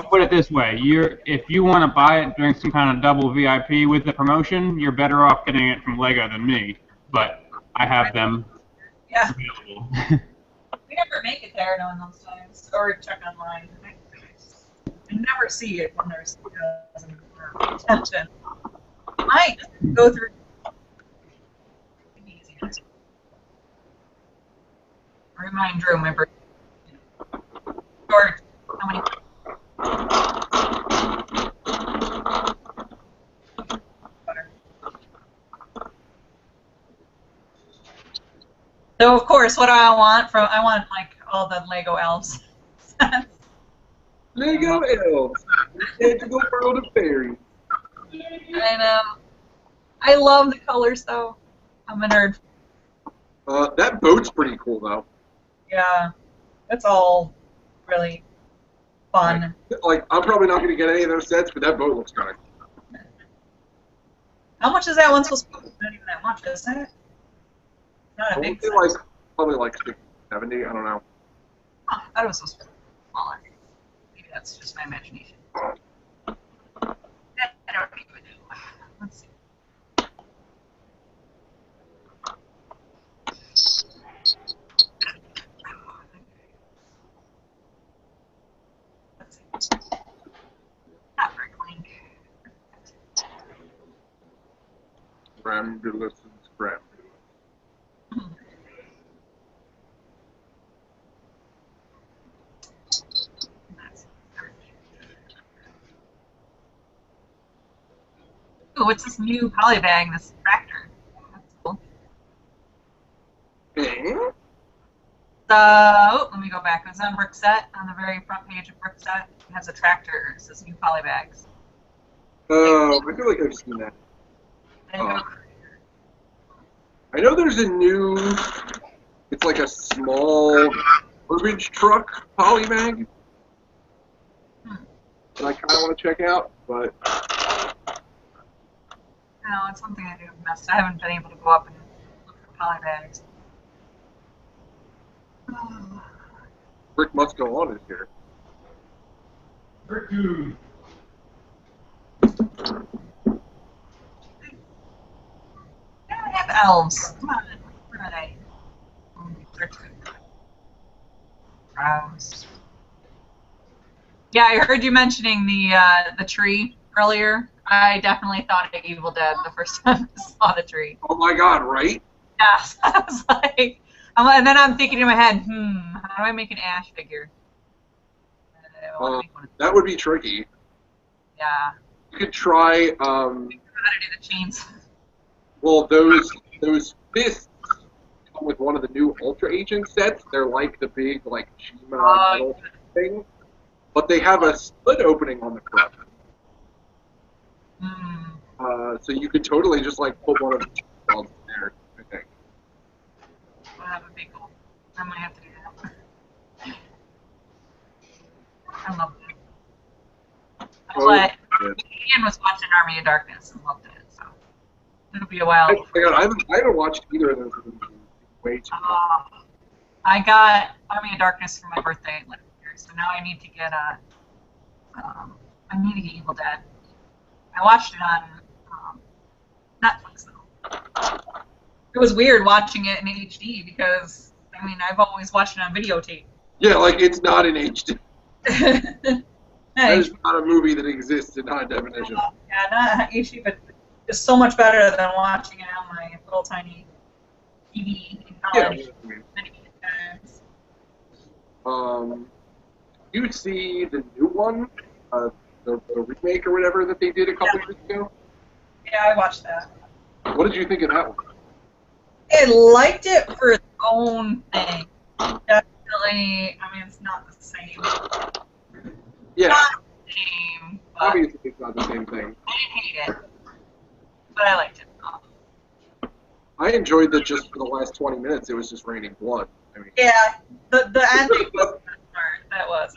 put it this way: if you want to buy it during some kind of double VIP with the promotion, you're better off getting it from Lego than me. But I have them available. We never make it there during those times, or check online. I never see it when there's attention. I might just go through. Remind Drew my birthday. Or how many? So of course, what do I want I want like all the Lego elves. Lego elves. We had to go for the fairies. I know. I love the colors though. I'm a nerd. That boat's pretty cool though. Yeah, it's all really fun. Like I'm probably not going to get any of those sets, but that boat looks kind of. How much is that one supposed to be? Not even that much, is it? Not a big set. Probably like 60, 70, I don't know. Oh, I thought it was supposed to be smaller. Maybe that's just my imagination. I don't even know. Let's see. Let's see. Not very clean. Scramulous and scramulous. Ooh, what's this new polybag, this tractor? That's cool. Eh? So, let me go back. It was on Brickset, on the very front page of Brickset. It has a tractor. It says new polybags. Oh, I feel like I've seen that. And I know there's a new, it's like a small garbage truck polybag that I kind of want to check out, but no, it's something I do have missed. I haven't been able to go up and look for polybags. Brick Must Go On is here. I have elves. Come on, where are they? Browse. Yeah, I heard you mentioning the tree earlier. I definitely thought of Evil Dead the first time I saw the tree. Oh my god, right? Yeah, I was like, and then I'm thinking in my head, how do I make an Ash figure? I wanna make one of That would be tricky. yeah. You could try, How to do the chains. well, those fists come with one of the new Ultra Agent sets. They're like the big, like, Shima metal thing, but they have a split opening on the front. So you could totally just, like, put one of the chainsaws in there, I think. Well, that would be cool. I might have to do that. I love it. Ian was watching Army of Darkness and loved it, so it'll be a while. I haven't watched either of those movies in way too long. I got Army of Darkness for my birthday last year, so now I need to get Evil Dead. I watched it on Netflix though. It was weird watching it in HD because I mean I've always watched it on videotape. Yeah, like it's not in HD. That Hey, is not a movie that exists in high definition. yeah, not HD, but it's so much better than watching it on my little tiny TV in college. Yeah. You see the new one, the remake or whatever that they did a couple years ago? Yeah, I watched that. What did you think of that one? I liked it for its own thing. Definitely, I mean, it's not the same. Yeah, Not the same, but obviously it's not the same thing. I didn't hate it. But I liked it. I enjoyed that just for the last 20 minutes it was just raining blood. I mean, Yeah, the ending was smart. That was.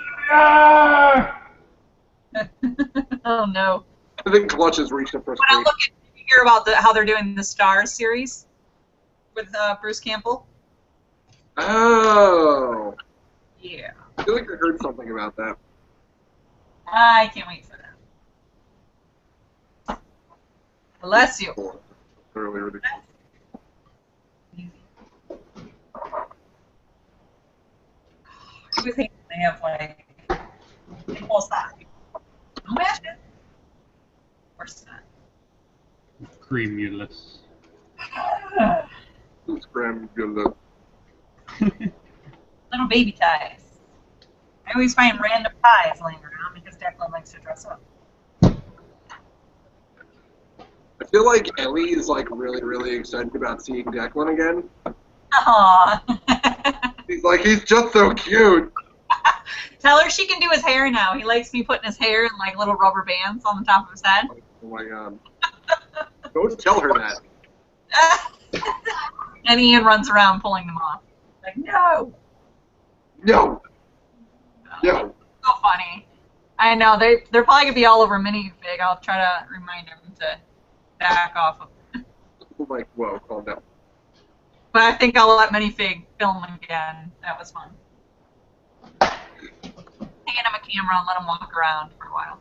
Oh no. I think Clutch has reached a But I'm frustration. looking to hear about how they're doing the Stars series with Bruce Campbell. Oh. Yeah. I feel like I heard something about that. I can't wait for that. Bless you. Earlier this I would think they have like almost that. Imagine. Of course not. Creamulous. Scramulous. Little baby ties. I always find random ties laying around because Declan likes to dress up. I feel like Ellie is like really, really excited about seeing Declan again. Aww. He's like, he's just so cute. Tell her she can do his hair now. He likes me putting his hair in like little rubber bands on the top of his head. Oh my god. Don't tell her that. And Ian runs around pulling them off. Like, no. No. No. So funny. I know. They're probably going to be all over minifig. I'll try to remind him to back off of it. I'm like, whoa, calm down. But I think I'll let minifig film again. That was fun. hand him a camera and let him walk around for a while.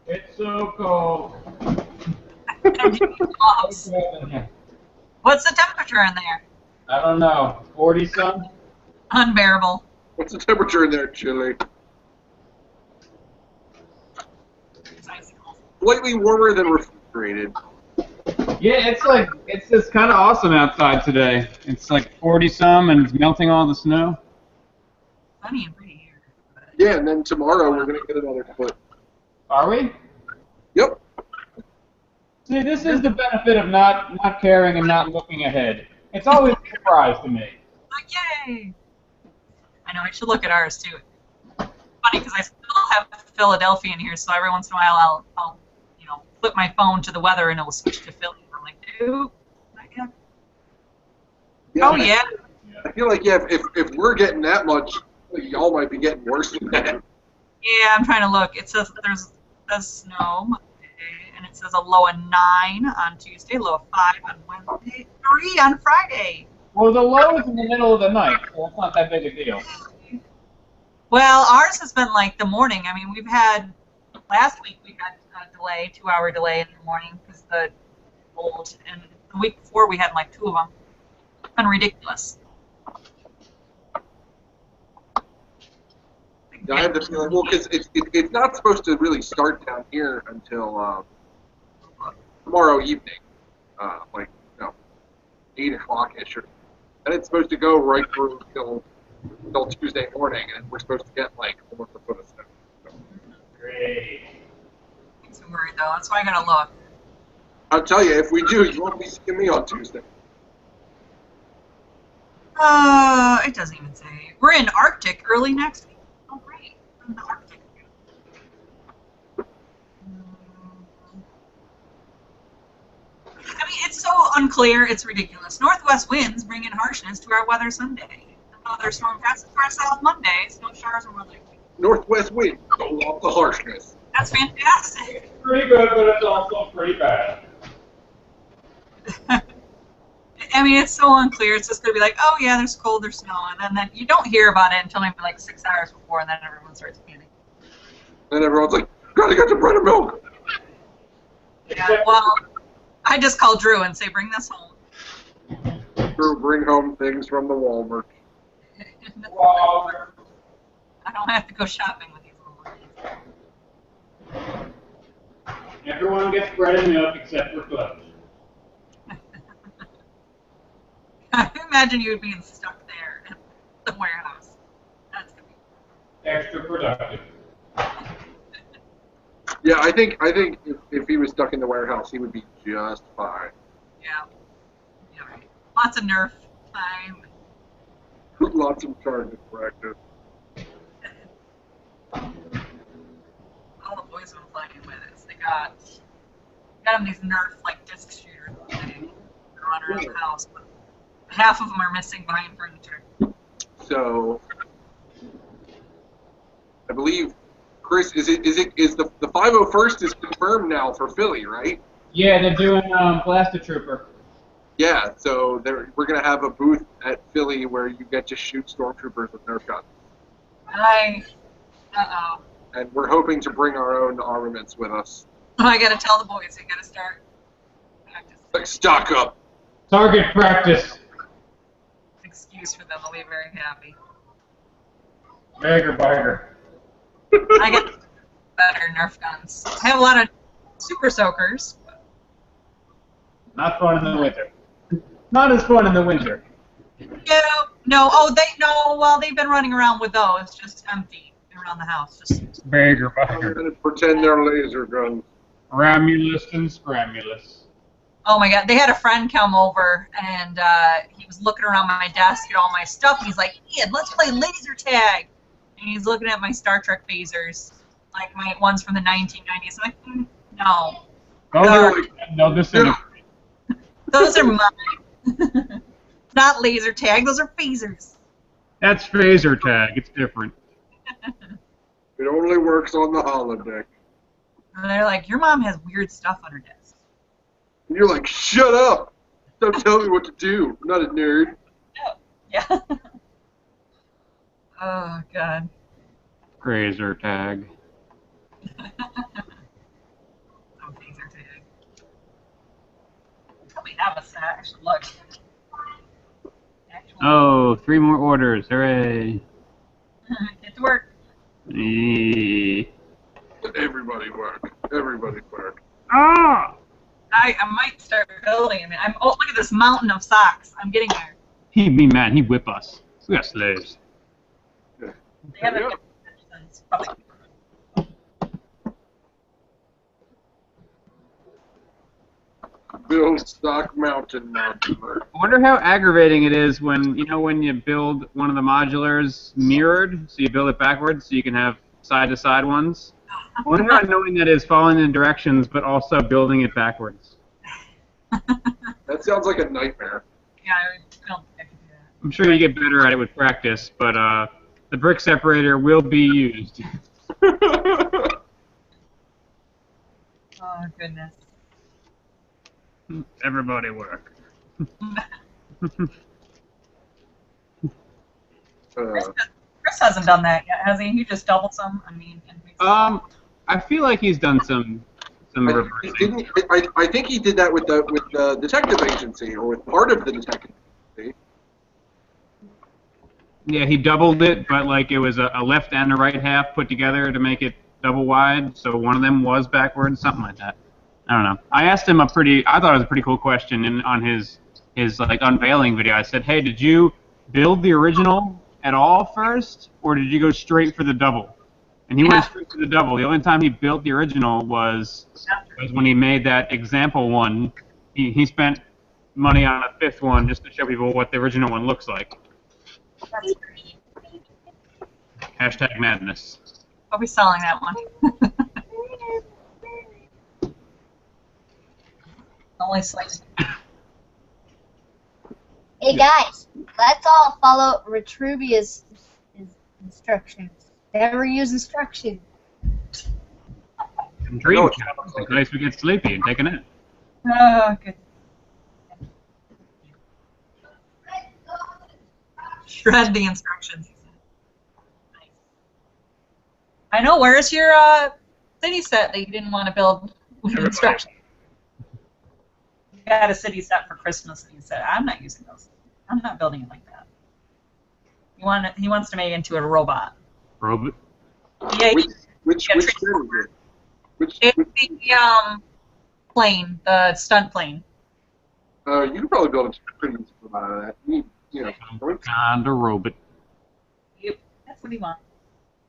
It's so cold. What's the temperature in there? I don't know. 40 some? Unbearable. What's the temperature in there, Chili? Slightly warmer than refrigerated. Yeah, it's just kind of awesome outside today. It's like 40 some and it's melting all the snow. Funny and pretty here. Yeah, and then tomorrow we're gonna get another foot. Are we? Yep. See, this is the benefit of not caring and not looking ahead. It's always a surprise to me. Like, yay! I know, I should look at ours too. Funny, because I still have Philadelphia in here, so every once in a while I'll flip my phone to the weather and it will switch to Philly. I'm like, ooh, not yet. Yeah, Oh, yeah. I feel like, yeah, if we're getting that much, y'all might be getting worse than that. Yeah, I'm trying to look. It says there's snow Monday, and it says a low of 9 on Tuesday, low of 5 on Wednesday, 3 on Friday. Well, the low is in the middle of the night, so it's not that big a deal. Well, ours has been like the morning. I mean, last week we had a delay, 2-hour delay in the morning because the cold, and the week before we had like 2 of them. It's been ridiculous. I have the feeling, well, because it's not supposed to really start down here until tomorrow evening, like 8 o'clock-ish, and it's supposed to go right through till Tuesday morning, and we're supposed to get like almost a foot of snow. So. Great. I'm so worried though. That's why I gotta look. I'll tell you, if we do, you won't be seeing me on Tuesday. It doesn't even say. We're in Arctic early next week. Oh, great. We're in the Arctic. I mean, it's so unclear, it's ridiculous. Northwest winds bring in harshness to our weather Sunday. Another storm passes to our south Monday. Snow showers are more likely. Northwest wind, go off the harshness. That's fantastic. It's pretty good, but it's also pretty bad. I mean, it's so unclear. It's just going to be like, oh, yeah, there's cold, there's snow. And then you don't hear about it until maybe like 6 hours before, and then everyone starts panicking. And everyone's like, gotta get some bread and milk. Yeah, well, I just call Drew and say, bring this home. Drew, bring home things from the Walmart. I don't have to go shopping with these little ones. Everyone gets bread and milk except for clothes. I imagine you being stuck there in the warehouse. That's gonna be Extra productive. Yeah, I think if he was stuck in the warehouse, he would be just fine. yeah, right. Lots of Nerf time. Lots of target practice. All the boys have been playing with it. So they got them these Nerf like disc shooters that they run around the house, but half of them are missing behind furniture. So, I believe, Chris, is the 501st is confirmed now for Philly, right? Yeah, they're doing Blaster Trooper. Yeah, so we're gonna have a booth at Philly where you get to shoot stormtroopers with Nerf guns. Uh-oh. And we're hoping to bring our own armaments with us. Oh, I gotta tell the boys, they gotta start practice. Like, stock up. Target practice. Excuse for them, they'll be very happy. Bagger bagger. I get better Nerf guns. I have a lot of super soakers. Not fun in the winter. Not as fun in the winter. Well, they've been running around with those, just empty around the house. Just Bagger I'm bagger. gonna pretend they're laser guns. Ramulus and Scramulus. Oh my God, they had a friend come over and he was looking around my desk at all my stuff. And he's like, Ian, let's play laser tag. And he's looking at my Star Trek phasers, like my ones from the 1990s. I'm like, no. No, this isn't. Those are mine. Not laser tag, those are phasers. That's phaser tag. It's different. It only works on the holodeck. And they're like, your mom has weird stuff on her desk. And you're like, shut up! Don't tell me what to do. I'm not a nerd. Yeah. Oh, God. Razor tag. Oh, taser tag. Probably have a set. I should look. Actually, Oh, 3 more orders. Hooray. get to work. Eh. Everybody work. Everybody work. Ah! I might start building. I mean, oh, look at this mountain of socks. I'm getting there. He'd be mad. He'd whip us. We got slaves. Yeah. They haven't Yep. been since probably. Build stock mountain modular. I wonder how aggravating it is when, you know, when you build one of the modulars mirrored, so you build it backwards so you can have side-to-side ones. I wonder how annoying that is, following in directions, but also building it backwards. That sounds like a nightmare. Yeah, I don't think I can do that. I'm sure you get better at it with practice, but the brick separator will be used. Oh, goodness. Everybody work. Chris hasn't done that yet, has he? He just doubled some. I mean, and I feel like he's done some reversing. I think he did that with the detective agency, or with part of the detective agency. Yeah, he doubled it, but like it was a left and a right half put together to make it double wide, so one of them was backwards, something like that. I don't know. I asked him I thought it was a pretty cool question on his like unveiling video. I said, "Hey, did you build the original at all first, or did you go straight for the double?" And he went straight to the double. The only time he built the original was when he made that example one. He spent money on a 5th one just to show people what the original one looks like. that's great. Hashtag madness. I'll be selling that one. Only slightly. Hey guys, let's all follow Retruvia's instructions. Never use instructions. And dream couch in case we get sleepy and take a nap. Oh, good. Shred the instructions. Nice. I know. Where's your city set that you didn't want to build with instructions? You had a city set for Christmas, and you said, "I'm not using those. I'm not building it like that." He wants to make it into a robot. Robot? Yeah, Which Yeah, set is it? Which it's the plane, the stunt plane. you can probably build a pretty decent amount of that. You know, Kind of robot. Yep, that's what he wants.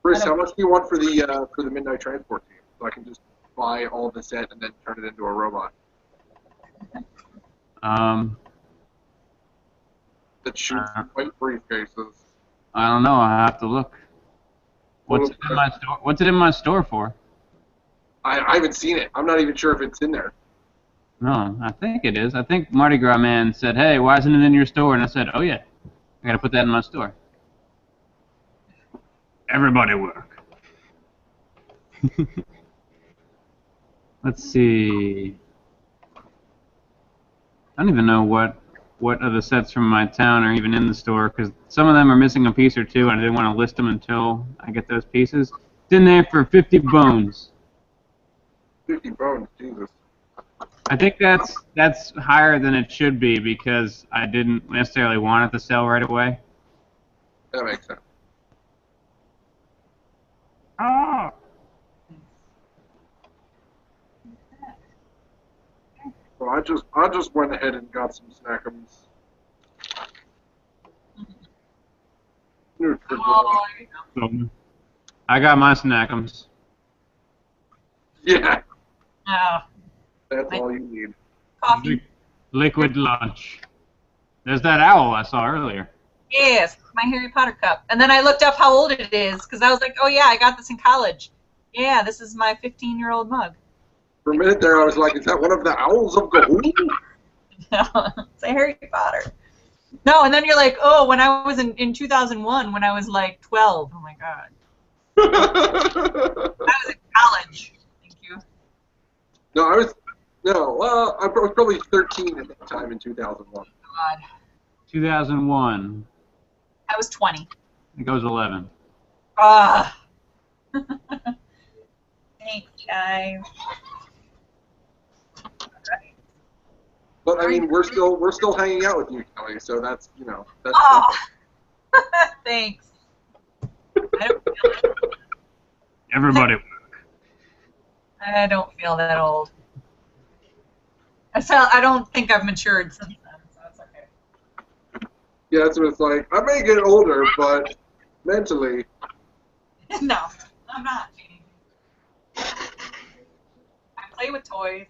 Chris, how much do you want for the midnight transport team? So I can just buy all the set and then turn it into a robot that shoots white briefcases. I don't know. I have to look. What's it in my store? What's it in my store for? I haven't seen it. I'm not even sure if it's in there. No, I think it is. I think Mardi Gras Man said, "Hey, why isn't it in your store?" And I said, "Oh yeah, I gotta put that in my store." Everybody work. Let's see. I don't even know what of the sets from my town are even in the store, because some of them are missing a piece or two, and I didn't want to list them until I get those pieces. It's in there for 50 bones. 50 bones, Jesus. I think that's higher than it should be, because I didn't necessarily want it to sell right away. That makes sense. Ah! Well, I just went ahead and got some snackums. Oh, there you go. So, I got my snackums. Yeah, Oh, that's all you need. coffee. Liquid lunch. There's that owl I saw earlier. Yes, my Harry Potter cup. And then I looked up how old it is, because I was like, oh yeah, I got this in college. Yeah, this is my 15-year-old mug. For a minute there, I was like, is that one of the owls of Gahul? No, it's a Harry Potter. No, and then you're like, oh, when I was in 2001, when I was like 12. Oh my God. I was in college. Thank you. I was probably 13 at that time in 2001. God. 2001. I was 20. It goes 11. Ah. Thanks, guys. But I mean, we're still hanging out with you, Kelly. So that's that's. Oh. Thanks. I don't feel Everybody. I don't feel that old. I don't think I've matured since then, so it's okay. Yeah, that's what it's like. I may get older, but mentally. No, I'm not cheating. I play with toys.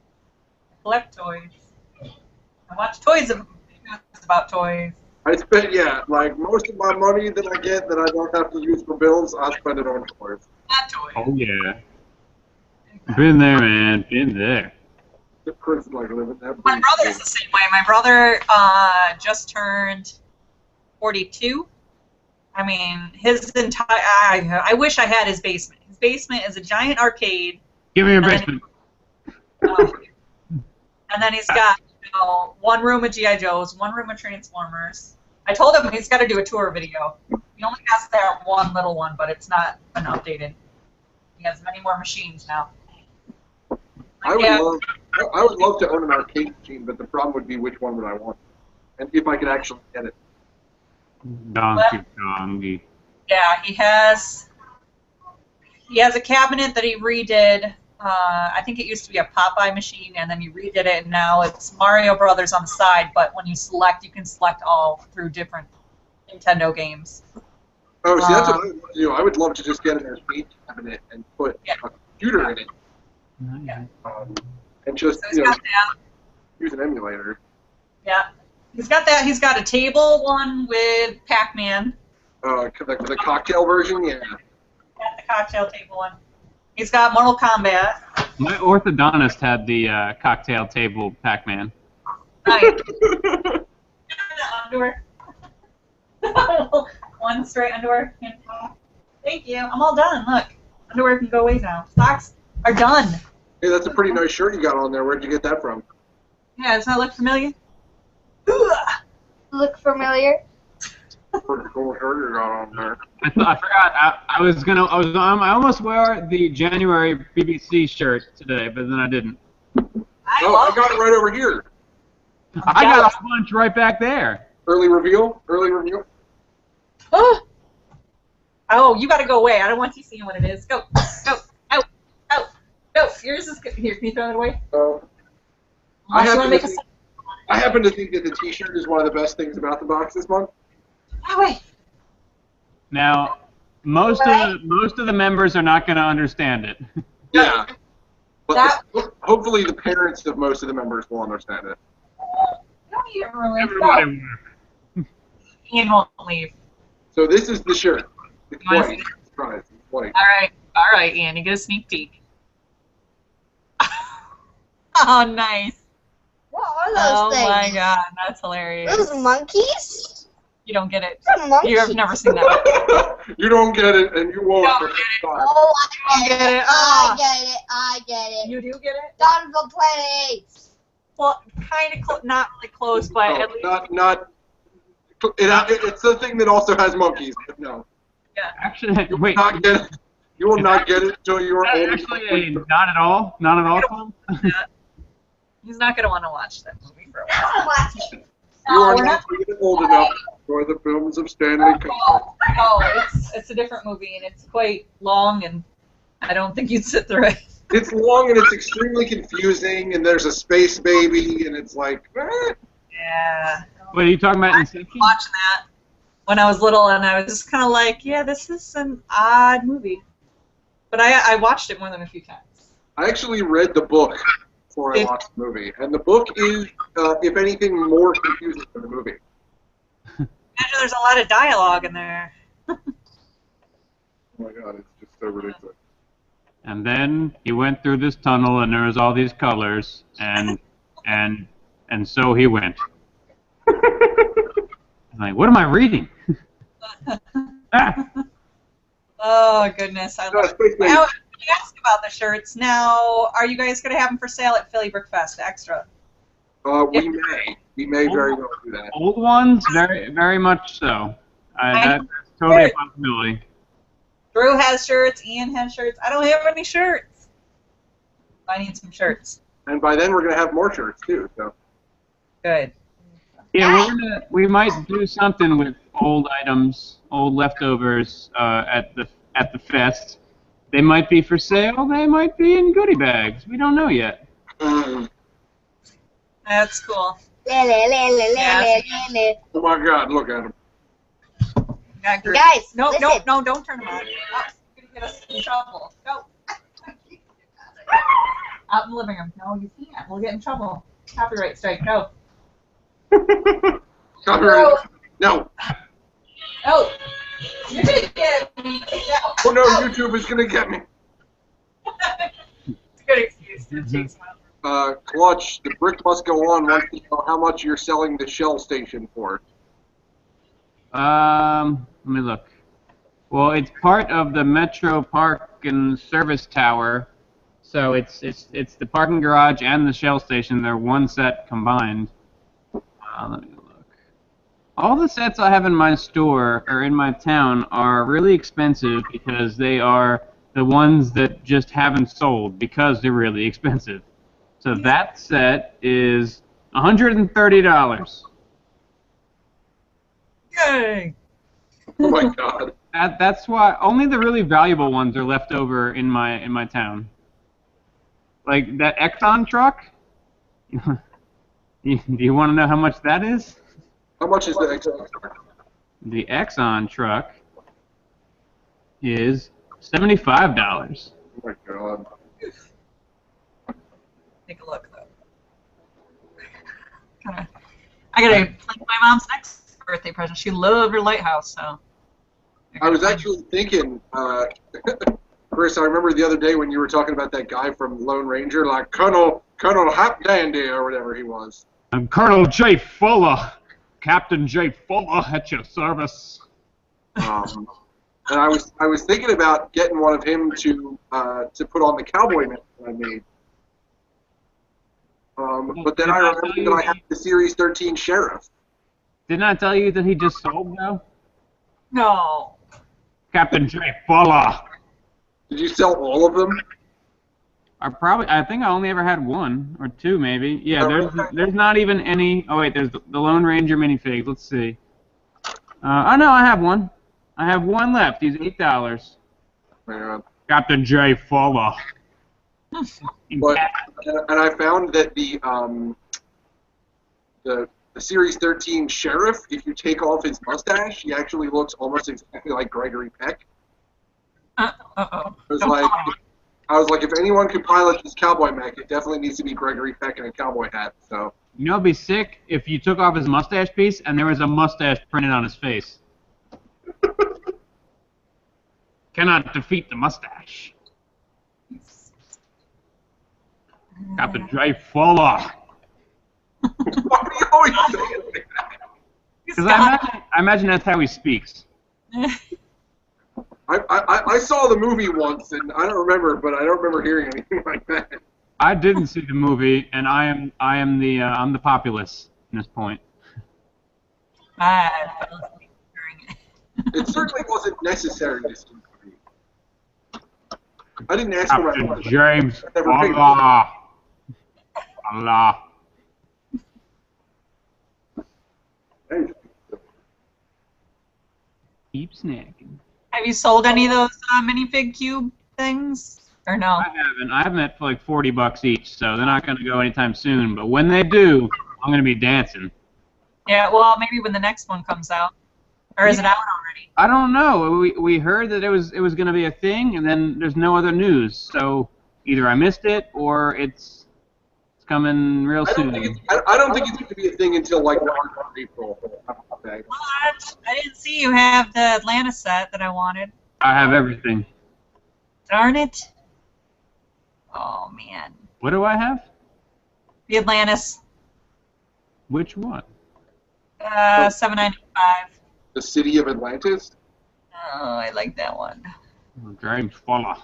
I collect toys. I watch toys about toys. I spend like most of my money that I get that I don't have to use for bills, I spend it on toys. Not toys. Oh yeah. Been there, man. Been there. Chris is like living that. My brother is the same way. My brother just turned 42. I mean, his entire. I wish I had his basement. His basement is a giant arcade. Give me your basement. And then he's got one room of G.I. Joes, one room of Transformers. I told him he's got to do a tour video. He only has that one little one, but it's not been updated. He has many more machines now. I would love to own an arcade machine, but the problem would be which one would I want, and if I could actually get it. Donkey. Yeah, he has a cabinet that he redid. I think it used to be a Popeye machine, and then he redid it, and now it's Mario Brothers on the side. But when you select, you can select all through different Nintendo games. Oh, see, that's what I would love to do. I would love to just get an arcade cabinet and put a computer in it. Yeah. And just So he's got that. use an emulator. Yeah, he's got that. He's got a table one with Pac-Man. The cocktail version, yeah. Got the cocktail table one. He's got Mortal Kombat. My orthodontist had the cocktail table Pac-Man. Nice. Underwear. One straight underwear. Thank you. I'm all done. Look, underwear can go away now. Socks are done. Hey, that's a pretty nice shirt you got on there. Where'd you get that from? Yeah, does that look familiar? Look familiar? Pretty cool shirt you got on there. I forgot. I almost wore the January BBC shirt today, but then I didn't. I got it right over here. I got a bunch right back there. Early reveal. Early reveal. Oh, you gotta go away. I don't want you seeing what it is. Go. Go. Out. Out. Go. Yours is good. Here, can you throw it away? I happen to think that the T-shirt is one of the best things about the box this month. Oh, wait. Now, most of the members are not going to understand it. Yeah. But hopefully the parents of most of the members will understand it. Don't even ruin Everybody. Ian won't leave. So this is the shirt. It's Nice. white. Surprise. It's white. All right, Ian. You get a sneak peek. Oh, nice. What are those things? Oh my God, that's hilarious. Those monkeys? You don't get it. Those monkeys? You've never seen that. You don't get it, and you won't. You don't get it. Oh, I get it. I get it. You do get it? Dawn of the Planet Apes. Well, kind of not really close, but at least. Not. It's the thing that also has monkeys, but no. Yeah. Actually, You wait. will not get it. You will not get it until you are old. Actually, not at all. Not at all. Tom? He's not going to want to watch that movie for a I while. want to watch it. You No, are we're not yet old enough for the films of Stanley Kubrick. Oh, it's a different movie, and it's quite long, and I don't think you'd sit through it. It's long and it's extremely confusing, and there's a space baby, and it's like, Yeah. What are you talking about? I Inception? watched that when I was little, and I was just kind of like, yeah, this is an odd movie. But I watched it more than a few times. I actually read the book before I watched the movie, and the book is, if anything, more confusing than the movie. Imagine there's a lot of dialogue in there. Oh my god, it's just so ridiculous. And then he went through this tunnel, and there was all these colors, and so he went. I'm like, what am I reading? Oh, goodness. I No, love Space Baby. Now, you asked about the shirts. Now, are you guys going to have them for sale at Philly Brickfest Extra? We may very well do that. Old ones, very, very much so. That's totally a possibility. Drew has shirts. Ian has shirts. I don't have any shirts. I need some shirts. And by then we're gonna have more shirts too. So. Good. Yeah, we might do something with old items, old leftovers at the fest. They might be for sale. They might be in goodie bags. We don't know yet. That's cool. Oh my God! Look at him. Guys, no, listen. no, don't turn them on. Oh, you're gonna get us in trouble. Go. Out in the living room. No, you can't. We'll get in trouble. Copyright strike. Go. Copyright. No. Oh, you're gonna get me. Oh no! YouTube is gonna get me. It's a good excuse to chase my Clutch, the brick must go on wants to know how much you're selling the Shell station for. Let me look. Well, it's part of the Metro Park and Service Tower, so it's the parking garage and the Shell station. They're one set combined. Let me look. All the sets I have in my store or in my town are really expensive because they are the ones that just haven't sold because they're really expensive. So that set is $130. Yay! Oh my God. That's why only the really valuable ones are left over in my town. Like that Exxon truck. Do you want to know how much that is? How much is the Exxon truck? The Exxon truck is $75. Oh my God. Take a look though. I gotta like my mom's next birthday present. She loved her lighthouse, so. I was actually thinking, Chris, I remember the other day when you were talking about that guy from Lone Ranger, like Colonel Hap Dandy or whatever he was. I'm Colonel J. Fuller, Captain J. Fuller at your service. And I was thinking about getting one of him to put on the cowboy mask that I made. But then I remembered that I have the Series 13 Sheriff. Didn't I tell you that he just sold though? No. Captain J. Fuller. Did you sell all of them? I think I only ever had one or two maybe. Yeah, there's not even any. Oh wait, there's the Lone Ranger minifigs. Let's see. Oh no, I have one. I have one left. He's $8. Captain J. Fuller. But and I found that the Series 13 Sheriff, if you take off his mustache, he actually looks almost exactly like Gregory Peck. Uh-oh. I was like, if anyone could pilot this cowboy mech, it definitely needs to be Gregory Peck in a cowboy hat. So. You know, it'd be sick if you took off his mustache piece and there was a mustache printed on his face. Cannot defeat the mustache. Captain J. Fuller. Why are you always saying that? Because I imagine that's how he speaks. I saw the movie once, and I don't remember, but I don't remember hearing anything like that. I didn't see the movie, and I'm the populace at this point. I fell asleep during it. It certainly wasn't necessary to see the movie. I didn't ask for my Captain money. James I never paid. Allah. Keep snacking. Have you sold any of those minifig cube things? Or no? I haven't. I have them at for like $40 each, so they're not going to go anytime soon. But when they do, I'm going to be dancing. Yeah, well, maybe when the next one comes out. Or is it out already? I don't know. We heard that it was going to be a thing, and then there's no other news. So either I missed it, or it's coming real soon. I don't think it's going to be a thing until like March or April. Okay. What? I didn't see you have the Atlanta set that I wanted. I have everything. Darn it. Oh, man. What do I have? The Atlantis. Which one? $7.95. The City of Atlantis? Oh, I like that one. James Fuller.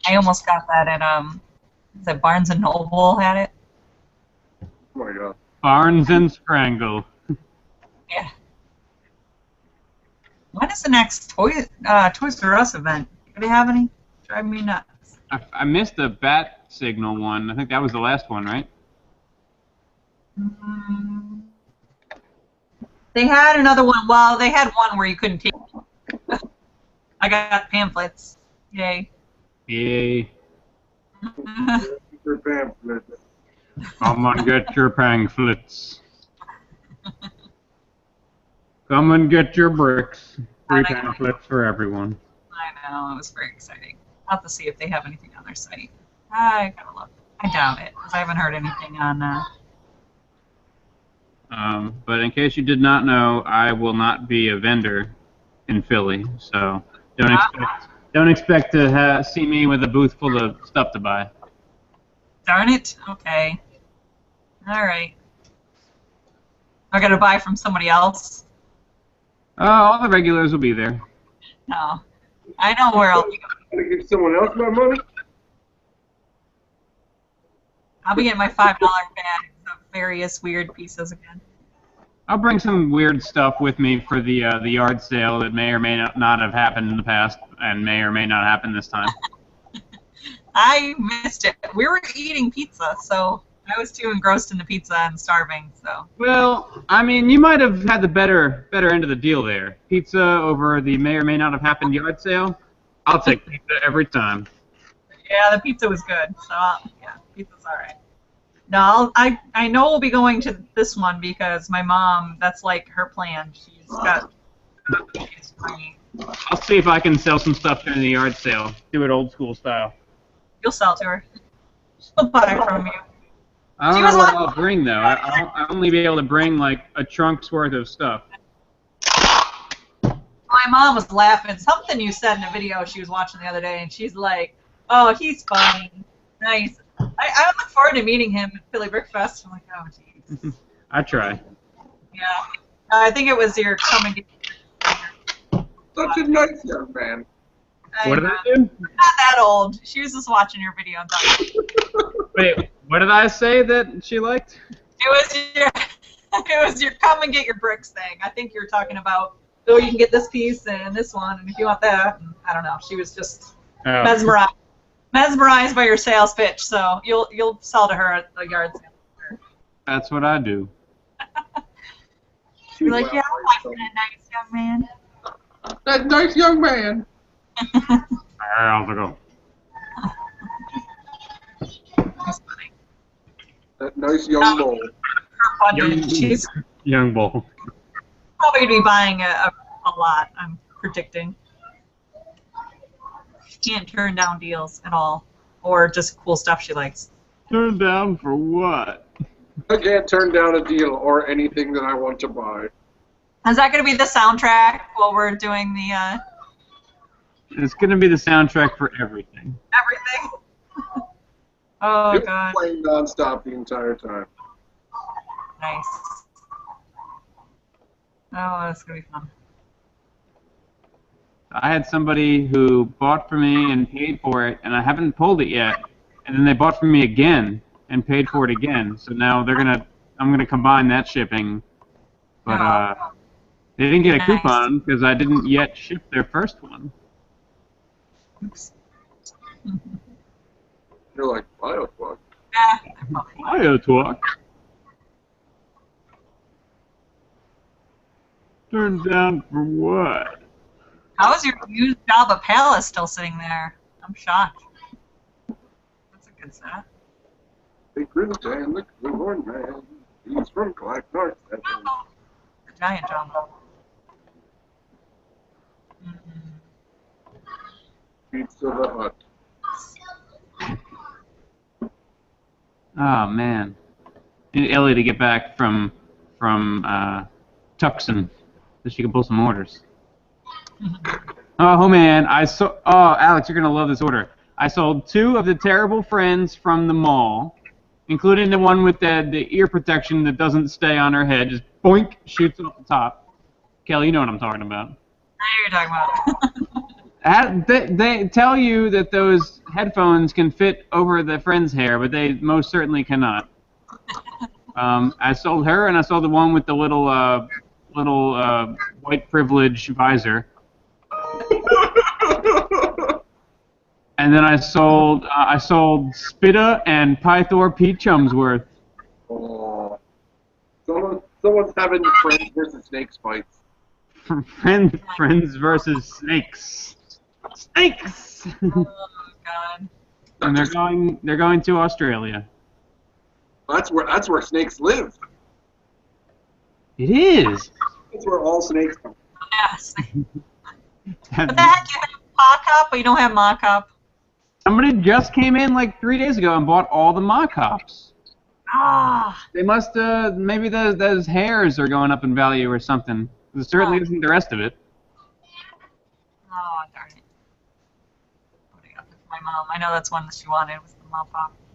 I almost got that at, the Barnes & Noble had it. Oh my god. Barnes and Scrangle. Yeah. When is the next Toys R Us event? Do they have any? Drive me nuts. I missed the bat signal one. I think that was the last one, right? They had another one. Well, they had one where you couldn't take. I got pamphlets. Yay. Yay. Your pamphlets. Come and get your pamphlets. Come and get your bricks. Free pamphlets for everyone. I know, it was very exciting. I'll have to see if they have anything on their site. I gotta look. I doubt it, because I haven't heard anything on. But in case you did not know, I will not be a vendor in Philly, so don't expect to see me with a booth full of stuff to buy. Darn it. Okay. All right. I gotta buy from somebody else. All the regulars will be there. No, I know where I'll be going. Gonna give someone else my money? I'll be getting my $5 bag of various weird pieces again. I'll bring some weird stuff with me for the yard sale that may or may not have happened in the past and may or may not happen this time. I missed it. We were eating pizza, so I was too engrossed in the pizza and starving. So. Well, I mean, you might have had the better end of the deal there. Pizza over the may or may not have happened yard sale. I'll take pizza every time. Yeah, the pizza was good. So yeah, pizza's all right. No, I know we'll be going to this one because my mom. That's like her plan. She's got. I'll see if I can sell some stuff during the yard sale. Do it old school style. You'll sell to her. She'll buy it from you. I don't know what I'll bring though. I'll only be able to bring like a trunk's worth of stuff. My mom was laughing. Something you said in a video she was watching the other day, and she's like, "Oh, he's funny, nice." I look forward to meeting him at Philly Brick Fest. I'm like, "Oh, jeez." I try. Yeah, I think it was your coming. Such a nice young man. What did I do? Not that old. She was just watching your video and thought. Wait, what did I say that she liked? It was your come and get your bricks thing. I think you were talking about, oh, you can get this piece and this one, and if you want that, and I don't know. She was just mesmerized by your sales pitch. So you'll sell to her at the yard sale. That's what I do. You're like, yeah, I like that nice young man. That nice young man. How's it go? That's funny. That nice young boy. She's Young bull. probably going to be buying a lot, I'm predicting. She can't turn down deals at all, or just cool stuff she likes. Turn down for what? I can't turn down a deal or anything that I want to buy. Is that going to be the soundtrack while we're doing the It's going to be the soundtrack for everything. everything? Oh, It's God. playing nonstop the entire time. Nice. Oh, that's going to be fun. I had somebody who bought for me and paid for it, and I haven't pulled it yet. And then they bought from me again and paid for it again. So now I'm gonna combine that shipping. But they didn't get a coupon because I didn't yet ship their first one. Oops. You're like, Biotwalk. Biotwalk. Turned down for what? How is your used Java Palace still sitting there? I'm shocked. That's a good set. Big Grizzly and the Greenhorn Man. He's from Clark North. The giant Java. Pizza the Hut. Oh man, need Ellie to get back from Tucson so she can pull some orders. Oh man, oh Alex, you're gonna love this order. I sold 2 of the Terrible Friends from the mall, including the one with the ear protection that doesn't stay on her head, just boink, shoots off the top. Kelly, you know what I'm talking about. I know you're talking about. They tell you that those headphones can fit over the friend's hair, but they most certainly cannot. I sold her, and I sold the one with the little white privilege visor. And then I sold Spitta and Pythor Pete Chumsworth. Oh. Someone's having friends versus snakes fights. Friends versus snakes. Snakes. Oh God. And they're going to Australia. That's where snakes live. It is. That's where all snakes come. Yes. What the heck? You have mock-up, but you don't have mock-up? Somebody just came in like 3 days ago and bought all the mock-ups. Ah. They must maybe those hairs are going up in value or something. It certainly isn't the rest of it. Oh, darn it. What I got for my mom. I know that's one that she wanted was the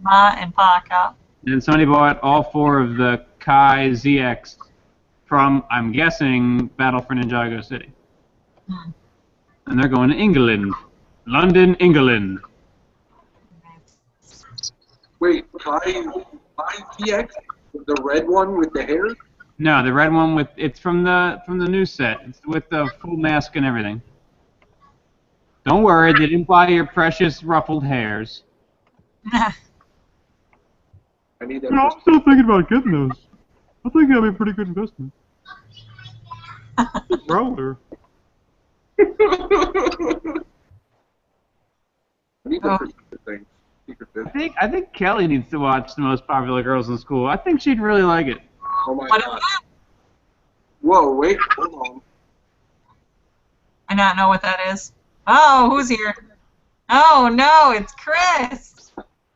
Ma and Pa cup. And somebody bought all 4 of the Kai ZX from, I'm guessing, Battle for Ninjago City. Hmm. And they're going to England. London, England. Wait, TX? The red one with the hair? No, the red one with it's from the new set. It's with the full mask and everything. Don't worry, they didn't buy your precious ruffled hairs. I need that. I'm still thinking about getting those. I think that'd be a pretty good investment. Roller. I need that for secret things. Secret business. I think Kelly needs to watch The Most Popular Girls in School. I think she'd really like it. Oh my What is god. that? Whoa, wait, hold on. I not know what that is. Oh, who's here? Oh no, it's Chris.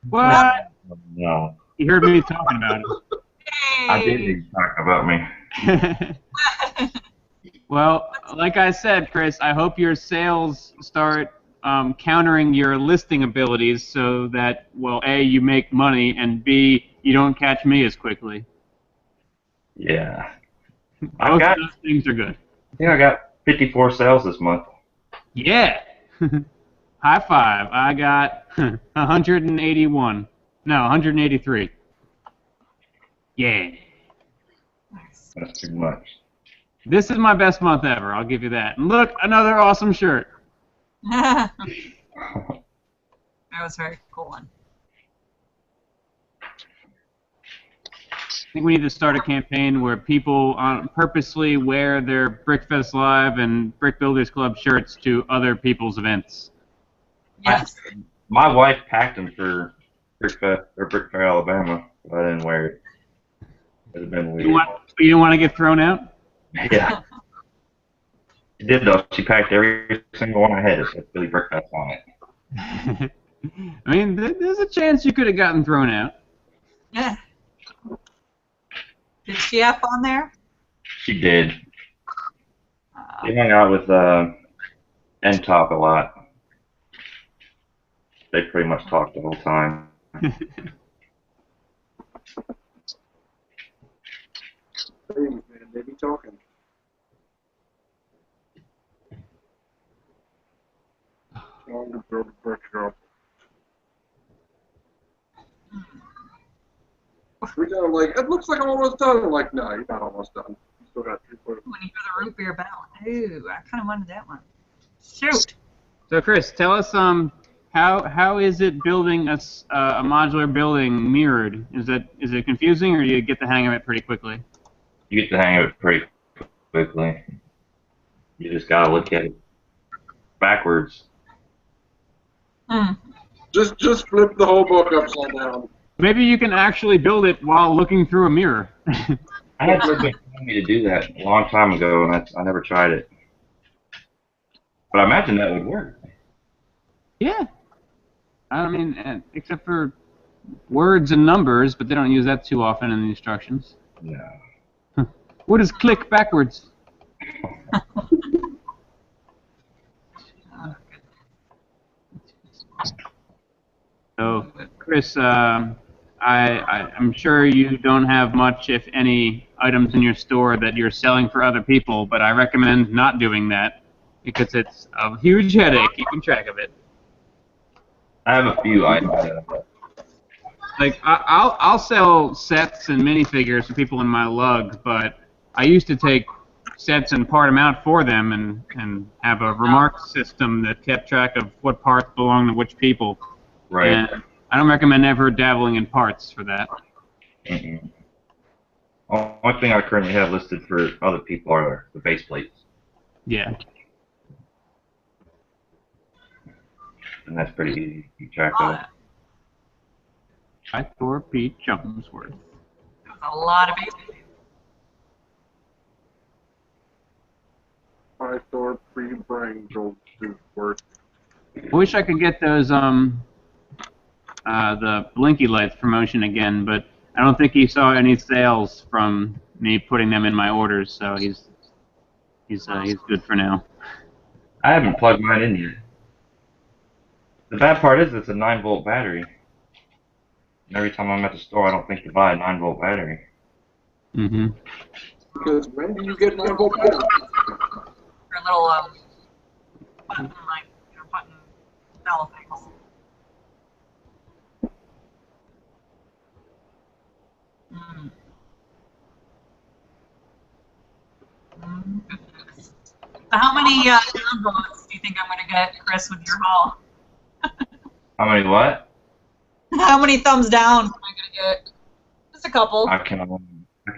What? No, You heard me talking about I didn't Hey. even talk about me. it. Well, like I said, Chris, I hope your sales start countering your listing abilities so that, well, A, you make money, and B, you don't catch me as quickly. Yeah. Both I of those think things are good. I got 54 sales this month. Yeah! High five. I got 181. No, 183. Yeah. That's too much. This is my best month ever, I'll give you that. And look, another awesome shirt. That was a very cool one. I think we need to start a campaign where people purposely wear their Brickfest Live and Brick Builders Club shirts to other people's events. Yes. My wife packed them for Brick Fair, Alabama, but I didn't wear it. It would have been weird. You don't want to get thrown out? Yeah. She did though. She packed every single one I had. It said Billy Brickfest on it. I mean, there's a chance you could have gotten thrown out. Yeah. Did she have on there? She did. She hung out with N-Top a lot. They pretty much talked the whole time. Hey, man, they be talking. On the Modular Pet Shop. Every time I'm like, it looks like I'm almost done. I'm like, no, you're not almost done. You still got 3/4. When you for the root beer ballot. Ooh, I kind of wanted that one. Shoot. So, Chris, tell us how is it building a modular building mirrored? Is it confusing, or do you get the hang of it pretty quickly? You get the hang of it pretty quickly. You just gotta look at it backwards. Hmm. Just flip the whole book upside down. Maybe you can actually build it while looking through a mirror. I had somebody tell me to do that a long time ago, and I never tried it. But I imagine that would work. Yeah. I mean, except for words and numbers, but they don't use that too often in the instructions. No. What is click backwards? So, Chris, I'm sure you don't have much, if any, items in your store that you're selling for other people, but I recommend not doing that because it's a huge headache keeping track of it. I have a few items. Like, I'll sell sets and minifigures for people in my lug, but I used to take sets and part them out for them and have a remark system that kept track of what parts belong to which people. Right. And I don't recommend ever dabbling in parts for that. Mm-mm. Only thing I currently have listed for other people are the base plates, Yeah. and that's pretty easy to keep track Oh, of. I for Pete Chumsworth. that's a lot of babies. I store pre-brain gold is worth. I wish I could get those the blinky lights promotion again, but I don't think he saw any sales from me putting them in my orders, so he's good for now. I haven't plugged mine in yet. The bad part is it's a 9-volt battery. And every time I'm at the store, I don't think to buy a 9-volt battery. Mm-hmm. Because when do you get 9-volt battery? For little button like button bell things. Mm. Goodness. So how many downvotes do you think I'm going to get, Chris, with your haul? How many what? How many thumbs down am I going to get? Just a couple. I can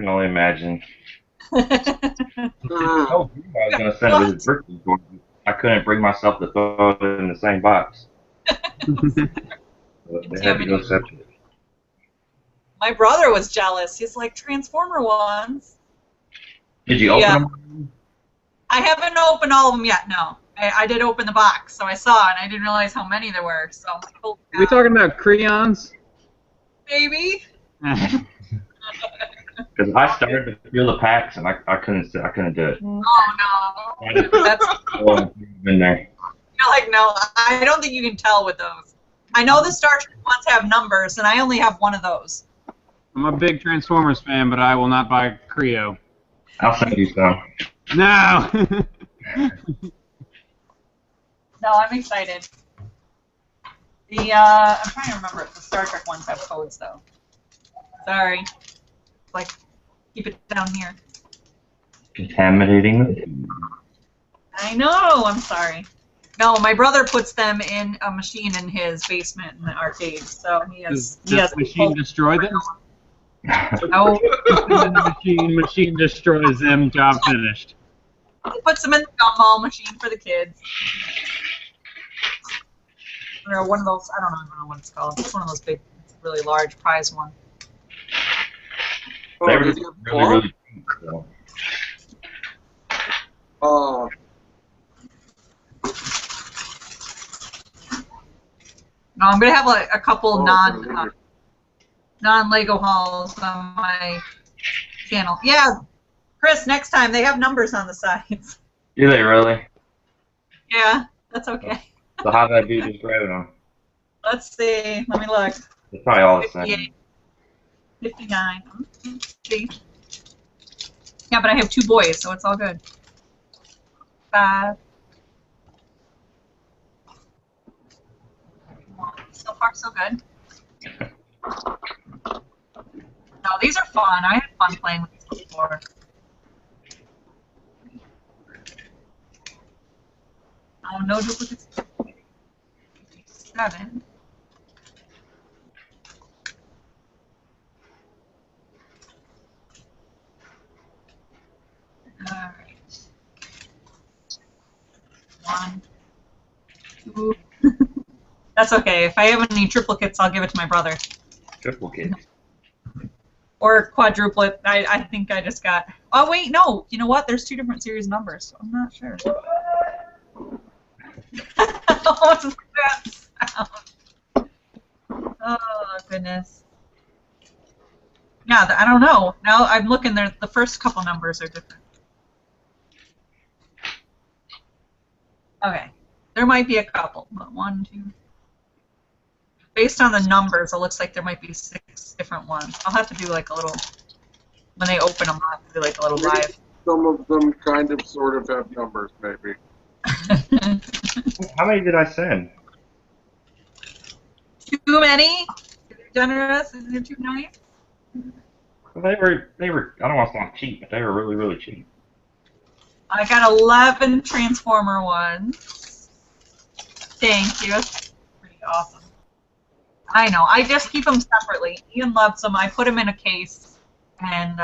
only imagine. Mm. Oh, I was gonna send it with his birthday boy. I couldn't bring myself to throw it in the same box. So they had to go separate. My brother was jealous. He's like, Transformer ones. Did you open them? I haven't opened all of them yet, no. I did open the box, so I saw it, and I didn't realize how many there were. So I'm like, oh, Are we talking about crayons? baby. Because I started to feel the packs and I couldn't do it. Oh no, that's In there. you're like no. I don't think you can tell with those. I know the Star Trek ones have numbers, and I only have one of those. I'm a big Transformers fan, but I will not buy Creo. I'll send you some. No! No, I'm excited. I'm trying to remember if the Star Trek ones have codes though. Sorry. Like, keep it down here. Contaminating them? I know, I'm sorry. No, my brother puts them in a machine in his basement in the arcade, so he has. Does the machine destroy them? No, Machine destroys them, job finished. he puts them in the gumball machine for the kids. Or one of those, I don't even know what it's called. It's one of those big, really large prize one. They Oh, were does just he have really, claw? really cheap. So. No, I'm gonna have like a couple Oh, non Lego hauls on my channel. Yeah, Chris, next time they have numbers on the sides. Do they really? Yeah, that's okay. So how did I do just grabbing them? Let's see. Let me look. They're probably all the 58, same. 59. See? Yeah, but I have 2 boys, so it's all good. 5. So far, so good. No, these are fun. I had fun playing with these before. Oh, no duplicates. 7. Alright. 1, 2. That's okay. If I have any triplicates, I'll give it to my brother. Triplicate. Or quadruplet. I think I just got... Oh, wait, no. You know what? There's 2 different series numbers, so I'm not sure. What's that sound? Oh, goodness. Yeah, I don't know. Now I'm looking there. The first couple numbers are different. Okay. There might be a couple, but 1, 2... Based on the numbers, it looks like there might be 6 different ones. I'll have to do like a little... When they open them, I'll have to do like a little live. Some of them kind of, sort of have numbers, maybe. How many did I send? Too many? You're generous? Is it too nice? Well, they were, I don't want to sound cheap, but they were really, really cheap. I got 11 Transformer ones. Thank you. That's pretty awesome. I know. I just keep them separately. Ian loves them. I put them in a case, and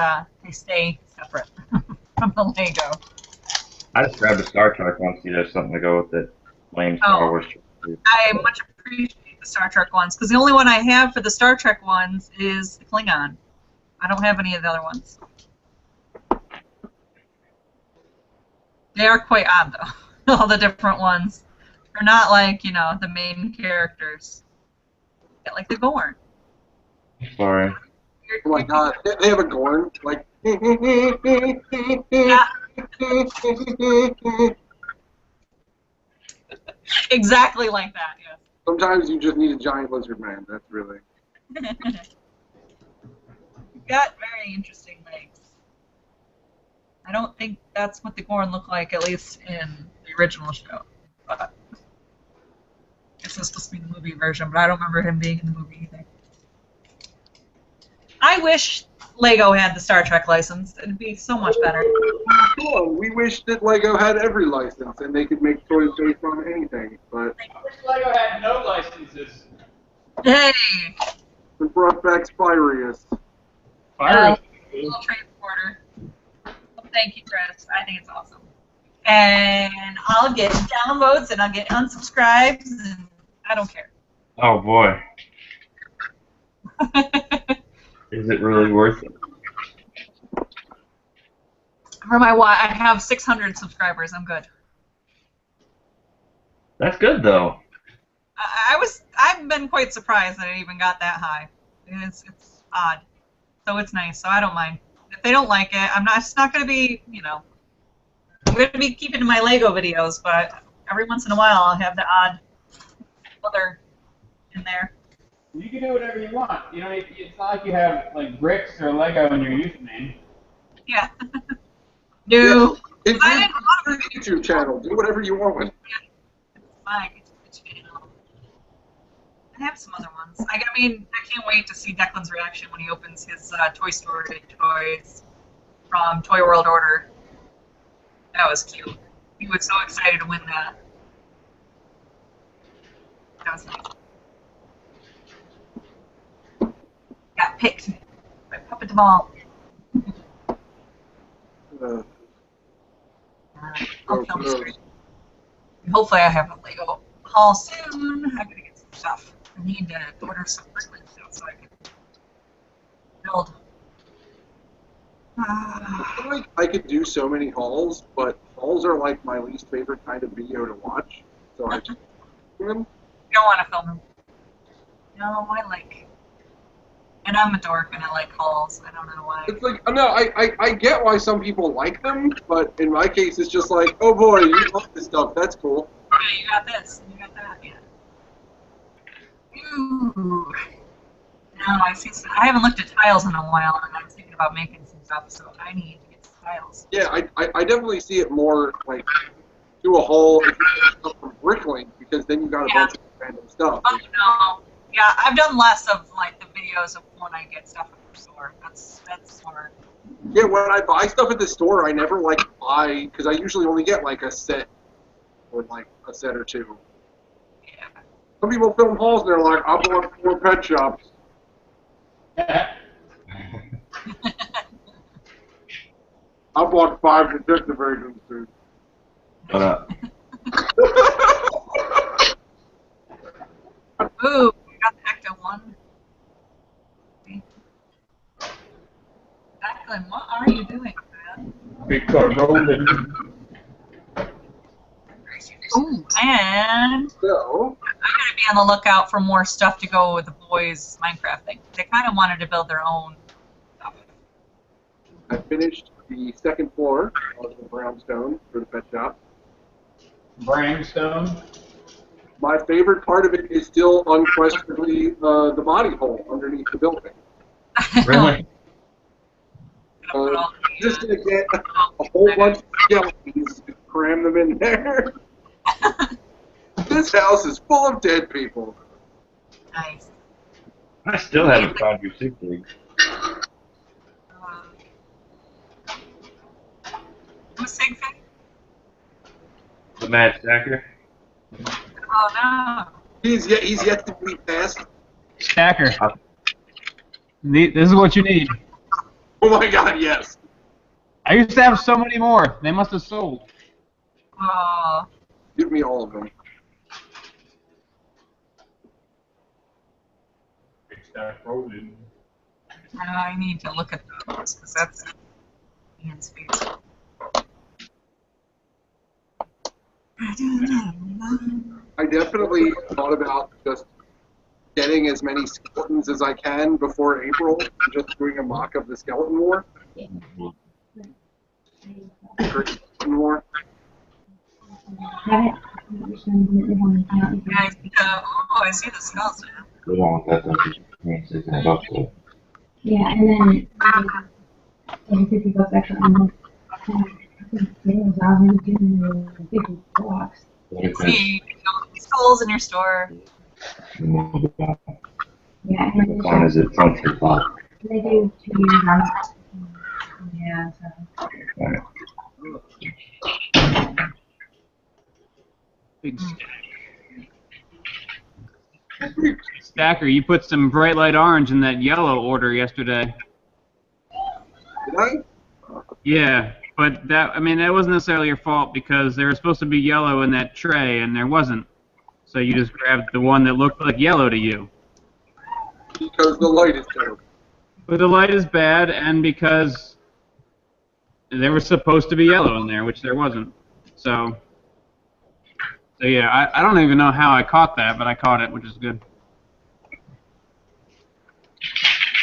they stay separate from the Lego. I just grabbed a Star Trek one, see there's something to go with it. Lame Star Wars. I much appreciate the Star Trek ones, because the only one I have for the Star Trek ones is the Klingon. I don't have any of the other ones. They are quite odd, though. All the different ones. They're not like, you know, the main characters. Yeah, like the Gorn. Sorry. Oh my god, they have a Gorn, like... Yeah. Exactly like that, yes. Sometimes you just need a giant lizard man, that's really... You've got very interesting legs. I don't think that's what the Gorn look like, at least in the original show. But this is supposed to be the movie version, but I don't remember him being in the movie either. I wish Lego had the Star Trek license. It'd be so much better. Cool. We wish that Lego had every license and they could make toys based on anything, but... I wish Lego had no licenses. Hey! We brought back Spyrius. Little transporter. Well, thank you, Chris. I think it's awesome. And I'll get downvotes and I'll get unsubscribes and I don't care. Oh boy. Is it really worth it? For my I have 600 subscribers. I'm good. That's good though. I've been quite surprised that it even got that high. It's odd. So it's nice. So I don't mind. If they don't like it, it's not going to be, you know, I'm going to be keeping my Lego videos, but every once in a while I'll have the odd other in there. You can do whatever you want. You know, it's not like you have like bricks or Lego in your username. Yeah. No. Yeah, it's your YouTube channel. Do whatever you want with it. Yeah. It's my channel. I have some other ones. I mean, I can't wait to see Declan's reaction when he opens his Toy Story toys from Toy World Order. That was cute. He was so excited to win that. That was nice. Got picked by Puppet Ball. I'll film the screen. Hopefully I have a Lego haul soon. I'm going to get some stuff. I need to order some Brooklyn stuff so I can build. I feel like I could do so many hauls, but hauls are like my least favorite kind of video to watch. So I just do them. You don't want to film them. No, I like. And I'm a dork and I like hauls. I don't know why. It's like, no, I get why some people like them, but in my case, it's just like, oh boy, you love this stuff. That's cool. Yeah, you got this. You got that. Yeah. Ooh. No, I haven't looked at tiles in a while, and I'm thinking about making some stuff, so I need to get some tiles. Yeah, I definitely see it more like do a haul if you get stuff from Bricklink, because then you got a bunch of random stuff. Oh no. Yeah, I've done less of like the videos of when I get stuff at the store. That's smart. Yeah, when I buy stuff at the store, I never like buy, because I usually only get like a set or like a set or two. Yeah. Some people film hauls and they're like, I bought 4 pet shops. I bought 5 detective agencies. Shut up. Ooh, we got the Ecto one. Declan, what are you doing, man? Because rolling. Ooh, and So, I'm gonna be on the lookout for more stuff to go with the boys' Minecraft thing. They kind of wanted to build their own stuff. I finished the 2nd floor of the brownstone for the pet shop. Brimstone. My favorite part of it is still unquestionably the body hole underneath the building. Really? Just to get a whole bunch of skeletons and cram them in there. This house is full of dead people. Nice. I still haven't found your sig dig. Who's Sig Fig? the Mad Stacker? Oh no. He's yet to be passed. Stacker. This is what you need. Oh my God, yes. I used to have so many more. They must have sold. Oh. Give me all of them. I need to look at those because that's Ian's face. I definitely thought about just getting as many skeletons as I can before April, and just doing a mock of the skeleton war. Great skeleton war. Yeah, I see the skulls now. Go on, that's $600. Yeah, and then $50 extra a month. Sales are getting 50 blocks. See, skulls in your store. Yeah, What and kind is it? Frontier Block. they do 2 years on it. Yeah, so. Alright. Big Stacker, you put some bright light orange in that yellow order yesterday. Did I? Yeah, but that wasn't necessarily your fault because there was supposed to be yellow in that tray and there wasn't. So you just grabbed the one that looked like yellow to you. Because the light is terrible. But the light is bad and because there was supposed to be yellow in there, which there wasn't. So yeah, I don't even know how I caught that, but I caught it, which is good.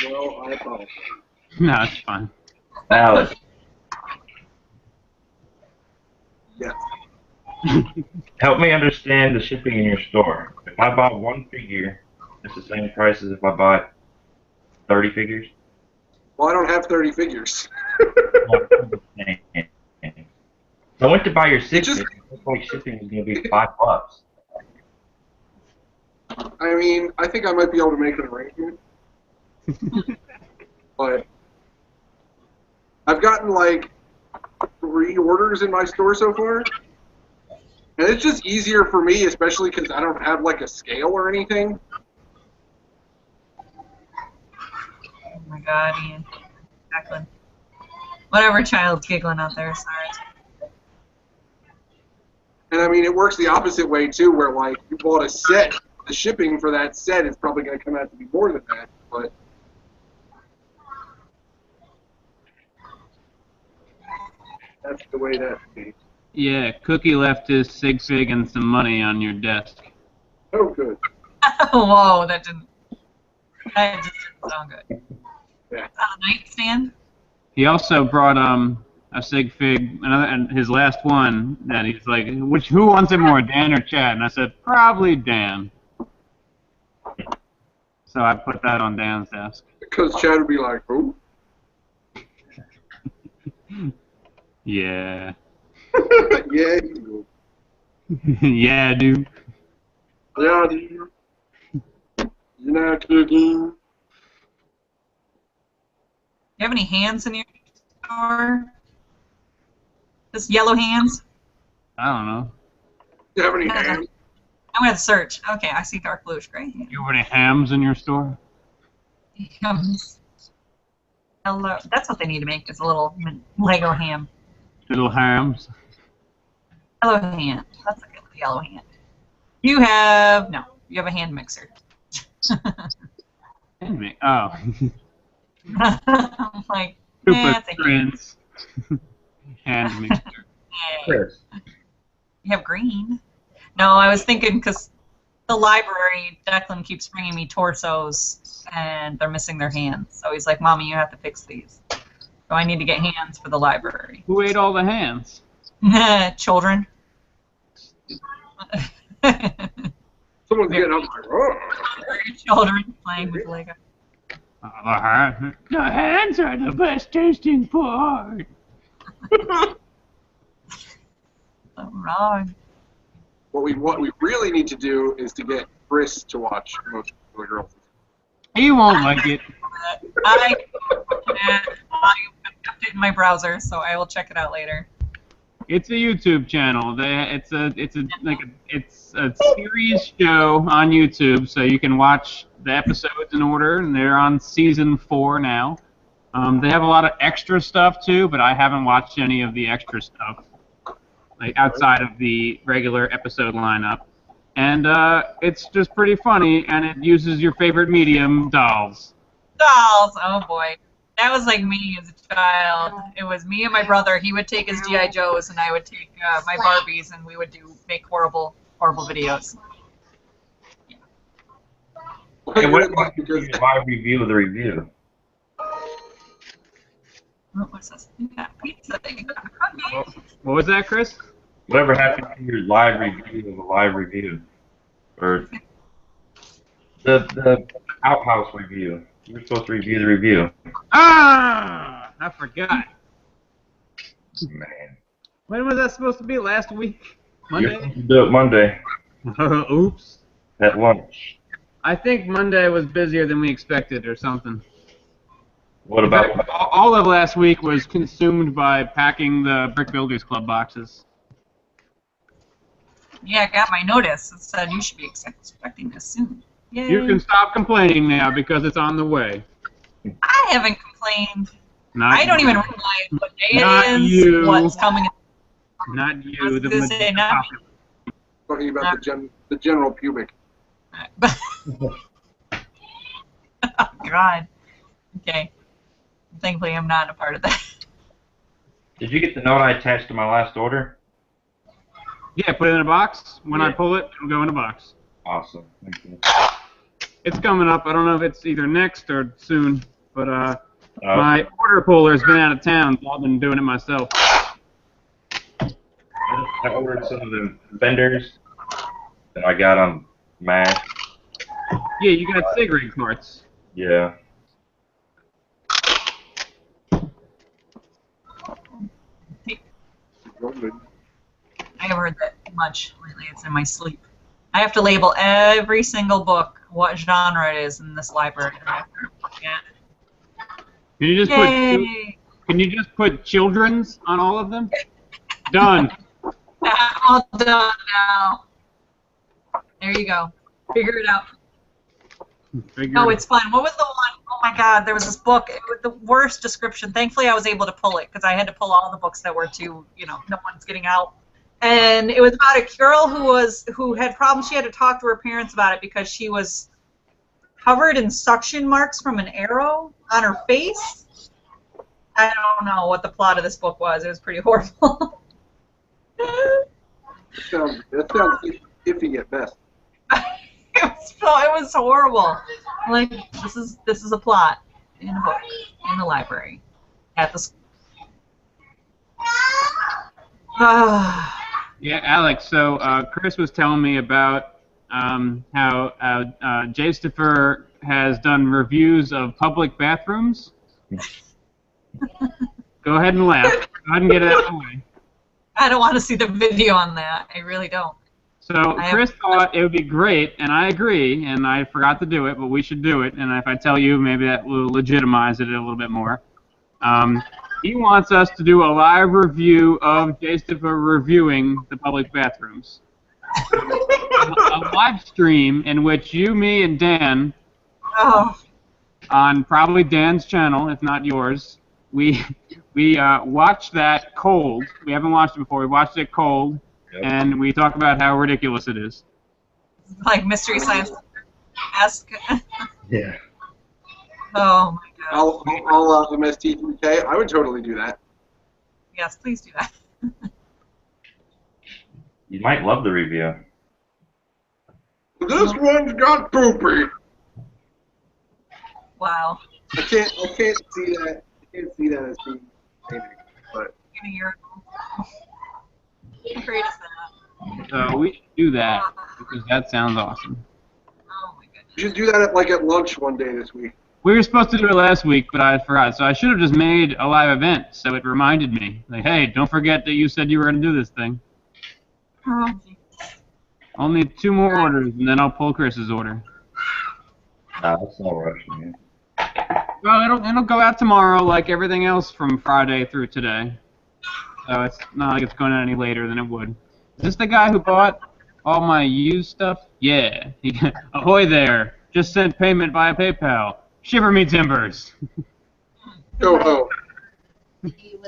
Well, I apologize. No, it's fine. Alex, Yes. help me understand the shipping in your store. If I buy one figure, it's the same price as if I buy 30 figures? Well, I don't have 30 figures. I went to buy your 6 just- figures. It looked like shipping was going to be $5. I mean, I think I might be able to make an arrangement. But I've gotten like 3 orders in my store so far. And it's just easier for me, especially because I don't have like a scale or anything. Oh my God, Ian. Jacqueline. Whatever child's giggling out there, sorry. And I mean, it works the opposite way too, where like you bought a set, the shipping for that set is probably going to come out to be more than that. But that's the way that be. Yeah, Cookie left his sig fig and some money on your desk. Oh, good. Whoa, that just didn't sound good. Yeah. On a nightstand? He also brought a sig fig, and his last one that he's like, who wants it more, Dan or Chad? And I said probably Dan. So I put that on Dan's desk. Because Chad would be like, "Who?" Yeah. Yeah, you Yeah, dude. will. Yeah, dude. You're not cooking. You have any hands in your store? Just yellow hands? I don't know. You have any hands? I'm going to search. Okay, I see dark bluish gray hands. You have any hams in your store? Hello. That's what they need to make, is a little Lego ham. Little hams? Yellow hand. That's a good yellow hand. You have a hand mixer. Oh. I'm like, Super it's a hand. friends. Hand mixer. Chris. You have green. No, I was thinking because the library, Declan keeps bringing me torsos, and they're missing their hands. So he's like, Mommy, you have to fix these. So I need to get hands for the library. Who ate all the hands? Children. Someone's getting up like, "Oh." Children playing with Lego. The hands are the best tasting part. Something wrong. What we really need to do is to get Chris to watch most of the girls. He won't like it. I kept it in my browser, so I will check it out later. It's a YouTube channel. It's a series show on YouTube, so you can watch the episodes in order, and they're on season 4 now. They have a lot of extra stuff too, but I haven't watched any of the extra stuff, like outside of the regular episode lineup. And it's just pretty funny, and it uses your favorite medium, dolls. Dolls. Oh boy, that was like me as a child. It was me and my brother. He would take his GI Joes, and I would take my Barbies, and we would make horrible videos. Hey, what about your live review of the review? What's this? You got pizza. You got cookies. What was that, Chris? Whatever happened to your live review of a live review? Or the outhouse review? You were supposed to review the review. Ah! I forgot. Man. When was that supposed to be? Last week? You're Monday? supposed to do it Monday Oops. at lunch. I think Monday was busier than we expected or something. What In fact, about all of last week was consumed by packing the Brick Builders Club boxes. Yeah, I got my notice. It said you should be expecting this soon. Yay. You can stop complaining now because it's on the way. I haven't complained. Not I don't you. even realize what day Not it is, you. what's coming. Not I you, was the gonna say not me. Talking about the general pubic. Oh, God. Okay. Thankfully, I'm not a part of that. Did you get the note I attached to my last order? Yeah, put it in a box. When I Yeah. pull it, it'll go in a box. Awesome. Thank you. It's coming up. I don't know if it's either next or soon, but my order puller's been out of town, so I've been doing it myself. I ordered some of the vendors that I got on Mac. Yeah, you got cigarette carts. Yeah. I haven't heard that much lately. It's in my sleep. I have to label every single book what genre it is in this library. Yeah. Can you just Yay! can you just put children's on all of them? Done. All done now. There you go. Figure it out. No, it's fun. What was the one? Oh my God, there was this book. It was the worst description. Thankfully, I was able to pull it because I had to pull all the books that were too, no one's getting out. And it was about a girl who had problems. She had to talk to her parents about it because she was covered in suction marks from an arrow on her face. I don't know what the plot of this book was. It was pretty horrible. That sounds iffy at best. It was horrible. Like this is a plot in a book in the library at the school. Yeah, Alex. So Chris was telling me about how Jay Stiffer has done reviews of public bathrooms. Go ahead and laugh. Go ahead and get it out of the way. I don't want to see the video on that. I really don't. So Chris thought it would be great, and I agree, and I forgot to do it, but we should do it, and if I tell you, maybe that will legitimize it a little bit more. He wants us to do a live review of Jay Stiffer reviewing the public bathrooms. A live stream in which you, me, and Dan, on probably Dan's channel, if not yours, we watched that cold. We haven't watched it before. We watched it cold. And we talk about how ridiculous it is. Like Mystery Science esque. Yeah. Oh my God. I'll MST3K. I would totally do that. Yes, please do that. You might love the review. This one's got poopy. Wow. I can't see that. I can't see that as being anything, but. In a year. How great is that? So we should do that because that sounds awesome. Oh my goodness. You should do that at lunch one day this week. We were supposed to do it last week, but I forgot. So I should have just made a live event so it reminded me. Like, hey, don't forget that you said you were going to do this thing. Oh. Only 2 more orders, and then I'll pull Chris's order. Nah, that's no rush, man. Well, it'll go out tomorrow like everything else from Friday through today. so it's not like it's going out any later than it would. Is this the guy who bought all my used stuff? Yeah. Ahoy there! Just sent payment via PayPal. Shiver me timbers. Go ho.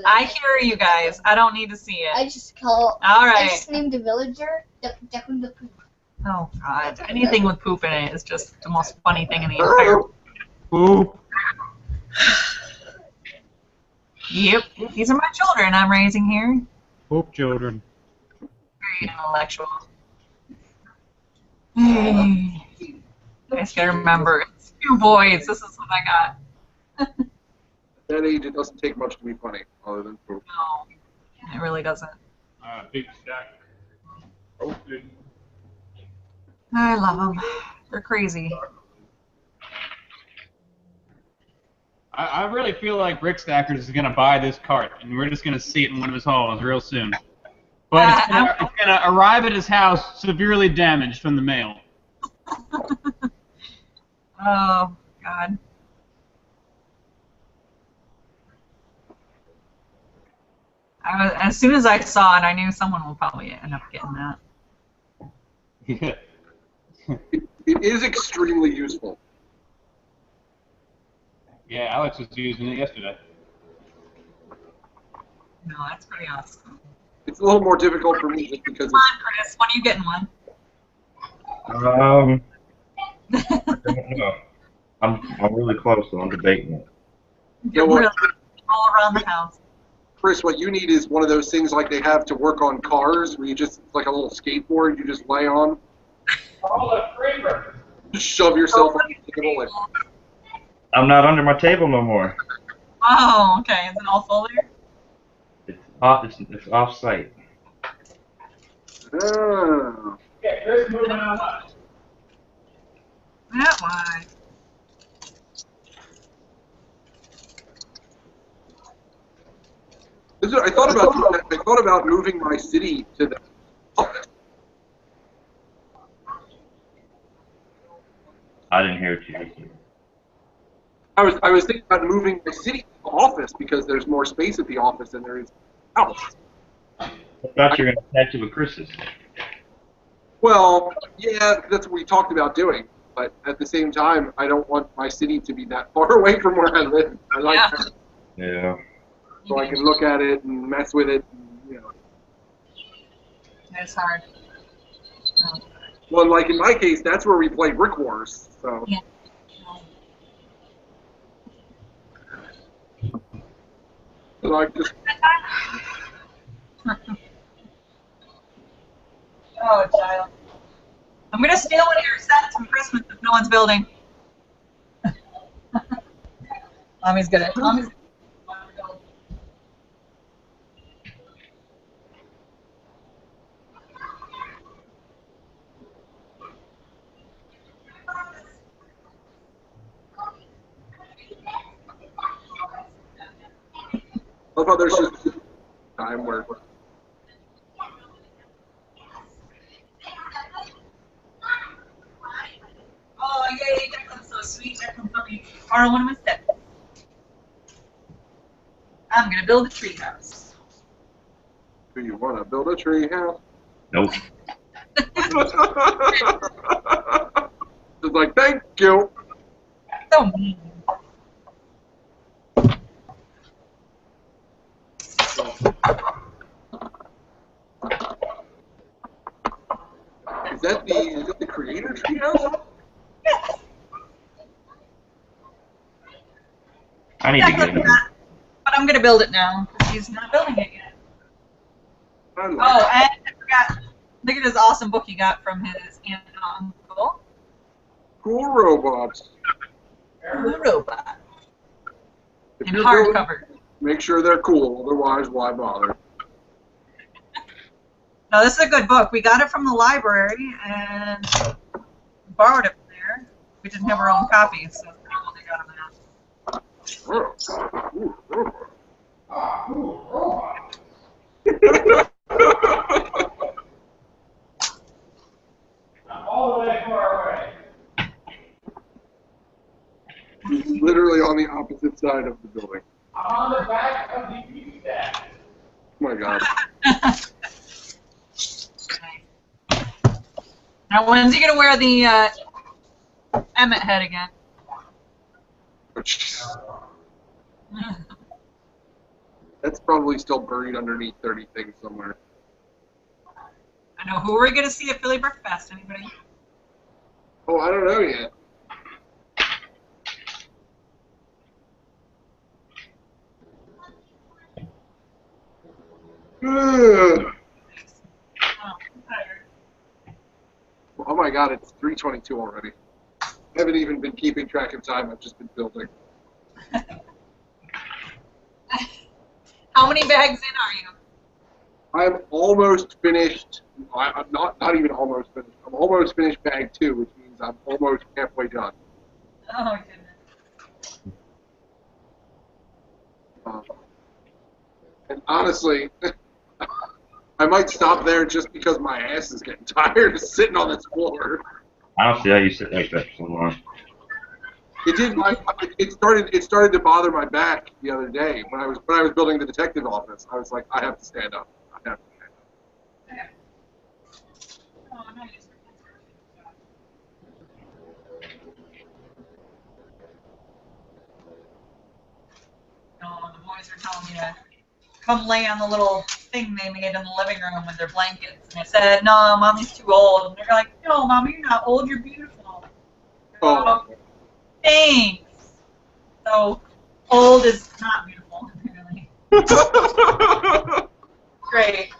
I hear you guys. I don't need to see it. I just call. All I right. just named the villager. The Oh God. Anything with poop in it is just the most funny thing in the entire. Boop. Yep. These are my children I'm raising here. Boop, children. Very intellectual. I just gotta remember, it's 2 boys. This is what I got. At that age, it doesn't take much to be funny, other than poop. No, it really doesn't. Big stack. Open. I love them. They're crazy. I really feel like Brick Stackers is going to buy this cart, and we're just going to see it in one of his halls real soon. But it's going to arrive at his house severely damaged from the mail. Oh, God. As soon as I saw it, I knew someone will probably end up getting that. Yeah. It is extremely useful. Yeah, Alex was using it yesterday. No, that's pretty awesome. It's a little more difficult for me just because Come on, Chris. When are you getting one? I don't know. I'm really close, so I'm debating it. You know what? Really all around the house. Chris, what you need is one of those things like they have to work on cars, where you just, it's like a little skateboard you just lay on. Oh, the creeper! Just shove yourself on the table. And, I'm not under my table no more. Oh, okay. Is it all full there? It's off site. oh. Yeah, Chris moving on. That why. I thought about moving my city to the office. I didn't hear what you said. I was thinking about moving my city to the office because there's more space at the office than there is house. I thought you were going to attach it with Chris's. Well, yeah, that's what we talked about doing. But at the same time, I don't want my city to be that far away from where I live. I like that, Yeah. so I can look at it and mess with it. And, you know. It's hard. Oh. Well, like in my case, that's where we play Brick Wars. So. Yeah. So I just. Oh, child. I'm gonna steal one of your sets from Christmas if no one's building. Mommy's good at Mommy's. I love how there's just time where. Oh, yay, Declan's so sweet. Declan's let me borrow one of my sets. I'm gonna build a treehouse. Do you want to build a tree house? Nope. Just like, thank you. So mean. Is that the creator treehouse? I need to get in. But I'm gonna build it now because he's not building it yet. I like Oh, and I forgot. Look at this awesome book he got from his aunt and uncle. cool robots. A robot. If And you're building, hardcover. make sure they're cool. Otherwise, why bother? No, this is a good book. We got it from the library and borrowed it from there. We didn't have our own copies, so it's pretty cool they got them out. Ooh, robot. All the way far away. He's literally on the opposite side of the building. I'm on the back of the stack. Oh my god. Now, when's he gonna wear the Emmett head again? That's probably still buried underneath 30 things somewhere. I know. Who are we gonna see at Philly Breakfast? Anybody? Oh, I don't know yet. Oh, I'm tired. Oh my god, it's 3:22 already. I haven't even been keeping track of time, I've just been building. How many bags in are you? I'm almost finished. I'm not even almost finished. I'm almost finished bag 2, which means I'm almost halfway done. Oh goodness. And honestly, I might stop there just because my ass is getting tired of sitting on this floor. I don't see how you sit like that for so long. It did. It started to bother my back the other day when I was building the detective office. I was like, I have to stand up. I have to stand up. Oh, nice. No, the boys are telling me to come lay on the little thing they made in the living room with their blankets. And I said, no, Mommy's too old. And they're like, no, Mommy, you're not old. You're beautiful. Oh. Thanks. So, old is not beautiful, apparently. Great.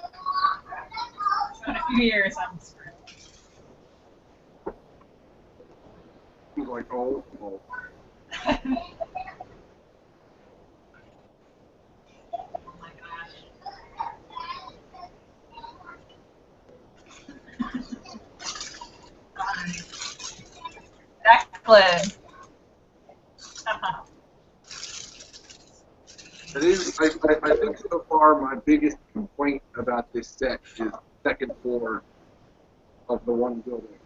So in a few years, I'm screwed. He's like, oh. Oh my gosh. Excellent. It is. I think so far my biggest complaint about this set is the second floor of the one building,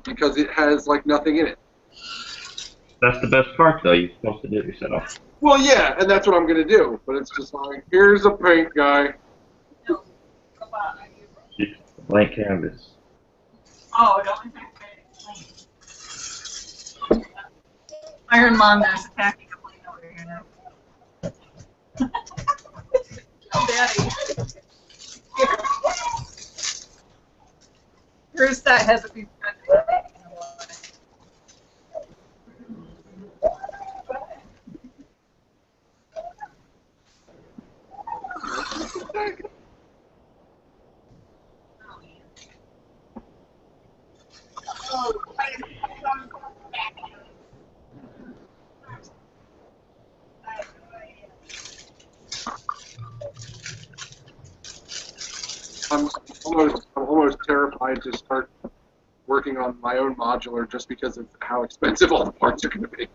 because it has like nothing in it. That's the best part, though. You're supposed to do it yourself. Well, yeah, and that's what I'm gonna do. But it's just like, here's a paint guy. Just a blank canvas. Oh, don't Ironmonger's attacking a plane over here now. Oh, Daddy. Here. Here's that has a piece of I'm almost terrified to start working on my own modular just because of how expensive all the parts are going to be.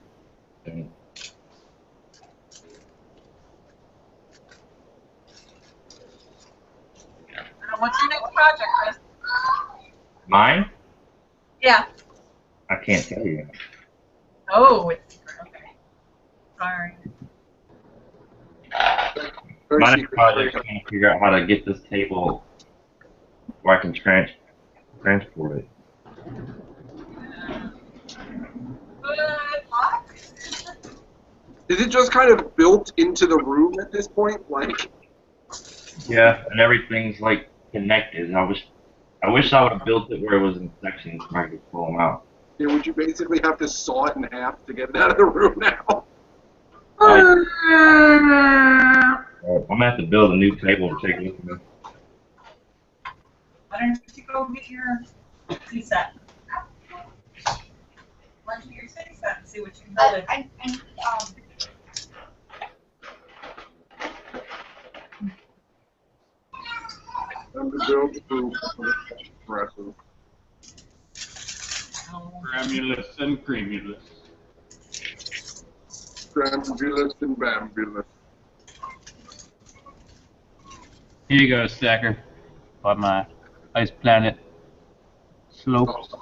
What's your next project, Chris? Mine? Yeah. I can't tell you. Oh, it's secret. Okay. Sorry. Very My next secret. project is trying to figure out how to get this table where I can transport it. Good luck. Is it just kind of built into the room at this point? Like, Yeah, and everything's like connected. I wish I would have built it where it was in sections where I could pull them out. yeah, would you basically have to saw it in half to get it out of the room now? I'm gonna have to build a new table and take it with me. Why don't you go get your C set? Why don't you get your C set and see what you can build it? I'm to build the group impressive. Gramulus and cremulus. Scrambulous and bambulous. Here you go, Stacker. On my ice planet slopes.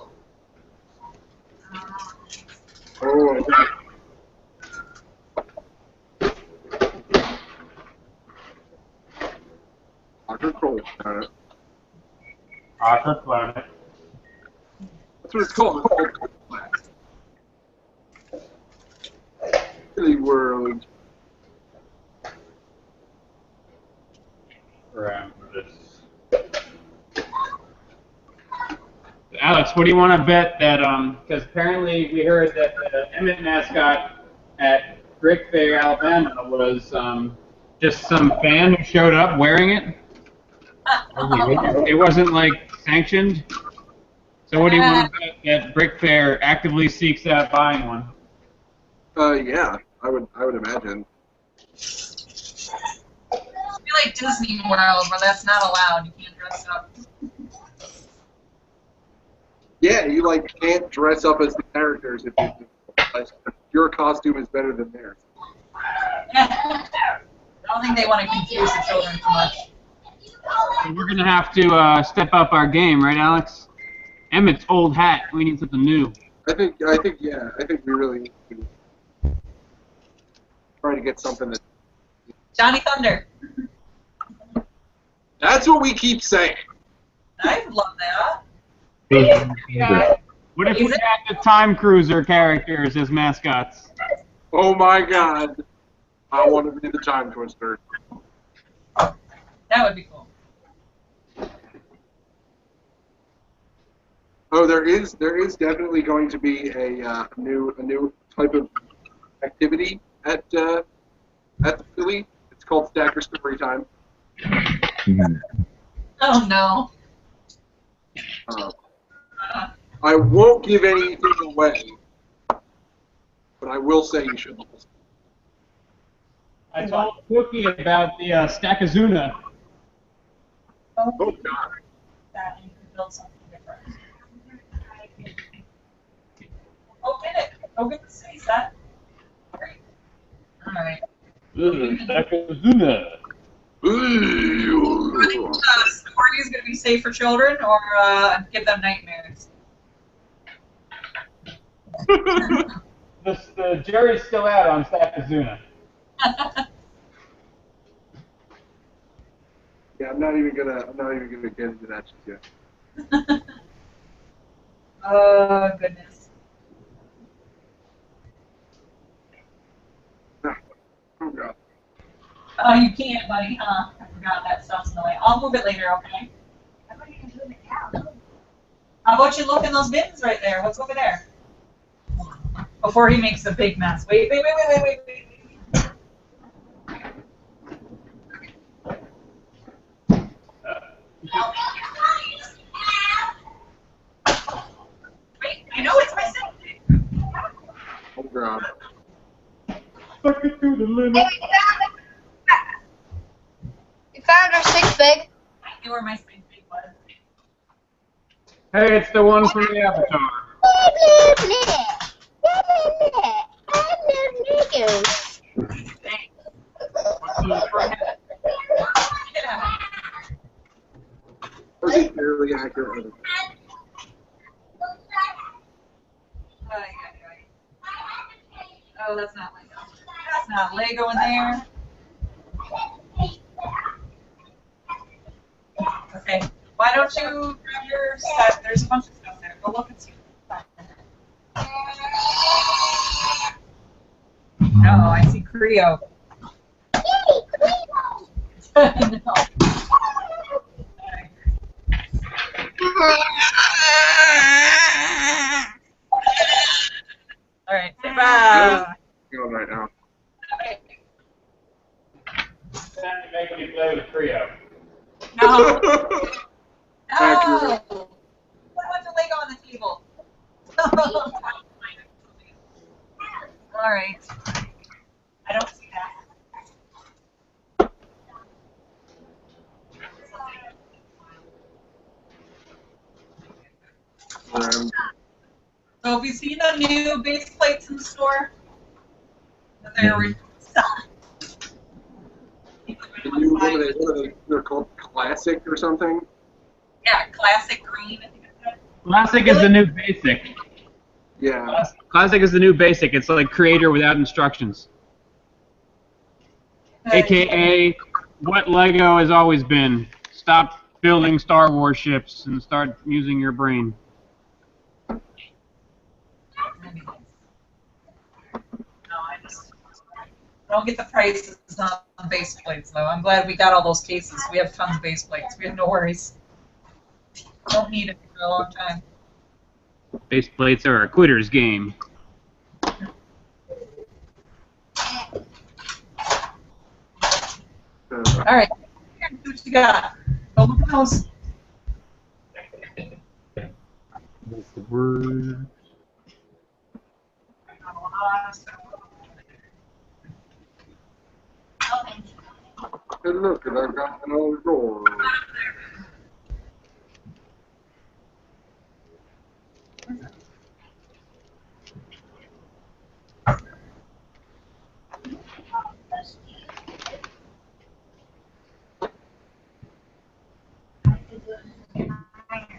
Oh, I got Arthur Cole Planet. Arthur Planet. That's what it's called. It's called Cole Planet. Silly world. Alex, what do you want to bet that, because apparently we heard that the Emmett mascot at Brick Fair, Alabama was just some fan who showed up wearing it? It wasn't, like, sanctioned? So what do you want to bet that Brick Fair actively seeks out buying one? Yeah, I would imagine. It'd be like Disney World, where that's not allowed. You can't dress up. Yeah, you like can't dress up as the characters if your costume is better than theirs. I don't think they want to confuse the children too much. So we're gonna have to step up our game, right, Alex? Emmett's old hat. We need something new. I think we really need to try to get something that. Johnny Thunder. That's what we keep saying. I love that. What if we had the Time Cruiser characters as mascots? Oh my God! I want to be the time twister. That would be cool. Oh, there is definitely going to be a new type of activity at the Philly. It's called Stacker Story Time. Oh no. I won't give anything away, but I will say you should listen. I told Cookie about the Stackazuna. Oh God! That you can build something different. Oh, get it! Oh, get the city set. Great. All right. Stackazuna. Do you think story is going to be safe for children, or give them nightmares? The jury's still out on Stackazuna. Yeah, I'm not even gonna get into that just yet. Oh goodness. Oh God. Oh, you can't, buddy, huh? I forgot that stuff's in the way. I'll move it later, okay? How about you look in those bins right there? What's over there? Before he makes a big mess. Wait. Wait, I know it's my secret. Oh God. Suck it to the limit. Hey, we found our six big. I knew where my big was. Hey, it's the one from the Avatar. Thanks. What's in the front? Yeah. Was it fairly accurate? Oh, that's not Lego. That's not Lego in there. Okay. Why don't you grab your set? There's a bunch of stuff there. Go look and see. Oh, I see Creo. No. All right. Bye. Going right now. Time to make me play with Creo. No. Accurate. No. What about the Lego on the table? All right. I don't see that. So have you seen the new base plates in the store? That they're selling. They're called Classic or something. Yeah, classic green. I think it's good. Classic is the new basic. Yeah. Classic is the new basic. It's like creator without instructions. AKA what Lego has always been. stop building Star Wars ships and start using your brain. I don't get the prices on base plates, though. I'm glad we got all those cases. We have tons of base plates. We have no worries. Don't need it for a long time. Base plates are a quitter's game. All right. See what you got. Go look at those. That's the word. Hey, look, and I've got another door.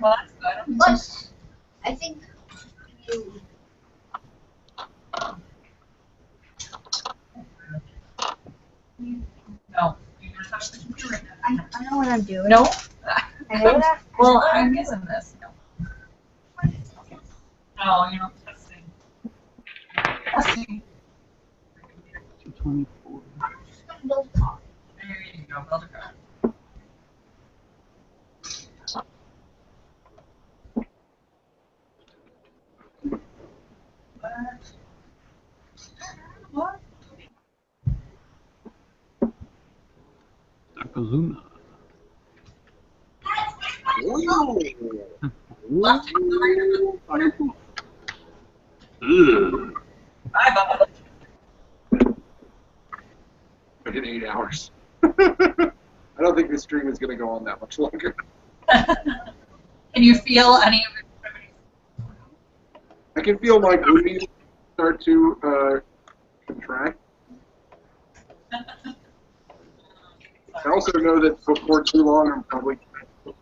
Well, that's good. But I think you. No. You're gonna touch the computer right now. I know what I'm doing. No. I know that. Well, I'm using this. No. No, you're not testing. Testing. 224. There you go. Build a car. What? Takaluna. Left hand. Ugh. Bye, Bubba. I did 8 hours. I don't think this stream is going to go on that much longer. Can you feel any of it? I can feel my booty start to contract. I also know that before too long I'm probably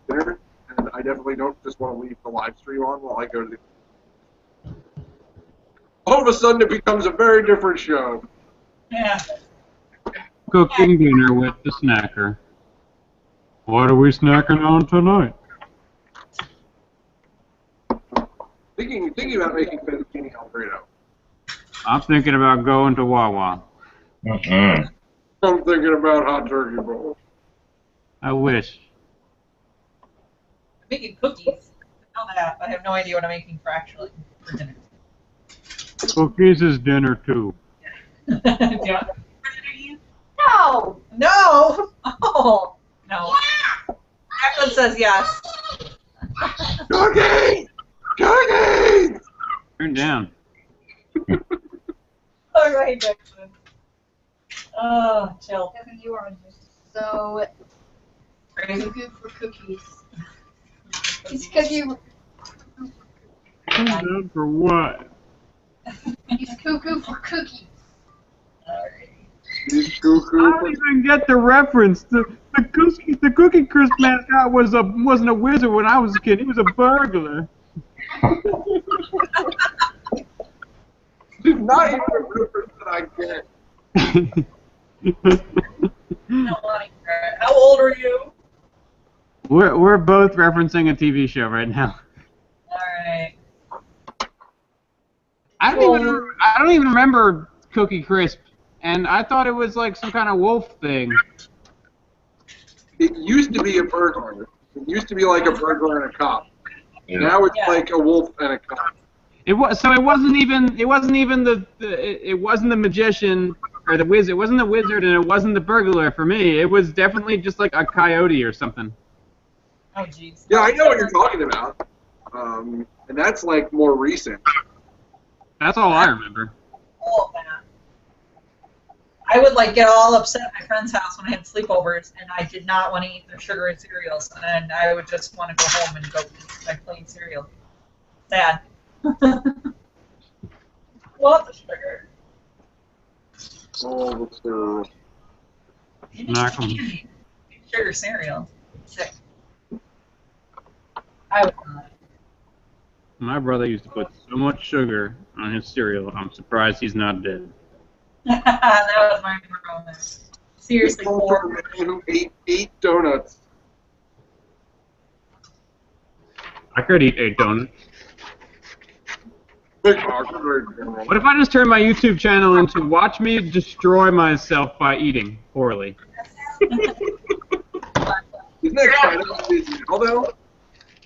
there, and I definitely don't just want to leave the live stream on while I go to the... All of a sudden it becomes a very different show. Yeah. Cooking dinner with the snacker. What are we snacking on tonight? Thinking about making fettuccine Alfredo. I'm thinking about going to Wawa. Mm-mm. I'm thinking about hot turkey bowl. I wish. I'm making cookies. I know that, but I have no idea what I'm making for dinner. Cookies is dinner too. Yeah. No. No! Oh, no. Jacqueline says yes. Cookies! Cookies! Turn down. All right, Jacqueline. Oh, chill. Because you are just so Crazy. good for cookies. It's because you. Turn down for what? He's cuckoo for cookies. Alright. He's cuckoo. I don't even get the reference. The Cookie Crisp mascot wasn't a wizard when I was a kid. He was a burglar. He's not even a reference that I get. I don't want to hear it. How old are you? We're both referencing a TV show right now. Alright. I don't even remember Cookie Crisp, and I thought it was like some kind of wolf thing. It used to be a burglar. It used to be like a burglar and a cop. Yeah. Now it's Yeah. like a wolf and a cop. It wasn't even the magician or the wizard. It wasn't the wizard and it wasn't the burglar for me. It was definitely just like a coyote or something. Oh, jeez. Yeah, I know what you're talking about. And that's like more recent. That's all I remember. All of that. I would like get all upset at my friend's house when I had sleepovers and I did not want to eat their sugar and cereals, and I would just want to go home and go eat my plain cereal. Sad. Love the sugar. Oh, that's terrible. Knock 'em. Sugar cereal. Sick. I would not. My brother used to put so much sugar on his cereal. I'm surprised he's not dead. That was my moment. Seriously, Come poor. from a man who ate 8 donuts. I could eat 8 donuts. Isn't What if I just turn my YouTube channel into watch me destroy myself by eating poorly? that kind of what it is now, though?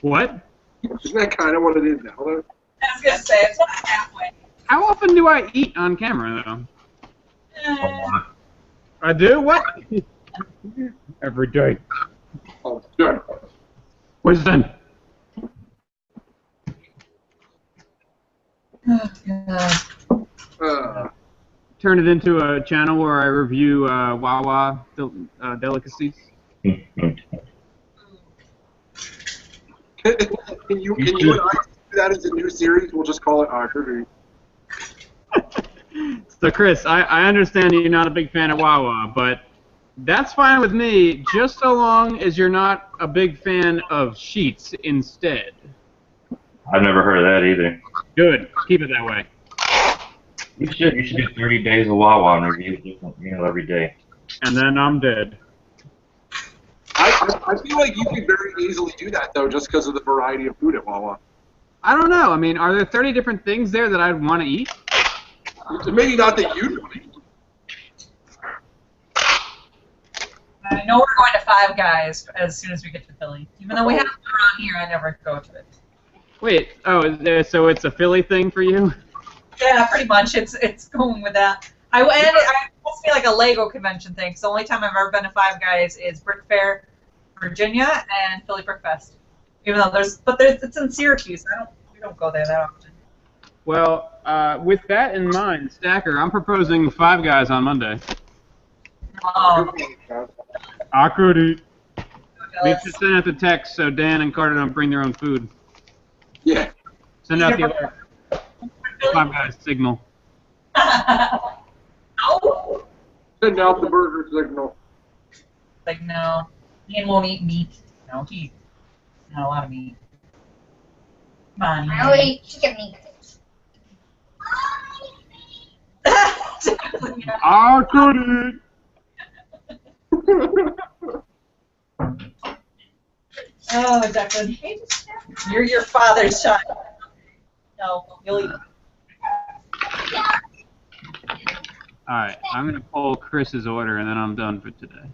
What? Isn't that kind of what it is now, though? I was gonna say it's not halfway. How often do I eat on camera, though? I do? What? Every day. Oh, sure. Wisdom. Oh, God. Turn it into a channel where I review Wawa delicacies. Can you and I do that as a new series? We'll just call it Archery. So, Chris, I understand you're not a big fan of Wawa, but that's fine with me, just so long as you're not a big fan of Sheets instead. I've never heard of that either. Good. Keep it that way. You should do 30 days of Wawa and review a different meal every day. And then I'm dead. I feel like you could very easily do that, though, just because of the variety of food at Wawa. I don't know. I mean, are there 30 different things there that I'd want to eat? Maybe not that you'd want to eat. I know we're going to Five Guys as soon as we get to Philly. Even though we have it around here, I never go to it. Wait, so it's a Philly thing for you? Yeah, pretty much. It's going with that. I must be like a Lego convention thing. So the only time I've ever been to Five Guys is Brick Fair, Virginia, and Philly Brick Fest. Even though it's in Syracuse. We don't go there that often. Well, with that in mind, Stacker, I'm proposing Five Guys on Monday. Oh, I could eat. We jealous. should send out the text so Dan and Carter don't bring their own food. Yeah. Send out the alert. Five Guys signal. No. Send out the burger signal. Like, no. Ian won't eat meat. No, he eats not a lot of meat. Come on, Ian. I only eat chicken meat. I could eat. Oh, Declan. You're your father's child. No, you'll eat. Alright, I'm going to pull Chris's order and then I'm done for today.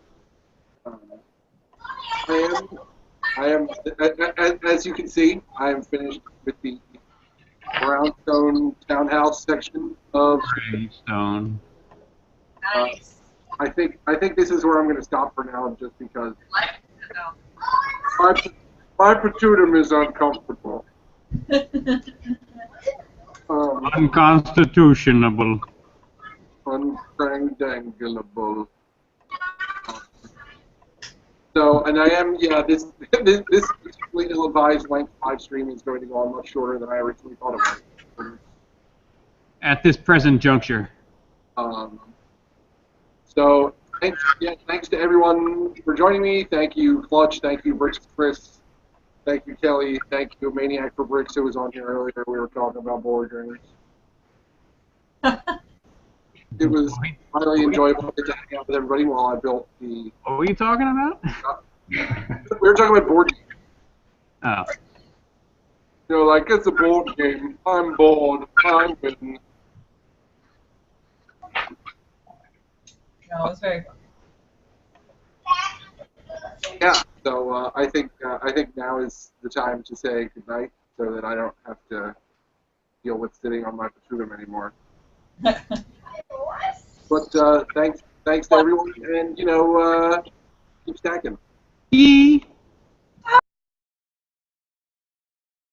I am, as you can see, I am finished with the brownstone townhouse section of. Gravestone. Nice. I think this is where I'm going to stop for now, just because my patutum is uncomfortable. Unconstitutionable. Unstrangulable. So, and I am, yeah, this particularly ill-advised length live stream is going to go on much shorter than I originally thought it would. At this present juncture. So, thanks to everyone for joining me. Thank you, Clutch. Thank you, Bricks Chris. Thank you, Kelly. Thank you, Maniac for Bricks, who was on here earlier. We were talking about board games. It was highly enjoyable to hang out with everybody while I built the. What were you talking about? We were talking about board games. Oh. You know, like, it's a board game. I'm bored. I'm winning. No, it was very fun. Yeah, so I think now is the time to say goodnight, so that I don't have to deal with sitting on my patutum anymore. But thanks to everyone, and keep stacking. Yee.